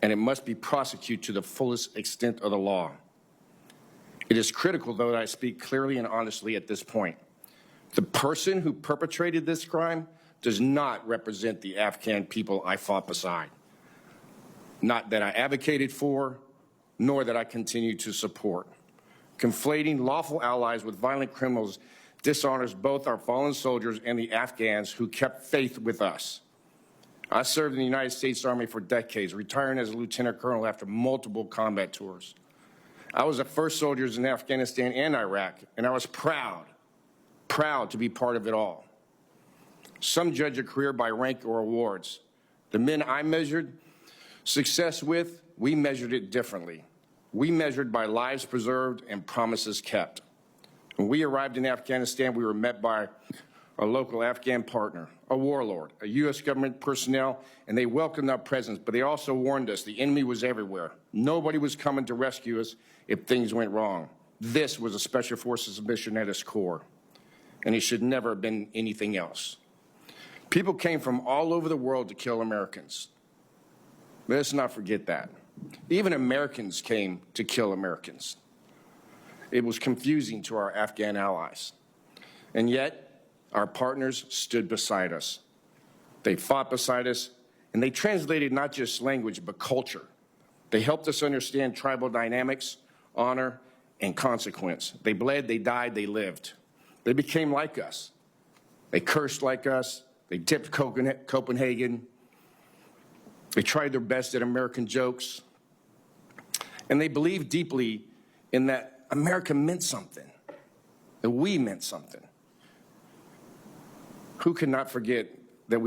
and it must be prosecuted to the fullest extent of the law. It is critical, though, that I speak clearly and honestly at this point. The person who perpetrated this crime does not represent the Afghan people I fought beside, not that I advocated for, nor that I continue to support. Conflating lawful allies with violent criminals dishonors both our fallen soldiers and the Afghans who kept faith with us. I served in the United States Army for decades, retiring as a lieutenant colonel after multiple combat tours. I was the first soldiers in Afghanistan and Iraq, and I was proud to be part of it all. Some judge a career by rank or awards. The men I measured success with, we measured it differently. We measured by lives preserved and promises kept. When we arrived in Afghanistan, we were met by a local Afghan partner, a warlord, a U.S. government personnel, and they welcomed our presence, but they also warned us the enemy was everywhere. Nobody was coming to rescue us if things went wrong. This was a Special Forces mission at its core, and it should never have been anything else. People came from all over the world to kill Americans. Let's not forget that. Even Americans came to kill Americans. It was confusing to our Afghan allies. And yet, our partners stood beside us. They fought beside us, and they translated not just language, but culture. They helped us understand tribal dynamics, honor, and consequence. They bled, they died, they lived. They became like us. They cursed like us. They dipped Copenhagen. They tried their best at American jokes. And they believed deeply in that America meant something, that we meant something. Who could not forget that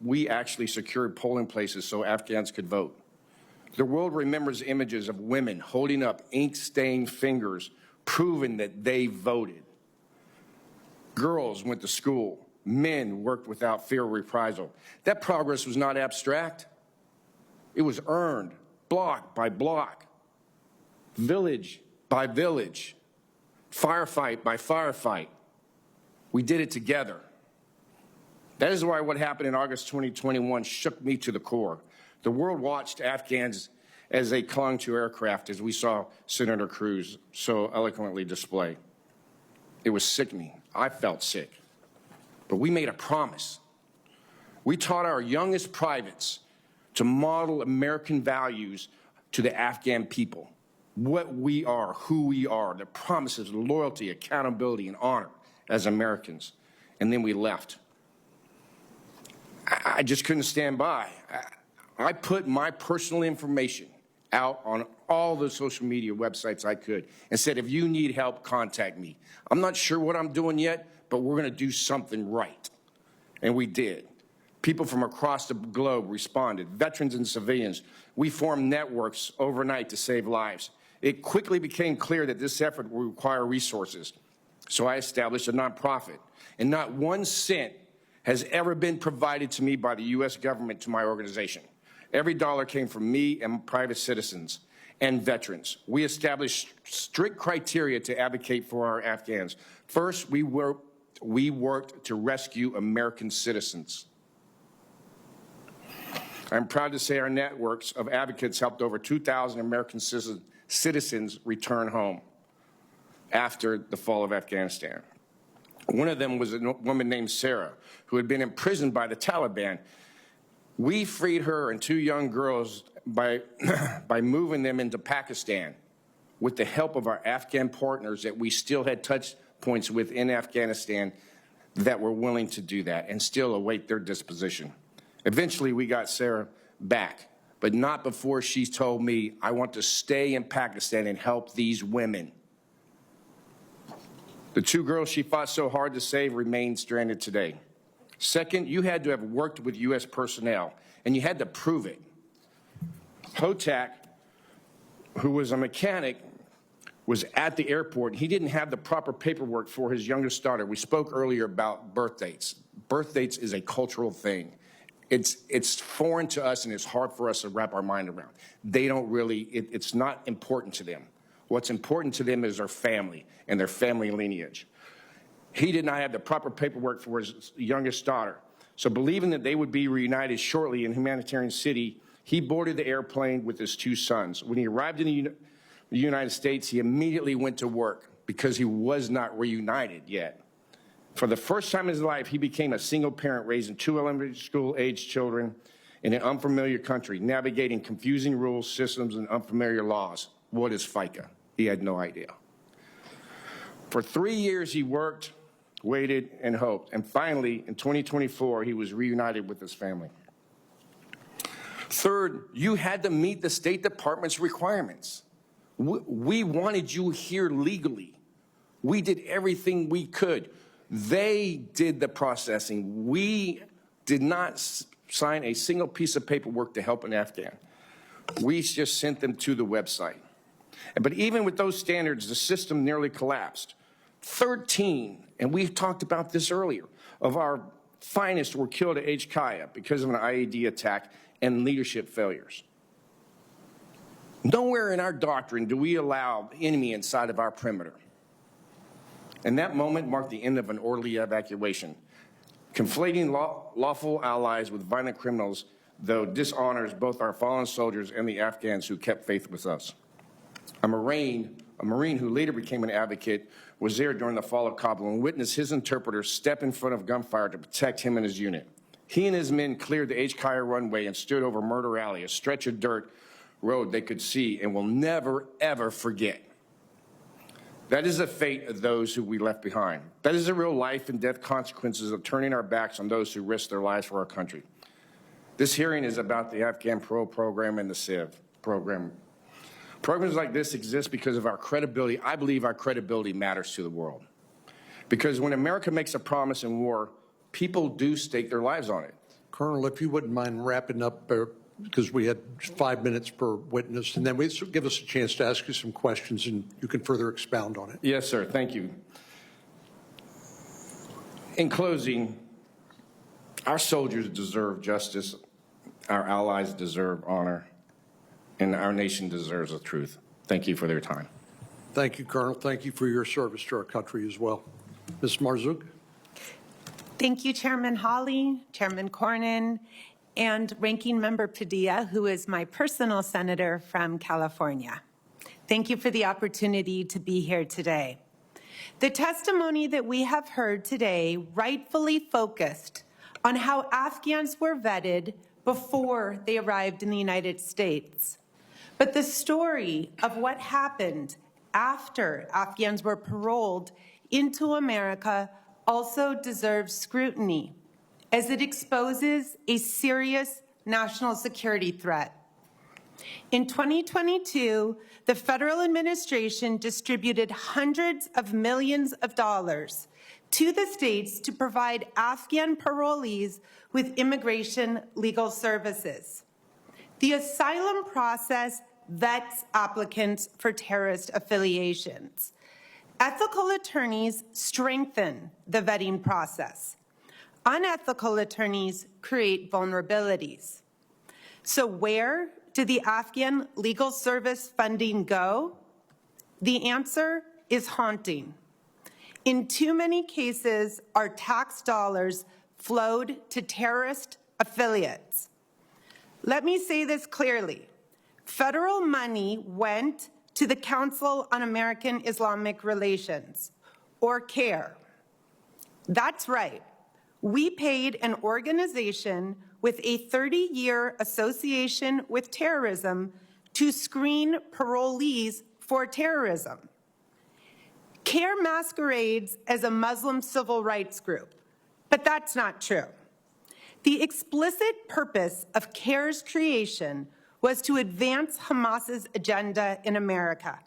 we actually secured polling places so Afghans could vote? The world remembers images of women holding up ink-stained fingers, proving that they voted. Girls went to school. Men worked without fear of reprisal. That progress was not abstract. It was earned, block by block, village by village, firefight by firefight. We did it together. That is why what happened in August 2021 shook me to the core. The world watched Afghans as they clung to aircraft, as we saw Senator Cruz so eloquently display. It was sickening. I felt sick. But we made a promise. We taught our youngest privates to model American values to the Afghan people. What we are, who we are, the promises, loyalty, accountability, and honor as Americans. And then we left. I just couldn't stand by. I put my personal information out on all the social media websites I could and said, if you need help, contact me. I'm not sure what I'm doing yet, but we're going to do something right. And we did. People from across the globe responded, veterans and civilians. We formed networks overnight to save lives. It quickly became clear that this effort would require resources. So I established a nonprofit, and not 1 cent has ever been provided to me by the U.S. government to my organization. Every dollar came from me and private citizens and veterans. We established strict criteria to advocate for our Afghans. First, we worked to rescue American citizens. I'm proud to say our networks of advocates helped over 2,000 American citizens return home after the fall of Afghanistan. One of them was a woman named Sarah, who had been imprisoned by the Taliban. We freed her and 2 young girls by moving them into Pakistan with the help of our Afghan partners that we still had touch points with in Afghanistan that were willing to do that and still await their disposition. Eventually, we got Sarah back, but not before she told me, I want to stay in Pakistan and help these women. The 2 girls she fought so hard to save remain stranded today. Second, you had to have worked with U.S. personnel, and you had to prove it. Hotak, who was a mechanic, was at the airport. He didn't have the proper paperwork for his youngest daughter. We spoke earlier about birth dates. Birth dates is a cultural thing. It's foreign to us, and it's hard for us to wrap our mind around. They don't really, it's not important to them. What's important to them is their family and their family lineage. He did not have the proper paperwork for his youngest daughter. So believing that they would be reunited shortly in Humanitarian City, he boarded the airplane with his 2 sons. When he arrived in the United States, he immediately went to work because he was not reunited yet. For the first time in his life, he became a single parent raising 2 elementary school-aged children in an unfamiliar country, navigating confusing rules, systems, and unfamiliar laws. What is FICA? He had no idea. For 3 years, he worked, waited, and hoped. And finally, in 2024, he was reunited with his family. Third, you had to meet the State Department's requirements. We wanted you here legally. We did everything we could. They did the processing. We did not sign a single piece of paperwork to help an Afghan. We just sent them to the website. But even with those standards, the system nearly collapsed. 13, and we talked about this earlier, of our finest were killed at HKIA because of an IED attack and leadership failures. Nowhere in our doctrine do we allow the enemy inside of our perimeter. And that moment marked the end of an orderly evacuation. Conflating lawful allies with violent criminals, though, dishonors both our fallen soldiers and the Afghans who kept faith with us. A Marine who later became an advocate, was there during the fall of Kabul and witnessed his interpreter step in front of gunfire to protect him and his unit. He and his men cleared the HKIA runway and stood over Murder Alley, a stretch of dirt road they could see and will never, ever forget. That is the fate of those who we left behind. That is the real life and death consequences of turning our backs on those who risked their lives for our country. This hearing is about the Afghan Parole Program and the CIV program. Programs like this exist because of our credibility. I believe our credibility matters to the world. Because when America makes a promise in war, people do stake their lives on it. Colonel, if you wouldn't mind wrapping up, because we had 5 minutes per witness, and then give us a chance to ask you some questions, and you can further expound on it. Yes, sir. Thank you. In closing, our soldiers deserve justice, our allies deserve honor, and our nation deserves the truth. Thank you for their time. Thank you, Colonel. Thank you for your service to our country as well. Ms. Marzouk. Thank you, Chairman Hawley, Chairman Cornyn, and Ranking Member Padilla, who is my personal senator from California. Thank you for the opportunity to be here today. The testimony that we have heard today rightfully focused on how Afghans were vetted before they arrived in the United States. But the story of what happened after Afghans were paroled into America also deserves scrutiny, as it exposes a serious national security threat. In 2022, the federal administration distributed hundreds of millions of dollars to the states to provide Afghan parolees with immigration legal services. The asylum process vets applicants for terrorist affiliations. Ethical attorneys strengthen the vetting process. Unethical attorneys create vulnerabilities. So where did the Afghan legal service funding go? The answer is haunting. In too many cases, our tax dollars flowed to terrorist affiliates. Let me say this clearly. Federal money went to the Council on American Islamic Relations, or CARE. That's right. We paid an organization with a 30-year association with terrorism to screen parolees for terrorism. CARE masquerades as a Muslim civil rights group, but that's not true. The explicit purpose of CARE's creation was to advance Hamas's agenda in America.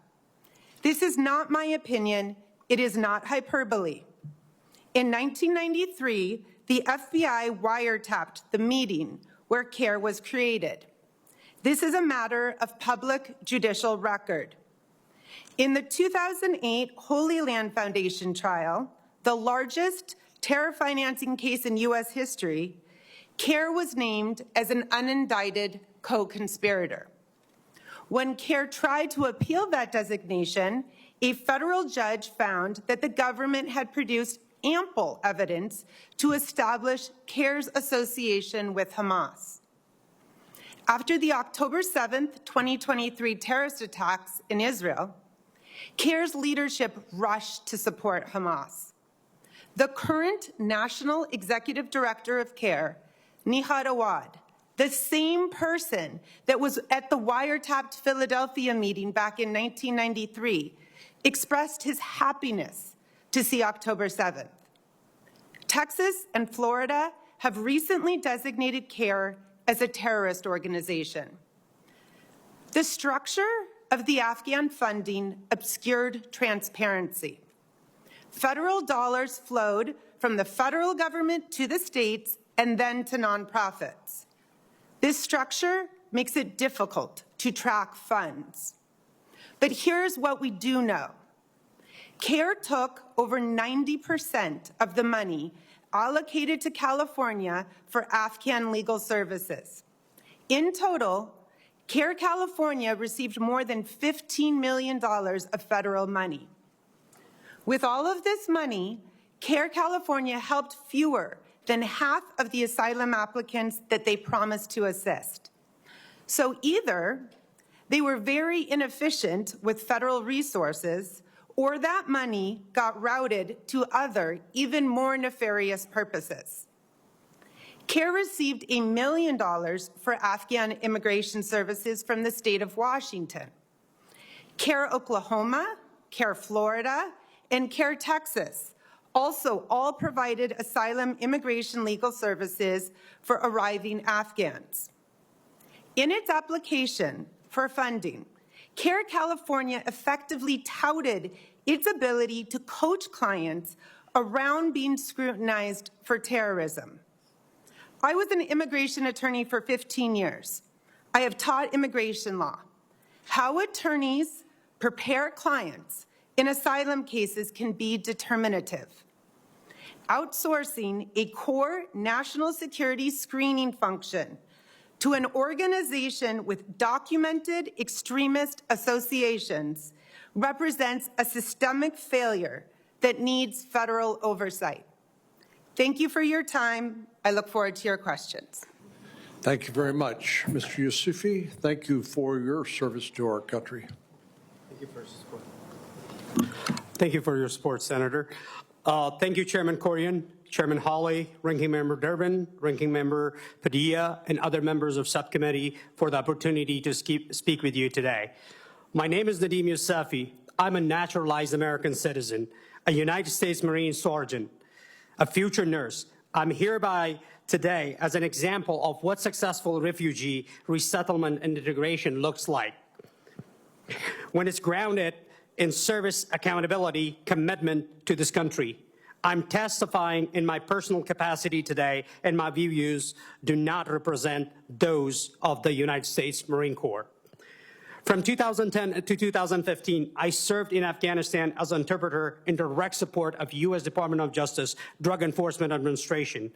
This is not my opinion. It is not hyperbole. In 1993, the FBI wiretapped the meeting where CARE was created. This is a matter of public judicial record. In the 2008 Holy Land Foundation trial, the largest terror financing case in U.S. history, CARE was named as an unindicted co-conspirator. When CARE tried to appeal that designation, a federal judge found that the government had produced ample evidence to establish CARE's association with Hamas. After the October 7th, 2023 terrorist attacks in Israel, CARE's leadership rushed to support Hamas. The current National Executive Director of CARE, Nihad Awad, the same person that was at the wiretapped Philadelphia meeting back in 1993, expressed his happiness to see October 7th. Texas and Florida have recently designated CARE as a terrorist organization. The structure of the Afghan funding obscured transparency. Federal dollars flowed from the federal government to the states and then to nonprofits. This structure makes it difficult to track funds. But here's what we do know. CARE took over 90% of the money allocated to California for Afghan legal services. In total, CARE California received more than $15 million of federal money. With all of this money, CARE California helped fewer than half of the asylum applicants that they promised to assist. So either they were very inefficient with federal resources, or that money got routed to other, even more nefarious purposes. CARE received $1 million for Afghan immigration services from the state of Washington. CARE Oklahoma, CARE Florida, and CARE Texas also all provided asylum immigration legal services for arriving Afghans. In its application for funding, CARE California effectively touted its ability to coach clients around being scrutinized for terrorism. I was an immigration attorney for 15 years. I have taught immigration law. How attorneys prepare clients in asylum cases can be determinative. Outsourcing a core national security screening function to an organization with documented extremist associations represents a systemic failure that needs federal oversight. Thank you for your time. I look forward to your questions. Thank you very much. Mr. Yusufi, thank you for your service to our country. Thank you for your support. Thank you for your support, Senator. Thank you, Chairman Corian, Chairman Hawley, Ranking Member Durbin, Ranking Member Padilla, and other members of subcommittee for the opportunity to speak with you today. My name is Nadim Yusufi. I'm a naturalized American citizen, a United States Marine sergeant, a future nurse. I'm hereby today as an example of what successful refugee resettlement and integration looks like when it's grounded in service, accountability, commitment to this country. I'm testifying in my personal capacity today, and my views do not represent those of the United States Marine Corps. From 2010 to 2015, I served in Afghanistan as an interpreter in direct support of U.S. Department of Justice Drug Enforcement Administration.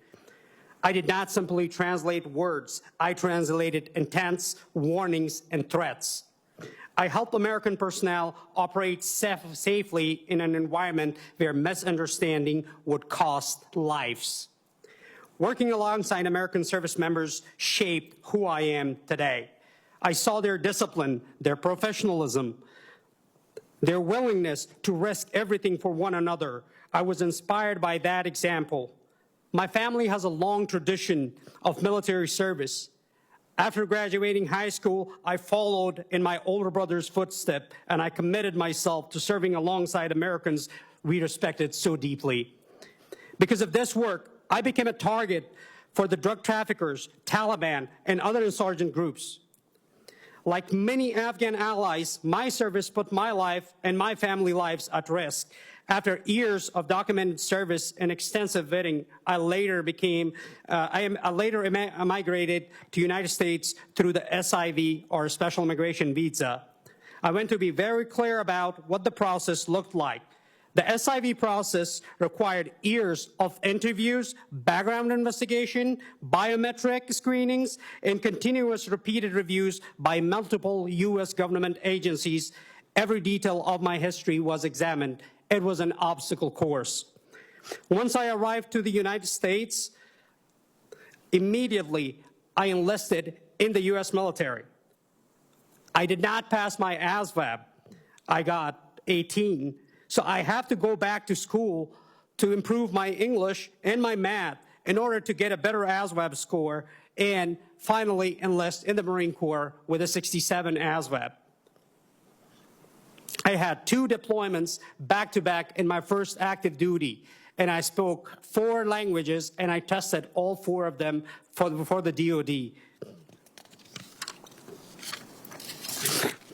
I did not simply translate words. I translated intents, warnings, and threats. I help American personnel operate safely in an environment where misunderstanding would cost lives. Working alongside American service members shaped who I am today. I saw their discipline, their professionalism, their willingness to risk everything for one another. I was inspired by that example. My family has a long tradition of military service. After graduating high school, I followed in my older brother's footsteps, and I committed myself to serving alongside Americans we respected so deeply. Because of this work, I became a target for the drug traffickers, Taliban, and other insurgent groups. Like many Afghan allies, my service put my life and my family lives at risk. After years of documented service and extensive vetting, I later migrated to United States through the SIV, or Special Immigration Visa. I want to be very clear about what the process looked like. The SIV process required years of interviews, background investigation, biometric screenings, and continuous repeated reviews by multiple U.S. government agencies. Every detail of my history was examined. It was an obstacle course. Once I arrived to the United States, immediately I enlisted in the U.S. military. I did not pass my ASVAB. I got 18. So I have to go back to school to improve my English and my math in order to get a better ASVAB score and finally enlist in the Marine Corps with a 67 ASVAB. I had 2 deployments back-to-back in my first active duty, and I spoke 4 languages, and I tested all 4 of them for the DOD.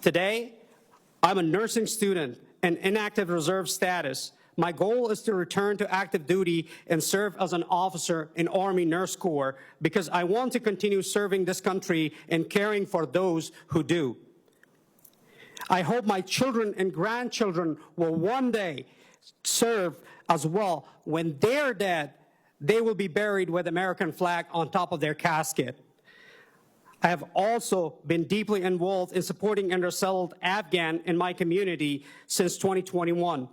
Today, I'm a nursing student and inactive reserve status. My goal is to return to active duty and serve as an officer in Army Nurse Corps because I want to continue serving this country and caring for those who do. I hope my children and grandchildren will one day serve as well. When they're dead, they will be buried with American flag on top of their casket. I have also been deeply involved in supporting undersettled Afghan in my community since 2021.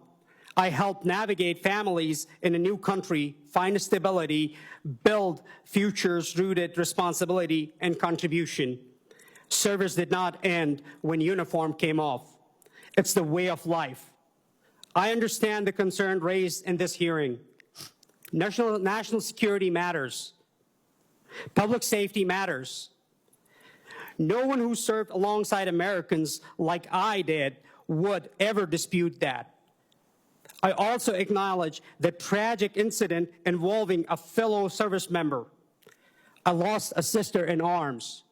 I help navigate families in a new country, find stability, build futures rooted responsibility and contribution. Service did not end when uniform came off. It's the way of life. I understand the concern raised in this hearing. National security matters. Public safety matters. No one who served alongside Americans like I did would ever dispute that. I also acknowledge the tragic incident involving a fellow service member. I lost a sister in arms.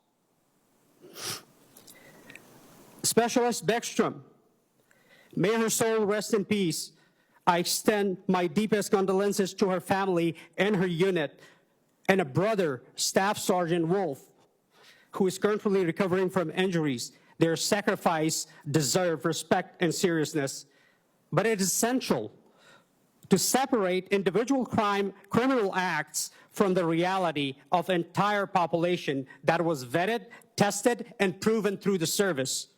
Specialist Beckstrom, may her soul rest in peace. I extend my deepest condolences to her family and her unit, and a brother, Staff Sergeant Wolf, who is currently recovering from injuries. Their sacrifice deserves respect and seriousness. But it is essential to separate individual criminal acts from the reality of an entire population that was vetted, tested, and proven through the service.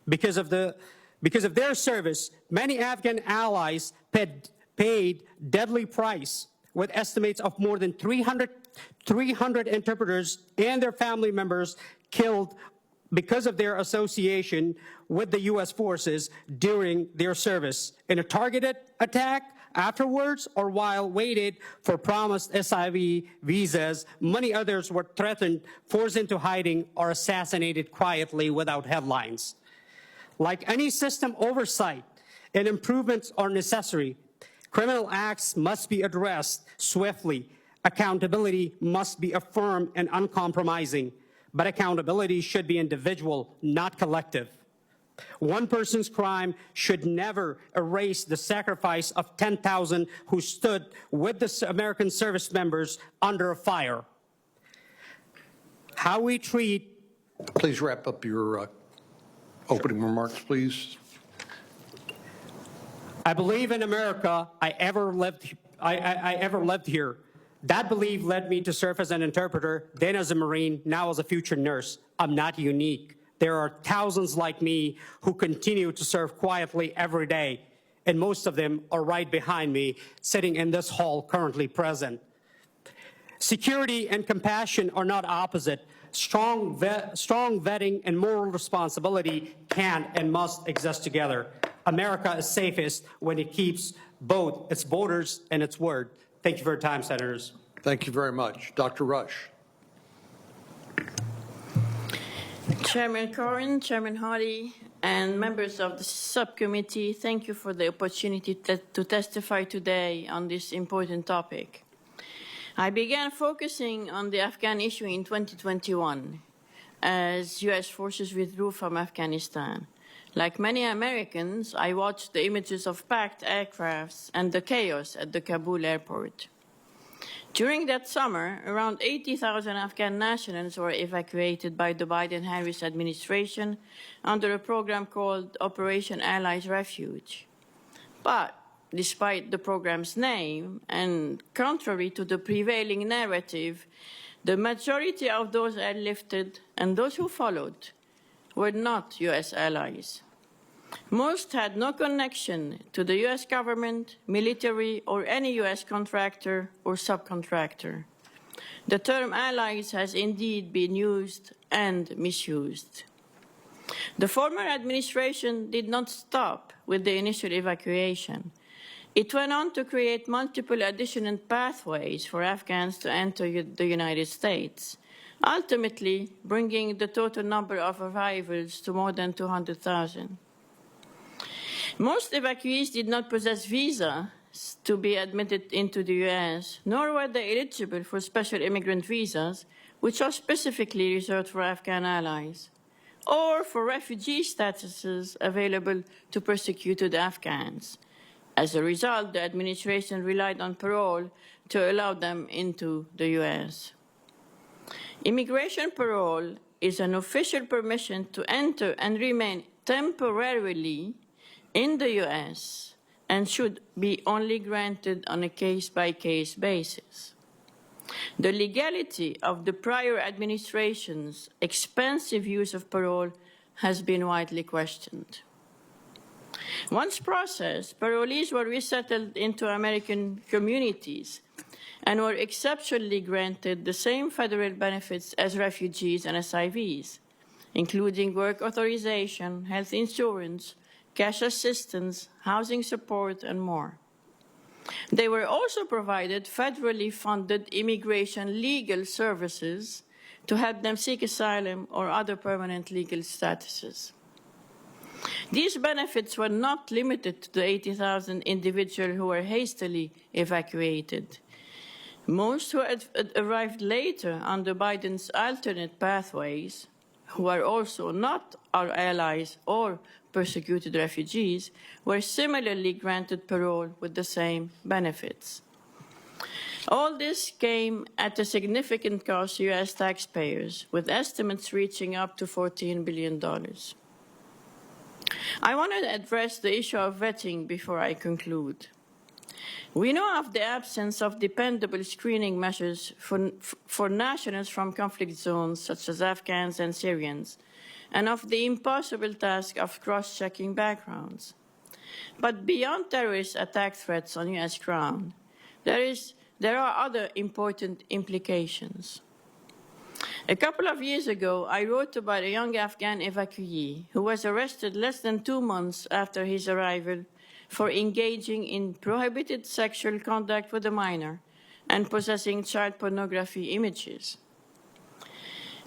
Because of their service, many Afghan allies paid deadly price, with estimates of more than 300 interpreters and their family members killed because of their association with the U.S. forces during their service in a targeted attack, afterwards, or while waited for promised SIV visas. Many others were threatened, forced into hiding, or assassinated quietly without headlines. Like any system oversight and improvements are necessary, criminal acts must be addressed swiftly. Accountability must be affirmed and uncompromising, but accountability should be individual, not collective. One person's crime should never erase the sacrifice of 10,000 who stood with the American service members under fire. How we treat... Please wrap up your opening remarks, please. I believe in America. I ever lived here. That belief led me to serve as an interpreter, then as a Marine, now as a future nurse. I'm not unique. There are thousands like me who continue to serve quietly every day, and most of them are right behind me, sitting in this hall currently present. Security and compassion are not opposite. Strong vetting and moral responsibility can and must exist together. America is safest when it keeps both its borders and its word. Thank you for your time, Senators. Thank you very much. Dr. Rush. Chairman Corwin, Chairman Hawley, and members of the subcommittee, thank you for the opportunity to testify today on this important topic. I began focusing on the Afghan issue in 2021 as U.S. forces withdrew from Afghanistan. Like many Americans, I watched the images of packed aircrafts and the chaos at the Kabul airport. During that summer, around 80,000 Afghan nationals were evacuated by the Biden-Harris administration under a program called Operation Allies Refuge. But despite the program's name, and contrary to the prevailing narrative, the majority of those airlifted and those who followed were not U.S. allies. Most had no connection to the U.S. government, military, or any U.S. contractor or subcontractor. The term allies has indeed been used and misused. The former administration did not stop with the initial evacuation. It went on to create multiple additional pathways for Afghans to enter the United States, ultimately bringing the total number of arrivals to more than 200,000. Most evacuees did not possess visas to be admitted into the U.S., nor were they eligible for special immigrant visas, which are specifically reserved for Afghan allies. or for refugee statuses available to persecuted Afghans. As a result, the administration relied on parole to allow them into the U.S. Immigration parole is an official permission to enter and remain temporarily in the U.S. and should be only granted on a case-by-case basis. The legality of the prior administration's expensive use of parole has been widely questioned. Once processed, parolees were resettled into American communities and were exceptionally granted the same federal benefits as refugees and SIVs, including work authorization, health insurance, cash assistance, housing support, and more. They were also provided federally funded immigration legal services to help them seek asylum or other permanent legal statuses. These benefits were not limited to the 80,000 individuals who were hastily evacuated. Most who had arrived later under Biden's alternate pathways, who are also not our allies or persecuted refugees, were similarly granted parole with the same benefits. All this came at a significant cost to U.S. taxpayers, with estimates reaching up to $14 billion. I want to address the issue of vetting before I conclude. We know of the absence of dependable screening measures for nationals from conflict zones, such as Afghans and Syrians, and of the impossible task of cross-checking backgrounds. But beyond terrorist attack threats on U.S. ground, there are other important implications. A couple of years ago, I wrote about a young Afghan evacuee who was arrested less than 2 months after his arrival for engaging in prohibited sexual contact with a minor and possessing child pornography images.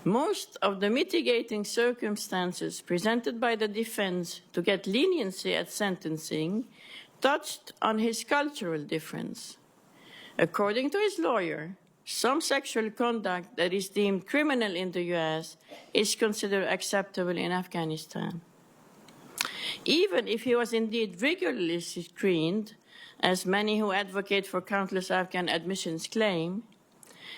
Most of the mitigating circumstances presented by the defense to get leniency at sentencing touched on his cultural difference. According to his lawyer, some sexual conduct that is deemed criminal in the U.S. is considered acceptable in Afghanistan. Even if he was indeed regularly screened, as many who advocate for countless Afghan admissions claim,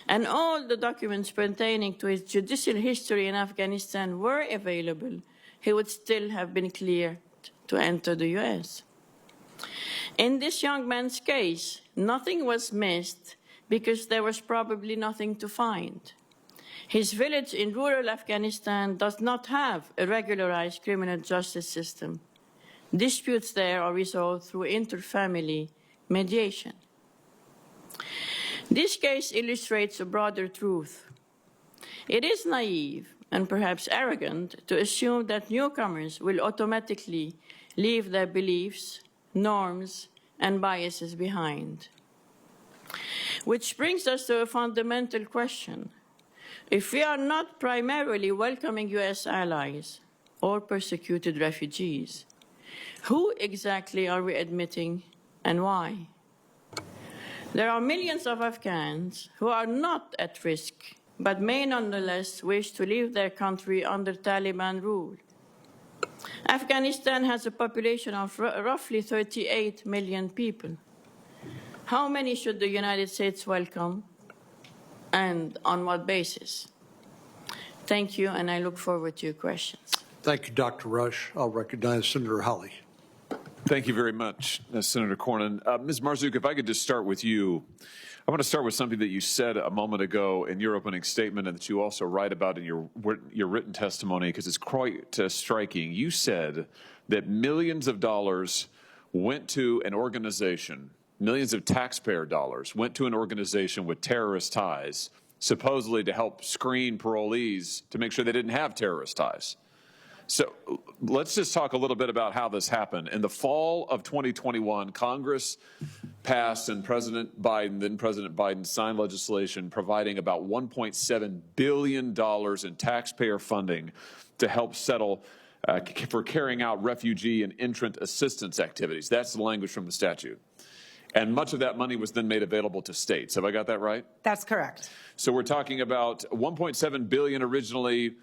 and all the documents pertaining to his judicial history in Afghanistan were available, he would still have been cleared to enter the U.S. In this young man's case, nothing was missed because there was probably nothing to find. His village in rural Afghanistan does not have a regularized criminal justice system. Disputes there are resolved through inter-family mediation. This case illustrates a broader truth. It is naive and perhaps arrogant to assume that newcomers will automatically leave their beliefs, norms, and biases behind. Which brings us to a fundamental question. If we are not primarily welcoming U.S. allies or persecuted refugees, who exactly are we admitting and why? There are millions of Afghans who are not at risk, but may nonetheless wish to leave their country under Taliban rule. Afghanistan has a population of roughly 38 million people. How many should the United States welcome, and on what basis? Thank you, and I look forward to your questions. Thank you, Dr. Rush. I'll recognize Senator Hawley. Thank you very much, Senator Cornyn. Ms. Marzouk, if I could just start with you. I want to start with something that you said a moment ago in your opening statement and that you also write about in your written testimony, because it's quite striking. You said that millions of dollars went to an organization, millions of taxpayer dollars went to an organization with terrorist ties, supposedly to help screen parolees to make sure they didn't have terrorist ties. So let's just talk a little bit about how this happened. In the fall of 2021, Congress passed and President Biden signed legislation providing about $1.7 billion in taxpayer funding to help settle for carrying out refugee and entrant assistance activities. That's the language from the statute. And much of that money was then made available to states. Have I got that right? That's correct. So we're talking about $1.7 billion originally,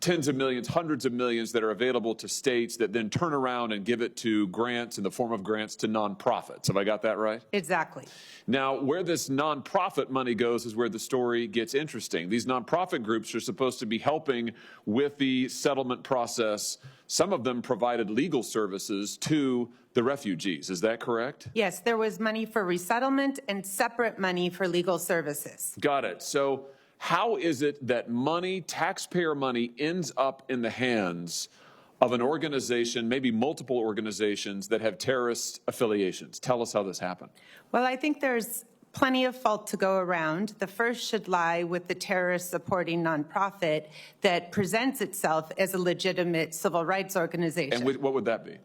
tens of millions, hundreds of millions that are available to states that then turn around and give it to grants in the form of grants to nonprofits. Have I got that right? Exactly. Now, where this nonprofit money goes is where the story gets interesting. These nonprofit groups are supposed to be helping with the settlement process. Some of them provided legal services to the refugees. Is that correct? Yes, there was money for resettlement and separate money for legal services. Got it. So how is it that money, taxpayer money, ends up in the hands of an organization, maybe multiple organizations that have terrorist affiliations? Tell us how this happened. Well, I think there's plenty of fault to go around. The first should lie with the terrorist-supporting nonprofit that presents itself as a legitimate civil rights organization. And what would that be?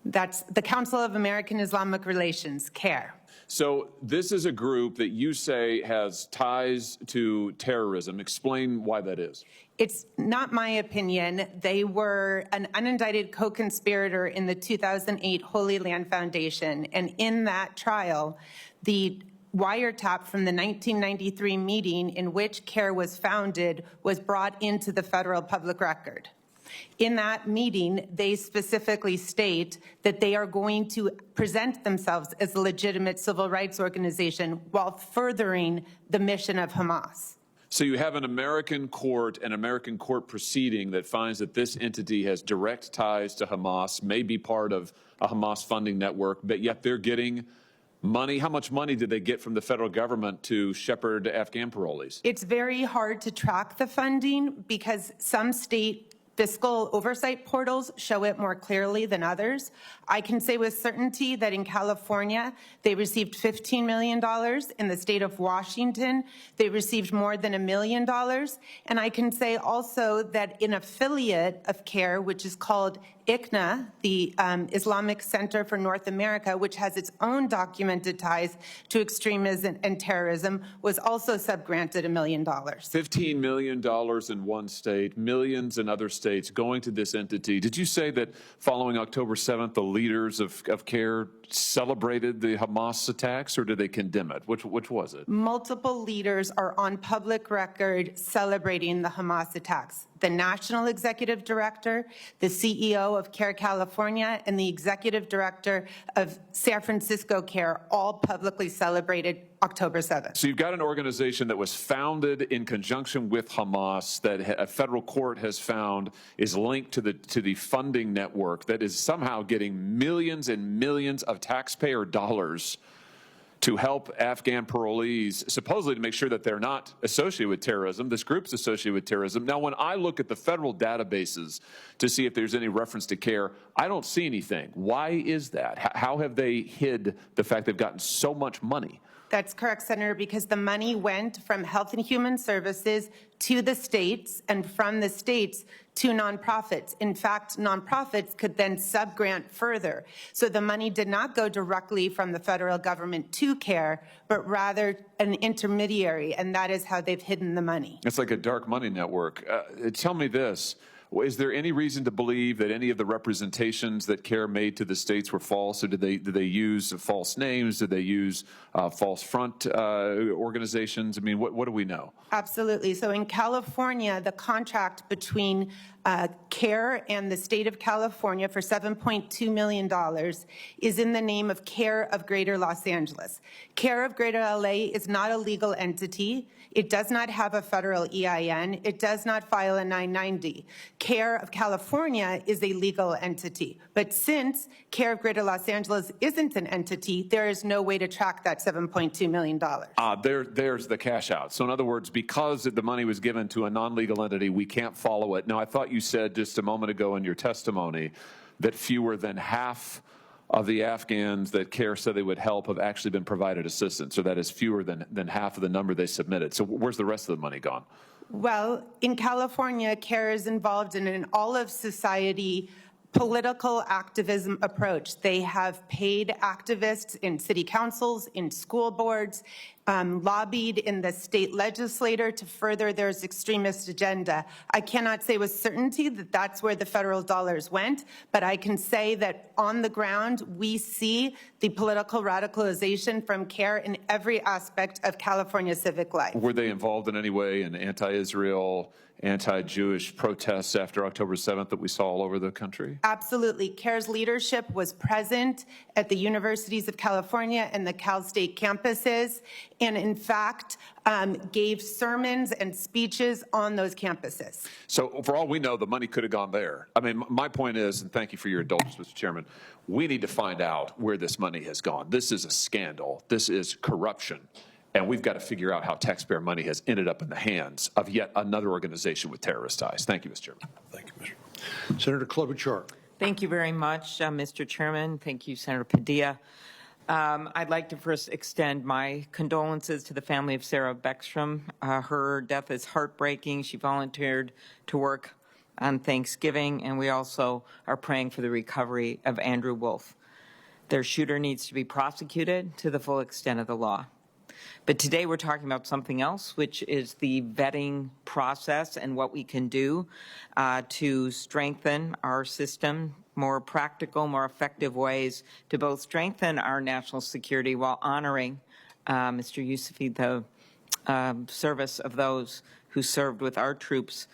That's the Council of American Islamic Relations, CARE. So this is a group that you say has ties to terrorism. Explain why that is. It's not my opinion. They were an unindicted co-conspirator in the 2008 Holy Land Foundation. And in that trial, the wiretap from the 1993 meeting in which CARE was founded was brought into the federal public record. In that meeting, they specifically state that they are going to present themselves as a legitimate civil rights organization while furthering the mission of Hamas. So you have an American court proceeding that finds that this entity has direct ties to Hamas, may be part of a Hamas funding network, but yet they're getting money. How much money did they get from the federal government to shepherd Afghan parolees? It's very hard to track the funding because some state fiscal oversight portals show it more clearly than others. I can say with certainty that in California, they received $15 million. In the state of Washington, they received more than $1 million. And I can say also that an affiliate of CARE, which is called ICNA, the Islamic Center for North America, which has its own documented ties to extremism and terrorism, was also subgranted $1 million. $15 million in one state, millions in other states going to this entity. Did you say that following October 7th, the leaders of CARE celebrated the Hamas attacks, or did they condemn it? Which was it? Multiple leaders are on public record celebrating the Hamas attacks. The National Executive Director, the CEO of CARE California, and the Executive Director of San Francisco CARE all publicly celebrated October 7th. So you've got an organization that was founded in conjunction with Hamas that a federal court has found is linked to the funding network that is somehow getting millions and millions of taxpayer dollars to help Afghan parolees, supposedly to make sure that they're not associated with terrorism. This group's associated with terrorism. Now, when I look at the federal databases to see if there's any reference to CARE, I don't see anything. Why is that? How have they hid the fact they've gotten so much money? That's correct, Senator, because the money went from Health and Human Services to the states and from the states to nonprofits. In fact, nonprofits could then subgrant further. So the money did not go directly from the federal government to CARE, but rather an intermediary, and that is how they've hidden the money. It's like a dark money network. Tell me this. Is there any reason to believe that any of the representations that CARE made to the states were false, or did they use false names? Did they use false front organizations? I mean, what do we know? Absolutely. So in California, the contract between CARE and the state of California for $7.2 million is in the name of CARE of Greater Los Angeles. CARE of Greater LA is not a legal entity. It does not have a federal EIN. It does not file a 990. CARE of California is a legal entity. But since CARE of Greater Los Angeles isn't an entity, there is no way to track that $7.2 million. There's the cash out. So in other words, because the money was given to a non-legal entity, we can't follow it. Now, I thought you said just a moment ago in your testimony that fewer than half of the Afghans that CARE said they would help have actually been provided assistance, or that is fewer than half of the number they submitted. So where's the rest of the money gone? Well, in California, CARE is involved in an all-of-society political activism approach. They have paid activists in city councils, in school boards, lobbied in the state legislature to further their extremist agenda. I cannot say with certainty that that's where the federal dollars went, but I can say that on the ground, we see the political radicalization from CARE in every aspect of California civic life. Were they involved in any way in anti-Israel, anti-Jewish protests after October 7th that we saw all over the country? Absolutely. CARE's leadership was present at the universities of California and the Cal State campuses, and in fact, gave sermons and speeches on those campuses. So for all we know, the money could have gone there. I mean, my point is, and thank you for your indulgence, Mr. Chairman, we need to find out where this money has gone. This is a scandal. This is corruption. And we've got to figure out how taxpayer money has ended up in the hands of yet another organization with terrorist ties. Thank you, Mr. Chairman. Thank you, Mr. Senator Klobuchar. Thank you very much, Mr. Chairman. Thank you, Senator Padilla. I'd like to first extend my condolences to the family of Sarah Beckstrom. Her death is heartbreaking. She volunteered to work on Thanksgiving, and we also are praying for the recovery of Andrew Wolf. Their shooter needs to be prosecuted to the full extent of the law. But today we're talking about something else, which is the vetting process and what we can do to strengthen our system, more practical, more effective ways to both strengthen our national security while honoring, Mr. Youssefy, the service of those who served with our troops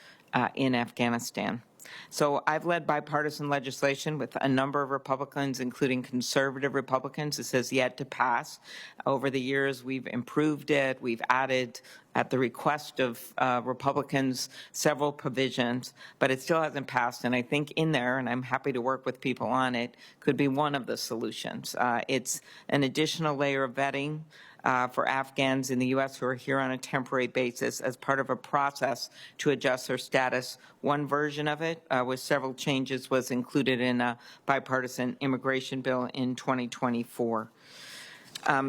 in Afghanistan. So I've led bipartisan legislation with a number of Republicans, including conservative Republicans. This has yet to pass. Over the years, we've improved it. We've added, at the request of Republicans, several provisions, but it still hasn't passed. And I think in there, and I'm happy to work with people on it, could be one of the solutions. It's an additional layer of vetting for Afghans in the U.S. who are here on a temporary basis as part of a process to adjust their status. One version of it, with several changes, was included in a bipartisan immigration bill in 2024.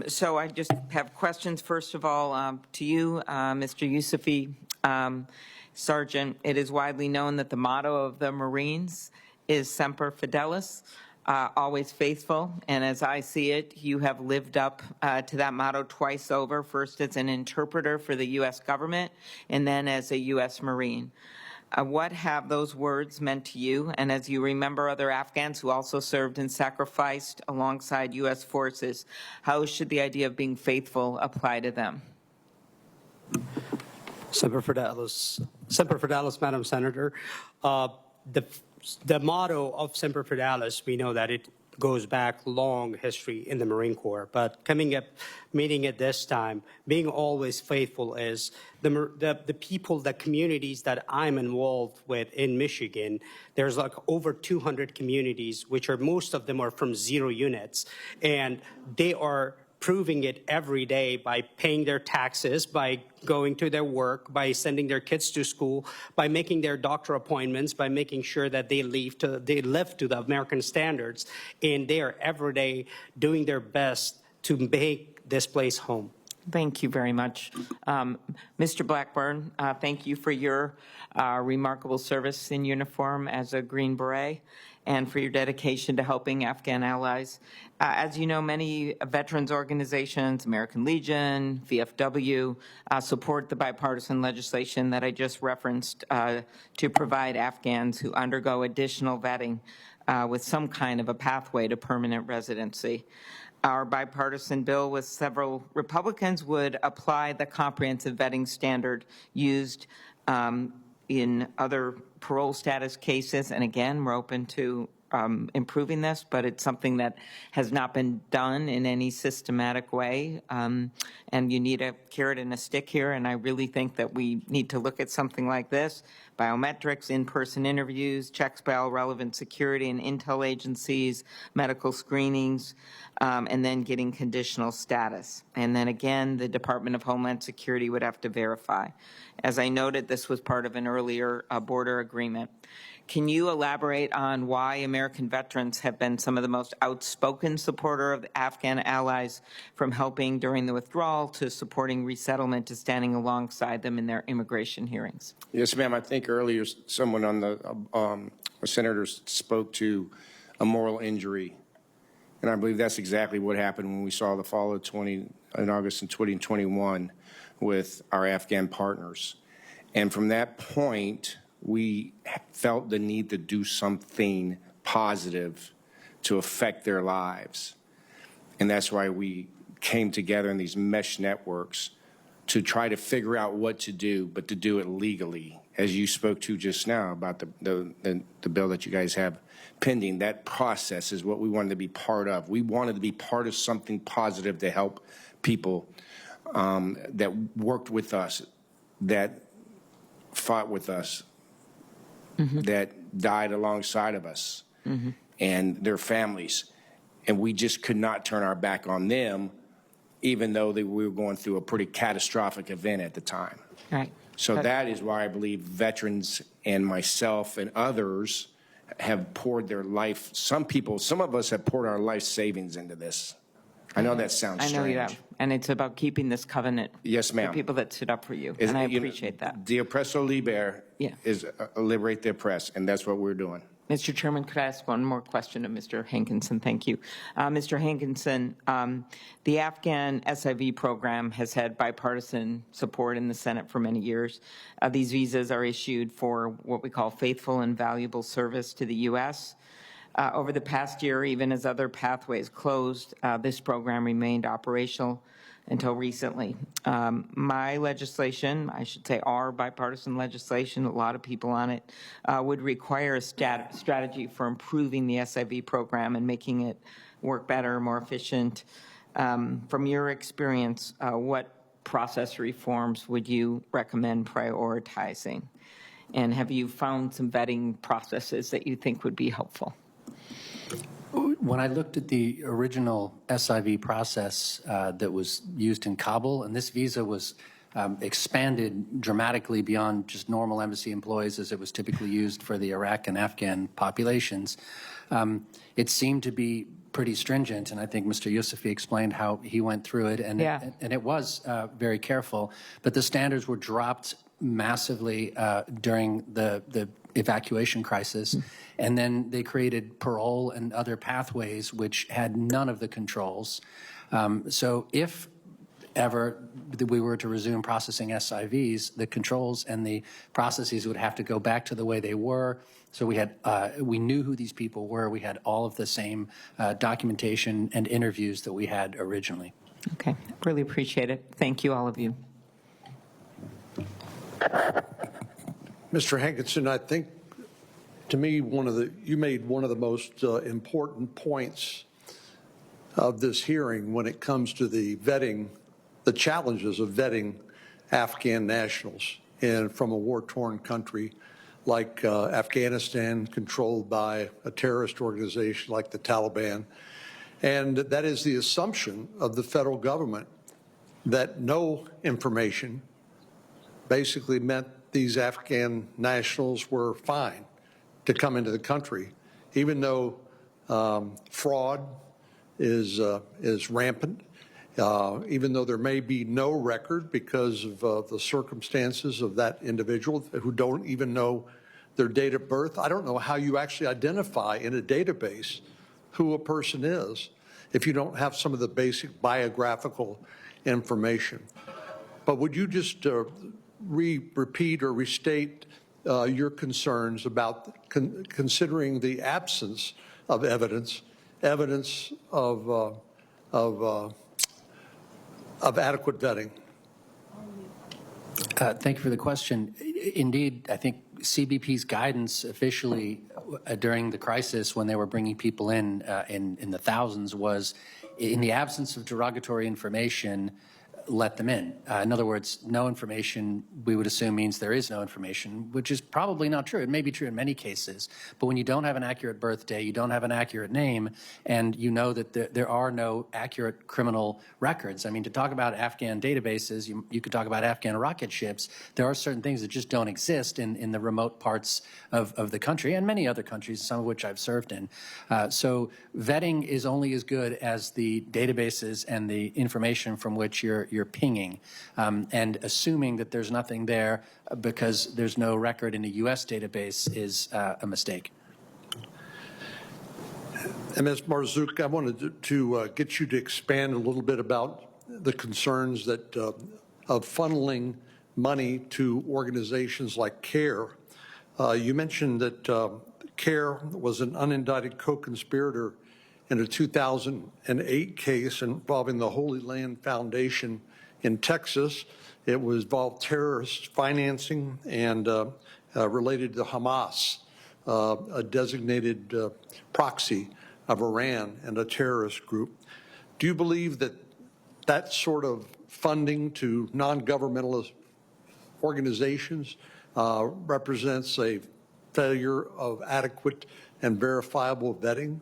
So I just have questions, first of all, to you, Mr. Youssefy. Sergeant, it is widely known that the motto of the Marines is Semper Fidelis, always faithful, and as I see it, you have lived up to that motto twice over, first as an interpreter for the U.S. government, and then as a U.S. Marine. What have those words meant to you? And as you remember other Afghans who also served and sacrificed alongside U.S. forces, how should the idea of being faithful apply to them? Semper Fidelis, Madam Senator. The motto of Semper Fidelis, we know that it goes back long history in the Marine Corps, but meeting at this time, being always faithful is the people, the communities that I'm involved with in Michigan. There's like over 200 communities, which are, most of them are from 0 units, and they are proving it every day by paying their taxes, by going to their work, by sending their kids to school, by making their doctor appointments, by making sure that they live to the American standards, and they are every day doing their best to make this place home. Thank you very much. Mr. Blackburn, thank you for your remarkable service in uniform as a Green Beret and for your dedication to helping Afghan allies. As you know, many veterans organizations, American Legion, VFW, support the bipartisan legislation that I just referenced to provide Afghans who undergo additional vetting with some kind of a pathway to permanent residency. Our bipartisan bill with several Republicans would apply the comprehensive vetting standard used in other parole status cases. And again, we're open to improving this, but it's something that has not been done in any systematic way. And you need a carrot and a stick here, and I really think that we need to look at something like this. Biometrics, in-person interviews, checks by all relevant security and intel agencies, medical screenings, and then getting conditional status. And then again, the Department of Homeland Security would have to verify. As I noted, this was part of an earlier border agreement. Can you elaborate on why American veterans have been some of the most outspoken supporter of the Afghan allies, from helping during the withdrawal to supporting resettlement to standing alongside them in their immigration hearings? Yes, ma'am. I think earlier someone on the a senator spoke to a moral injury. And I believe that's exactly what happened when we saw the fall of in August of 2021 with our Afghan partners. And from that point, we felt the need to do something positive to affect their lives. And that's why we came together in these mesh networks to try to figure out what to do, but to do it legally. As you spoke to just now about the bill that you guys have pending, that process is what we wanted to be part of. We wanted to be part of something positive to help people that worked with us, that fought with us, that died alongside of us, and their families. And we just could not turn our back on them, even though we were going through a pretty catastrophic event at the time. Right. So that is why I believe veterans and myself and others have poured their life. Some of us have poured our life savings into this. I know that sounds strange. I know you have. And it's about keeping this covenant. Yes, ma'am. The people that stood up for you. And I appreciate that. The oppresso liber is liberate the oppressed, and that's what we're doing. Mr. Chairman, could I ask one more question of Mr. Hankinson? Thank you. Mr. Hankinson, the Afghan SIV program has had bipartisan support in the Senate for many years. These visas are issued for what we call faithful and valuable service to the U.S. Over the past year, even as other pathways closed, this program remained operational until recently. My legislation, I should say our bipartisan legislation, a lot of people on it, would require a strategy for improving the SIV program and making it work better, more efficient. From your experience, what process reforms would you recommend prioritizing? And have you found some vetting processes that you think would be helpful? When I looked at the original SIV process that was used in Kabul, and this visa was expanded dramatically beyond just normal embassy employees as it was typically used for the Iraq and Afghan populations, it seemed to be pretty stringent, and I think Mr. Yousefi explained how he went through it, and it was very careful, but the standards were dropped massively during the evacuation crisis. And then they created parole and other pathways which had none of the controls. So if ever we were to resume processing SIVs, the controls and the processes would have to go back to the way they were. So we knew who these people were. We had all of the same documentation and interviews that we had originally. Okay, really appreciate it. Thank you, all of you. Mr. Hankinson, I think, to me, you made one of the most important points of this hearing when it comes to the challenges of vetting Afghan nationals from a war-torn country like Afghanistan, controlled by a terrorist organization like the Taliban. And that is the assumption of the federal government that no information basically meant these Afghan nationals were fine to come into the country, even though fraud is rampant, even though there may be no record because of the circumstances of that individual who don't even know their date of birth. I don't know how you actually identify in a database who a person is if you don't have some of the basic biographical information. But would you just repeat or restate your concerns about considering the absence of evidence of adequate vetting? Thank you for the question. Indeed, I think CBP's guidance officially during the crisis when they were bringing people in the thousands was, in the absence of derogatory information, let them in. In other words, no information, we would assume, means there is no information, which is probably not true. It may be true in many cases, but when you don't have an accurate birthday, you don't have an accurate name, and you know that there are no accurate criminal records. I mean, to talk about Afghan databases, you could talk about Afghan rocket ships. There are certain things that just don't exist in the remote parts of the country, and many other countries, some of which I've served in. So vetting is only as good as the databases and the information from which you're pinging, and assuming that there's nothing there because there's no record in a U.S. database is a mistake. And Ms. Marzouk, I wanted to get you to expand a little bit about the concerns that of funneling money to organizations like CARE. You mentioned that CARE was an unindicted co-conspirator in a 2008 case involving the Holy Land Foundation in Texas. It involved terrorist financing and related to Hamas, a designated proxy of Iran and a terrorist group. Do you believe that that sort of funding to non-governmental organizations represents a failure of adequate and verifiable vetting?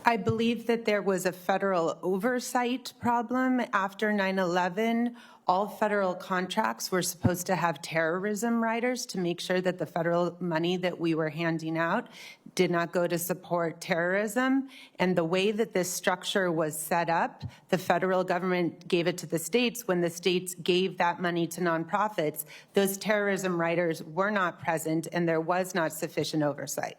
I believe that there was a federal oversight problem after 9/11. All federal contracts were supposed to have terrorism riders to make sure that the federal money that we were handing out did not go to support terrorism. And the way that this structure was set up, the federal government gave it to the states. When the states gave that money to nonprofits, those terrorism riders were not present and there was not sufficient oversight.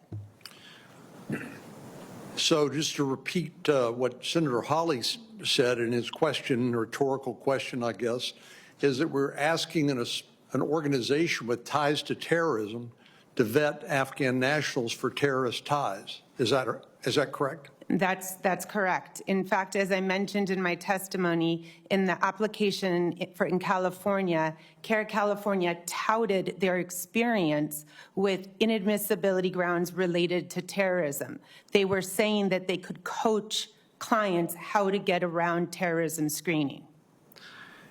So just to repeat what Senator Hawley said in his question, rhetorical question, I guess, is that we're asking an organization with ties to terrorism to vet Afghan nationals for terrorist ties. Is that correct? That's correct. In fact, as I mentioned in my testimony, in the application in California, CARE California touted their experience with inadmissibility grounds related to terrorism. They were saying that they could coach clients how to get around terrorism screening.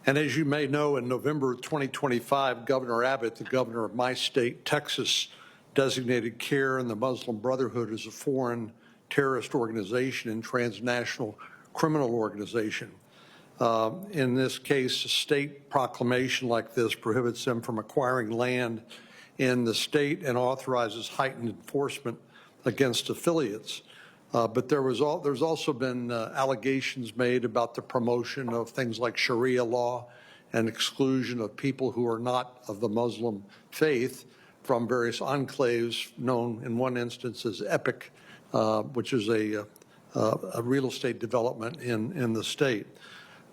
And as you may know, in November 2025, Governor Abbott, the governor of my state, Texas, designated CARE and the Muslim Brotherhood as a foreign terrorist organization and transnational criminal organization. In this case, a state proclamation like this prohibits them from acquiring land in the state and authorizes heightened enforcement against affiliates. But there's also been allegations made about the promotion of things like Sharia law and exclusion of people who are not of the Muslim faith from various enclaves known in one instance as EPIC, which is a real estate development in the state.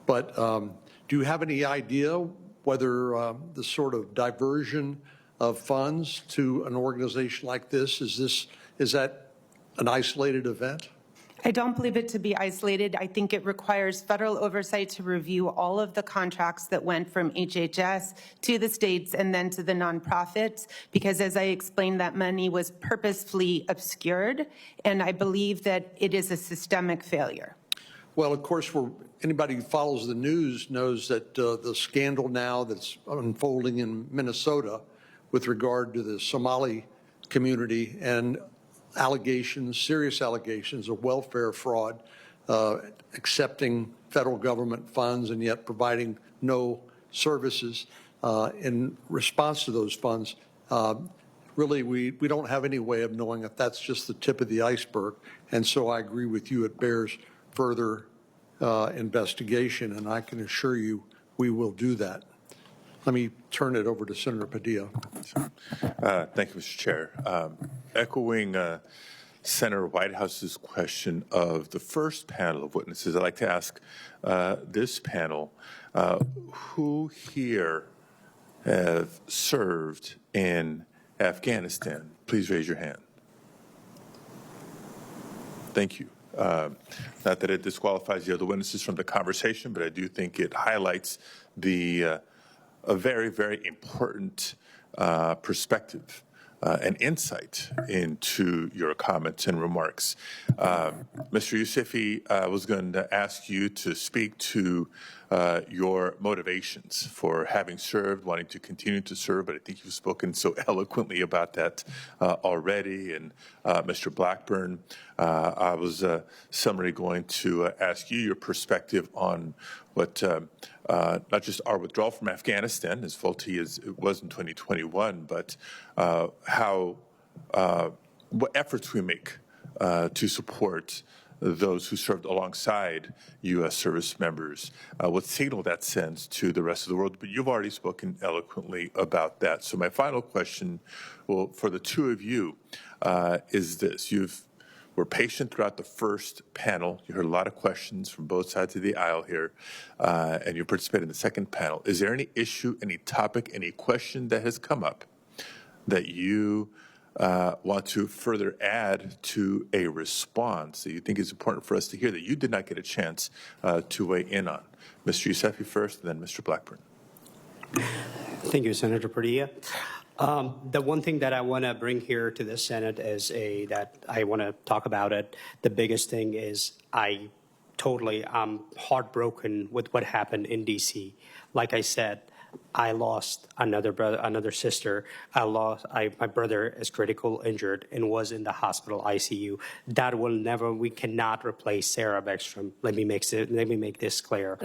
But do you have any idea whether the sort of diversion of funds to an organization like this, is that an isolated event? I don't believe it to be isolated. I think it requires federal oversight to review all of the contracts that went from HHS to the states and then to the nonprofits, because as I explained, that money was purposefully obscured, and I believe that it is a systemic failure. Well, of course, anybody who follows the news knows that the scandal now that's unfolding in Minnesota with regard to the Somali community and allegations, serious allegations of welfare fraud, accepting federal government funds and yet providing no services in response to those funds. Really, we don't have any way of knowing if that's just the tip of the iceberg. And so I agree with you, it bears further investigation, and I can assure you we will do that. Let me turn it over to Senator Padilla. Thank you, Mr. Chair. Echoing Senator Whitehouse's question of the first panel of witnesses, I'd like to ask this panel, who here have served in Afghanistan? Please raise your hand. Thank you. Not that it disqualifies the other witnesses from the conversation, but I do think it highlights a very, very important perspective and insight into your comments and remarks. Mr. Yousefi, I was going to ask you to speak to your motivations for having served, wanting to continue to serve, but I think you've spoken so eloquently about that already. And Mr. Blackburn, I was summarily going to ask you your perspective on what not just our withdrawal from Afghanistan, as faulty as it was in 2021, but what efforts we make to support those who served alongside U.S. service members, what signal that sends to the rest of the world. But you've already spoken eloquently about that. So my final question, well, for the two of you, is this. You've were patient throughout the first panel. You heard a lot of questions from both sides of the aisle here, and you participated in the second panel. Is there any issue, any topic, any question that has come up that you want to further add to a response that you think is important for us to hear that you did not get a chance to weigh in on? Mr. Yousefi first, and then Mr. Blackburn. Thank you, Senator Padilla. The one thing that I want to bring here to the Senate is that I want to talk about it. The biggest thing is I'm heartbroken with what happened in D.C. Like I said, I lost another sister. My brother is critically injured and was in the hospital ICU. We cannot replace Sarah Beckstrom. Let me make this clear.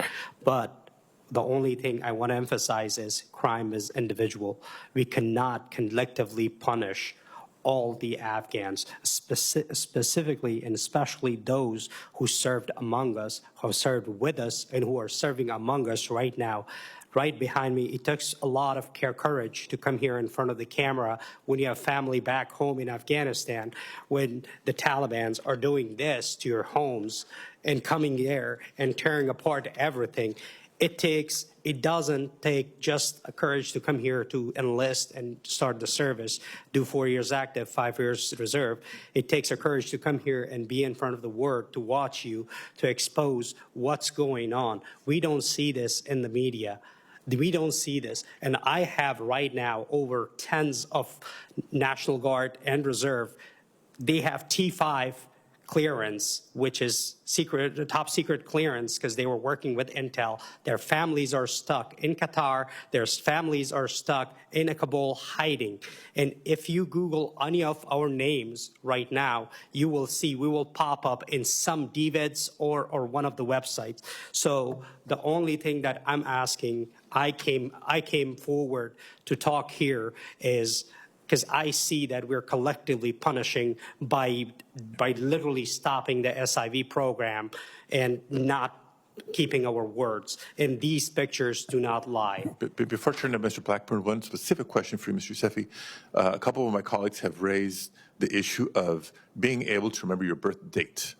But the only thing I want to emphasize is crime is individual. We cannot collectively punish all the Afghans, specifically and especially those who served among us, who served with us, and who are serving among us right now. Right behind me, it takes a lot of courage to come here in front of the camera when you have family back home in Afghanistan, when the Taliban are doing this to your homes and coming there and tearing apart everything. It doesn't take just a courage to come here to enlist and start the service, do 4 years active, 5 years reserve. It takes a courage to come here and be in front of the world, to watch you, to expose what's going on. We don't see this in the media. We don't see this. And I have right now over tens of National Guard and Reserve. They have T5 clearance, which is top secret clearance because they were working with Intel. Their families are stuck in Qatar. Their families are stuck in Kabul hiding. And if you Google any of our names right now, you will see we will pop up in some DVIDs or one of the websites. So the only thing that I'm asking, I came forward to talk here is because I see that we're collectively punishing by literally stopping the SIV program and not keeping our words. And these pictures do not lie. But before turning to Mr. Blackburn, one specific question for you, Mr. Yousefi. A couple of my colleagues have raised the issue of being able to remember your birth date.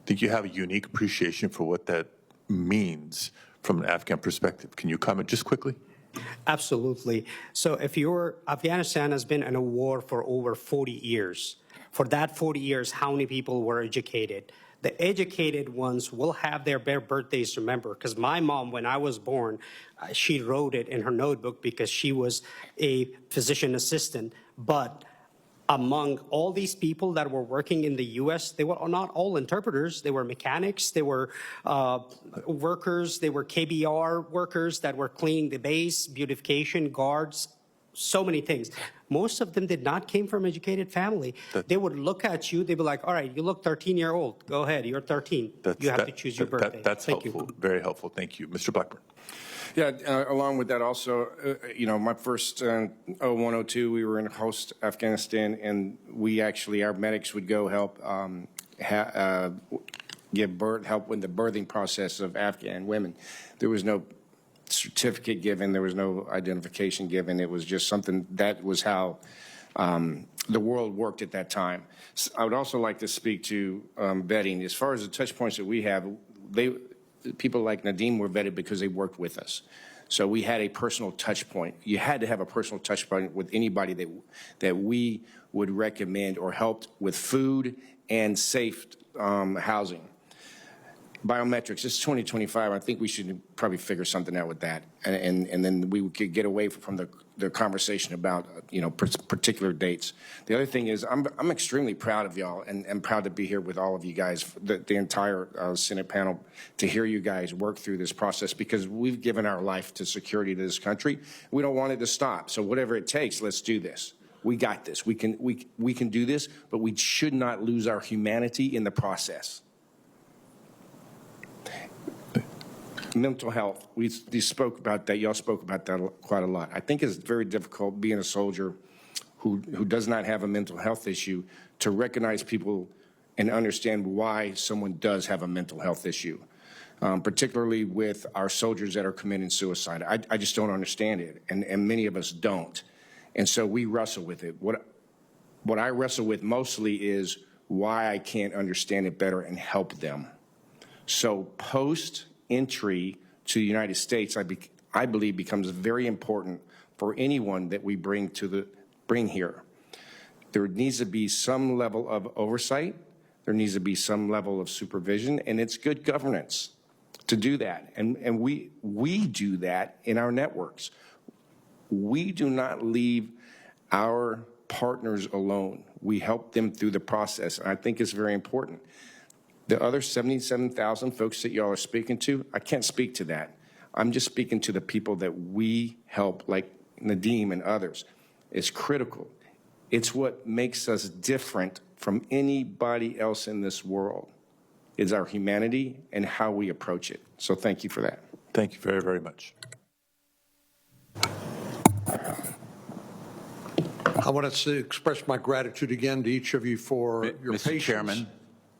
I think you have a unique appreciation for what that means from an Afghan perspective. Can you comment just quickly? Absolutely. So Afghanistan has been in a war for over 40 years. For that 40 years, how many people were educated? The educated ones will have their birthdays remembered, because my mom, when I was born, she wrote it in her notebook because she was a physician assistant. But among all these people that were working in the U.S., they were not all interpreters. They were mechanics. They were workers. They were KBR workers that were cleaning the base, beautification, guards, so many things. Most of them did not came from educated family. They would look at you. They'd be like, all right, you look 13-year-old. Go ahead. You're 13. You have to choose your birthday. That's helpful. Very helpful. Thank you. Mr. Blackburn. Yeah, along with that also, my first 0102, we were in host Afghanistan, and our medics would go help help with the birthing process of Afghan women. There was no certificate given. There was no identification given. It was just something that was how the world worked at that time. So I would also like to speak to vetting. As far as the touch points that we have, people like Nadim were vetted because they worked with us. So we had a personal touch point. You had to have a personal touch point with anybody that we would recommend or helped with food and safe housing. Biometrics, it's 2025. I think we should probably figure something out with that. And then we could get away from the conversation about, particular dates. The other thing is I'm extremely proud of y'all and proud to be here with all of you guys, the entire Senate panel, to hear you guys work through this process, because we've given our life to security to this country. We don't want it to stop. So whatever it takes, let's do this. We got this. We can do this, but we should not lose our humanity in the process. Mental health, we spoke about that. Y'all spoke about that quite a lot. I think it's very difficult being a soldier who does not have a mental health issue to recognize people and understand why someone does have a mental health issue, particularly with our soldiers that are committing suicide. I just don't understand it, and many of us don't. And so we wrestle with it. What I wrestle with mostly is why I can't understand it better and help them. So post-entry to the United States, I believe becomes very important for anyone that we bring here. There needs to be some level of oversight. There needs to be some level of supervision, and it's good governance to do that. And we do that in our networks. We do not leave our partners alone. We help them through the process, and I think it's very important. The other 77,000 folks that y'all are speaking to, I can't speak to that. I'm just speaking to the people that we help, like Nadeem and others. It's critical. It's what makes us different from anybody else in this world, is our humanity and how we approach it. So thank you for that. Thank you very, very much. I want to express my gratitude again to each of you for your Mr. patience. Chairman,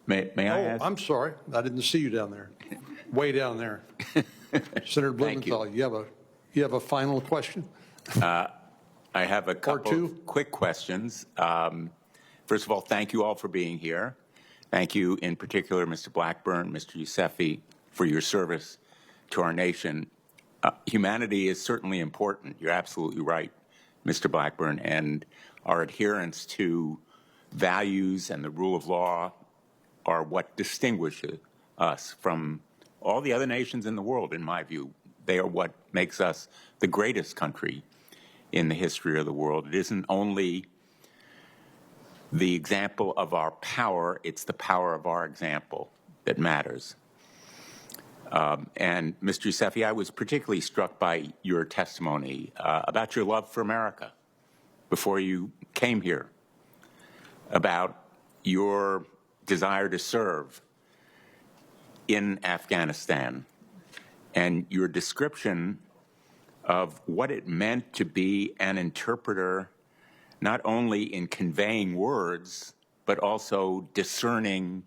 may I ask? I'm sorry. I didn't see you down there. Way down there. Senator Blumenthal, you have a final question? I have a couple of quick questions. First of all, thank you all for being here. Thank you in particular, Mr. Blackburn, Mr. Yousefi, for your service to our nation. Humanity is certainly important. You're absolutely right, Mr. Blackburn, and our adherence to values and the rule of law are what distinguishes us from all the other nations in the world, in my view. They are what makes us the greatest country in the history of the world. It isn't only the example of our power, it's the power of our example that matters. And Mr. Yousefi, I was particularly struck by your testimony about your love for America before you came here, about your desire to serve in Afghanistan, and your description of what it meant to be an interpreter, not only in conveying words, but also discerning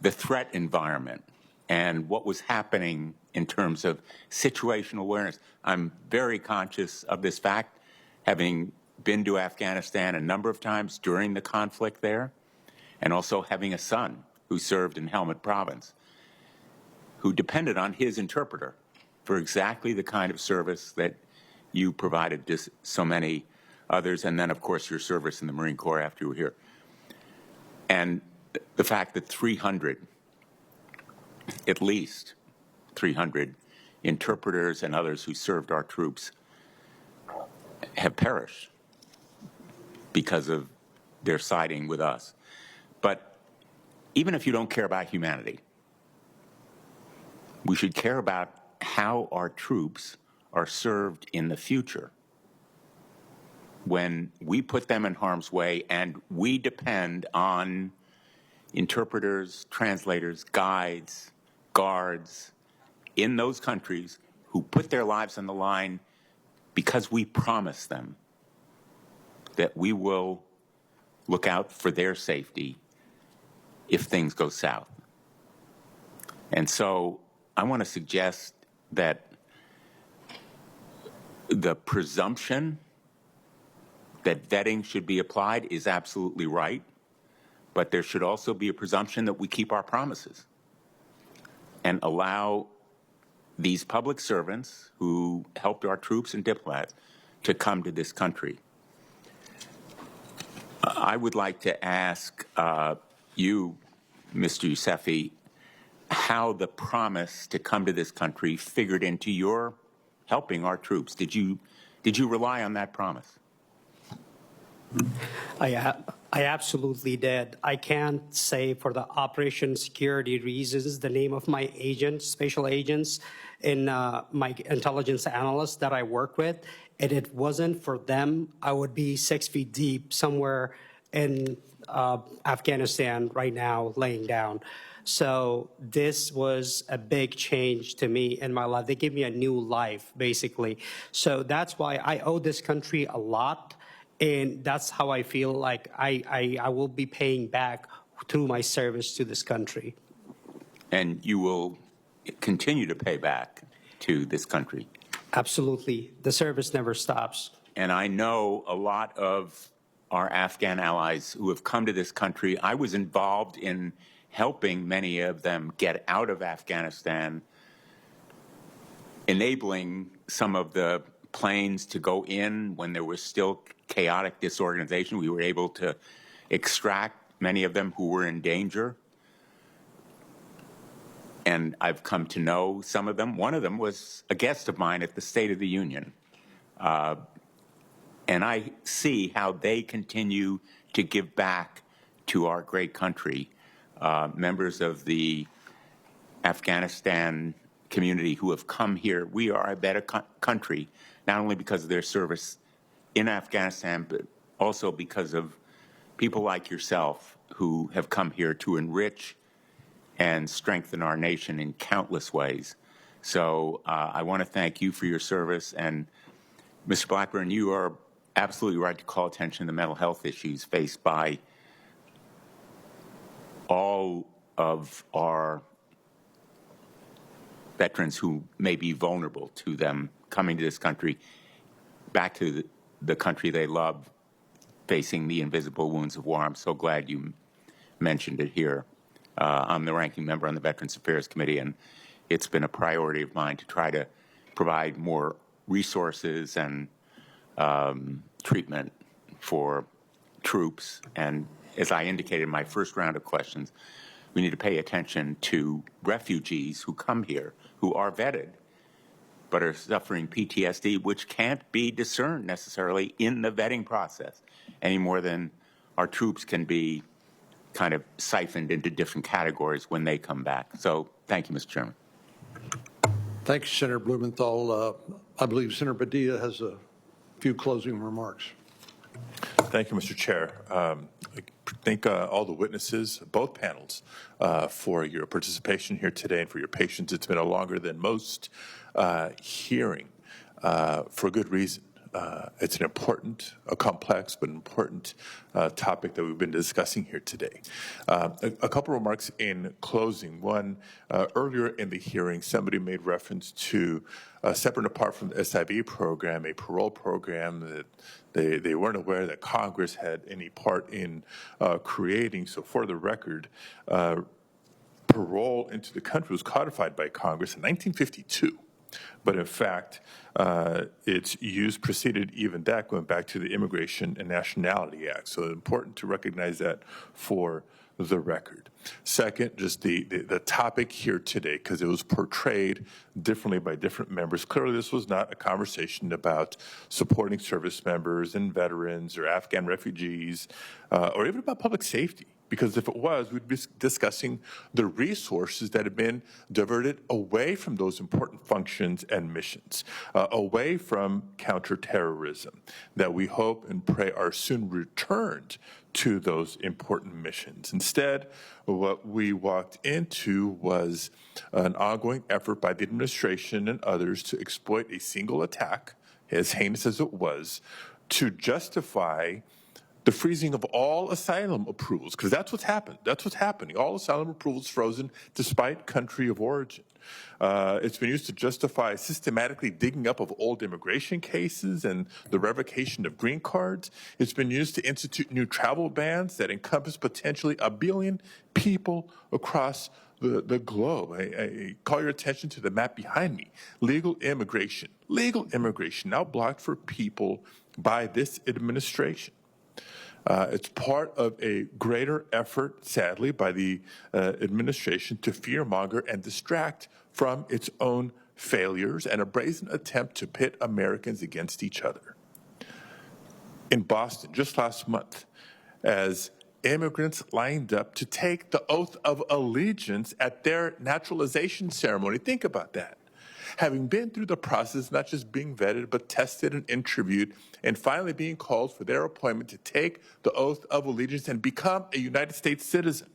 the threat environment and what was happening in terms of situational awareness. I'm very conscious of this fact, having been to Afghanistan a number of times during the conflict there, and also having a son who served in Helmand Province, who depended on his interpreter for exactly the kind of service that you provided to so many others, and then, of course, your service in the Marine Corps after you were here. And the fact that 300, at least 300 interpreters and others who served our troops have perished because of their siding with us. But even if you don't care about humanity, we should care about how our troops are served in the future when we put them in harm's way and we depend on interpreters, translators, guides, guards in those countries who put their lives on the line because we promise them that we will look out for their safety if things go south. And so I want to suggest that the presumption that vetting should be applied is absolutely right, but there should also be a presumption that we keep our promises and allow these public servants who helped our troops and diplomats to come to this country. I would like to ask you, Mr. Yousefi, how the promise to come to this country figured into your helping our troops. Did you rely on that promise? I absolutely did. I can't say for the operation security reasons the name of my agents, special agents, and my intelligence analysts that I work with. And it wasn't for them, I would be 6 feet deep somewhere in Afghanistan right now laying down. So this was a big change to me in my life. They gave me a new life, basically. So that's why I owe this country a lot. And that's how I feel like I will be paying back through my service to this country. And you will continue to pay back to this country? Absolutely. The service never stops. And I know a lot of our Afghan allies who have come to this country. I was involved in helping many of them get out of Afghanistan, enabling some of the planes to go in when there was still chaotic disorganization. We were able to extract many of them who were in danger. And I've come to know some of them. One of them was a guest of mine at the State of the Union. And I see how they continue to give back to our great country. Members of the Afghanistan community who have come here, we are a better country, not only because of their service in Afghanistan, but also because of people like yourself who have come here to enrich and strengthen our nation in countless ways. So I want to thank you for your service. And Mr. Blackburn, you are absolutely right to call attention to the mental health issues faced by all of our veterans who may be vulnerable to them coming to this country, back to the country they love, facing the invisible wounds of war. I'm so glad you mentioned it here. I'm the ranking member on the Veterans Affairs Committee, and it's been a priority of mine to try to provide more resources and treatment for troops. And as I indicated in my first round of questions, we need to pay attention to refugees who come here, who are vetted, but are suffering PTSD, which can't be discerned necessarily in the vetting process any more than our troops can be kind of siphoned into different categories when they come back. So thank you, Mr. Chairman. Thank you, Senator Blumenthal. I believe Senator Padilla has a few closing remarks. Thank you, Mr. Chair. I thank all the witnesses, both panels, for your participation here today and for your patience. It's been a longer than most hearing for good reason. It's an important, a complex but important topic that we've been discussing here today. A couple remarks in closing. One, earlier in the hearing, somebody made reference to, separate and apart from the SIV program, a parole program that they weren't aware that Congress had any part in creating. So for the record, parole into the country was codified by Congress in 1952. But in fact, its use preceded even that, going back to the Immigration and Nationality Act. So it's important to recognize that for the record. Second, just the topic here today, because it was portrayed differently by different members. Clearly, this was not a conversation about supporting service members and veterans or Afghan refugees, or even about public safety. Because if it was, we'd be discussing the resources that have been diverted away from those important functions and missions, away from counterterrorism, that we hope and pray are soon returned to those important missions. Instead, what we walked into was an ongoing effort by the administration and others to exploit a single attack, as heinous as it was, to justify the freezing of all asylum approvals, because that's what's happened. That's what's happening. All asylum approvals frozen despite country of origin. It's been used to justify systematically digging up of old immigration cases and the revocation of green cards. It's been used to institute new travel bans that encompass potentially 1 billion people across the globe. I call your attention to the map behind me. Legal immigration now blocked for people by this administration. It's part of a greater effort, sadly, by the administration to fearmonger and distract from its own failures and a brazen attempt to pit Americans against each other. In Boston, just last month, as immigrants lined up to take the oath of allegiance at their naturalization ceremony, think about that. Having been through the process, not just being vetted, but tested and interviewed, and finally being called for their appointment to take the oath of allegiance and become a United States citizen.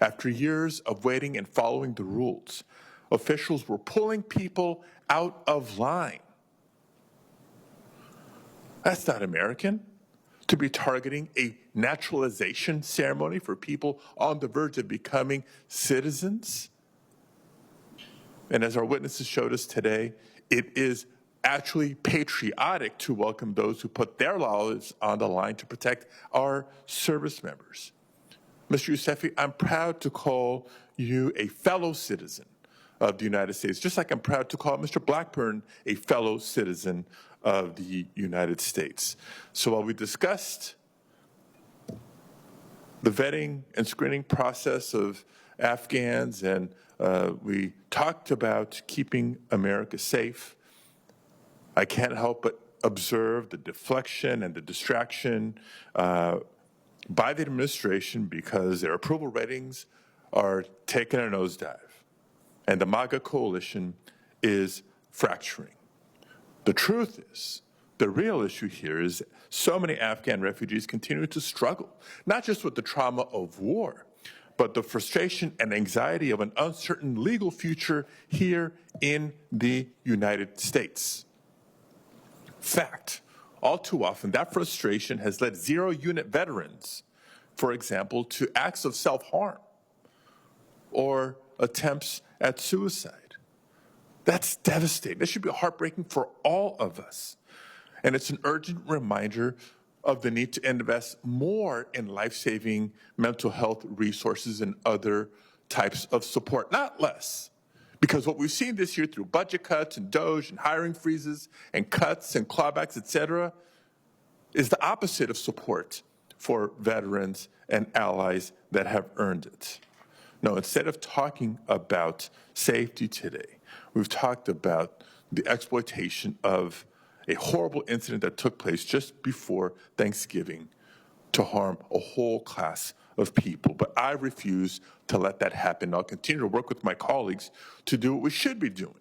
After years of waiting and following the rules, officials were pulling people out of line. That's not American, to be targeting a naturalization ceremony for people on the verge of becoming citizens. And as our witnesses showed us today, it is actually patriotic to welcome those who put their lives on the line to protect our service members. Mr. Yousefi, I'm proud to call you a fellow citizen of the United States, just like I'm proud to call Mr. Blackburn a fellow citizen of the United States. So while we discussed the vetting and screening process of Afghans and we talked about keeping America safe, I can't help but observe the deflection and the distraction by the administration because their approval ratings are taking a nosedive, and the MAGA coalition is fracturing. The truth is, the real issue here is so many Afghan refugees continue to struggle, not just with the trauma of war, but the frustration and anxiety of an uncertain legal future here in the United States. Fact, all too often, that frustration has led zero-unit veterans, for example, to acts of self-harm or attempts at suicide. That's devastating. That should be heartbreaking for all of us. And it's an urgent reminder of the need to invest more in life-saving mental health resources and other types of support, not less. Because what we've seen this year through budget cuts and DOGE and hiring freezes and cuts and clawbacks, et cetera, is the opposite of support for veterans and allies that have earned it. No, instead of talking about safety today, we've talked about the exploitation of a horrible incident that took place just before Thanksgiving to harm a whole class of people. But I refuse to let that happen. I'll continue to work with my colleagues to do what we should be doing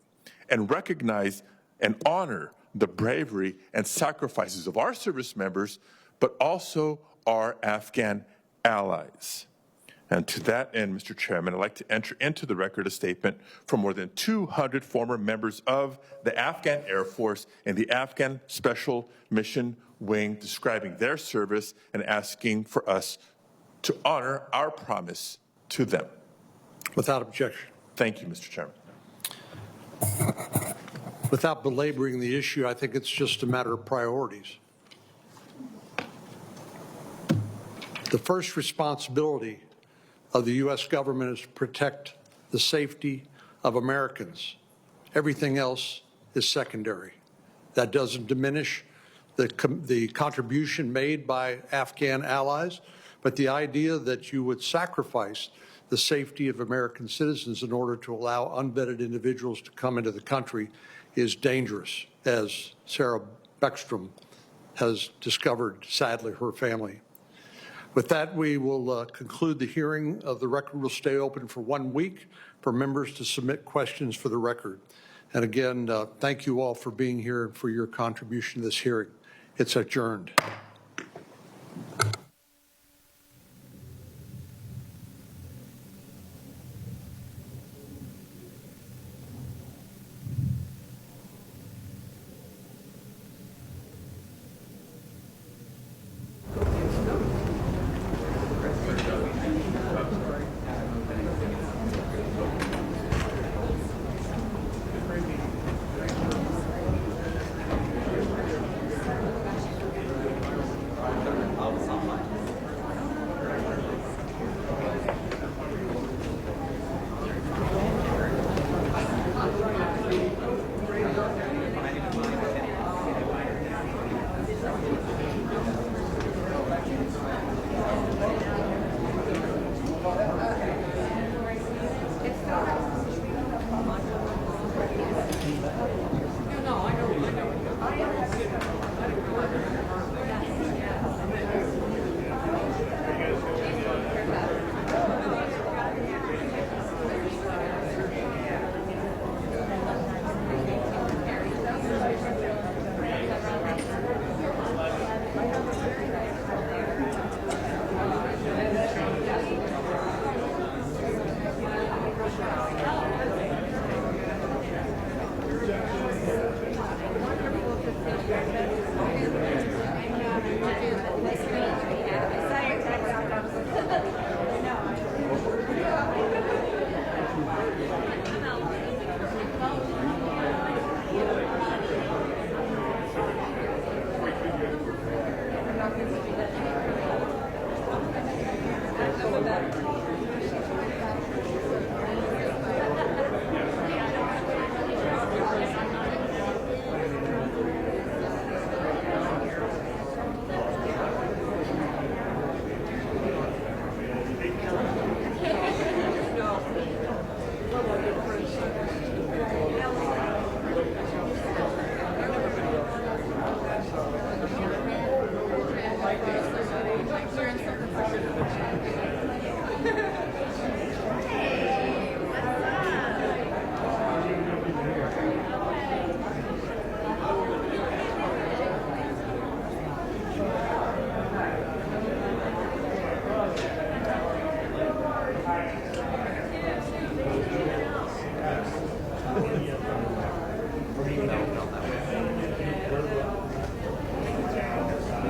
and recognize and honor the bravery and sacrifices of our service members, but also our Afghan allies. And to that end, Mr. Chairman, I'd like to enter into the record a statement from more than 200 former members of the Afghan Air Force and the Afghan Special Mission Wing describing their service and asking for us to honor our promise to them. Without objection. Thank you, Mr. Chairman. Without belaboring the issue, I think it's just a matter of priorities. The first responsibility of the U.S. government is to protect the safety of Americans. Everything else is secondary. That doesn't diminish the contribution made by Afghan allies, but the idea that you would sacrifice the safety of American citizens in order to allow unvetted individuals to come into the country is dangerous, as Sarah Beckstrom has discovered, sadly, her family. With that, we will conclude the hearing. The record will stay open for 1 week for members to submit questions for the record. And again, thank you all for being here and for your contribution to this hearing. It's adjourned. Thank you.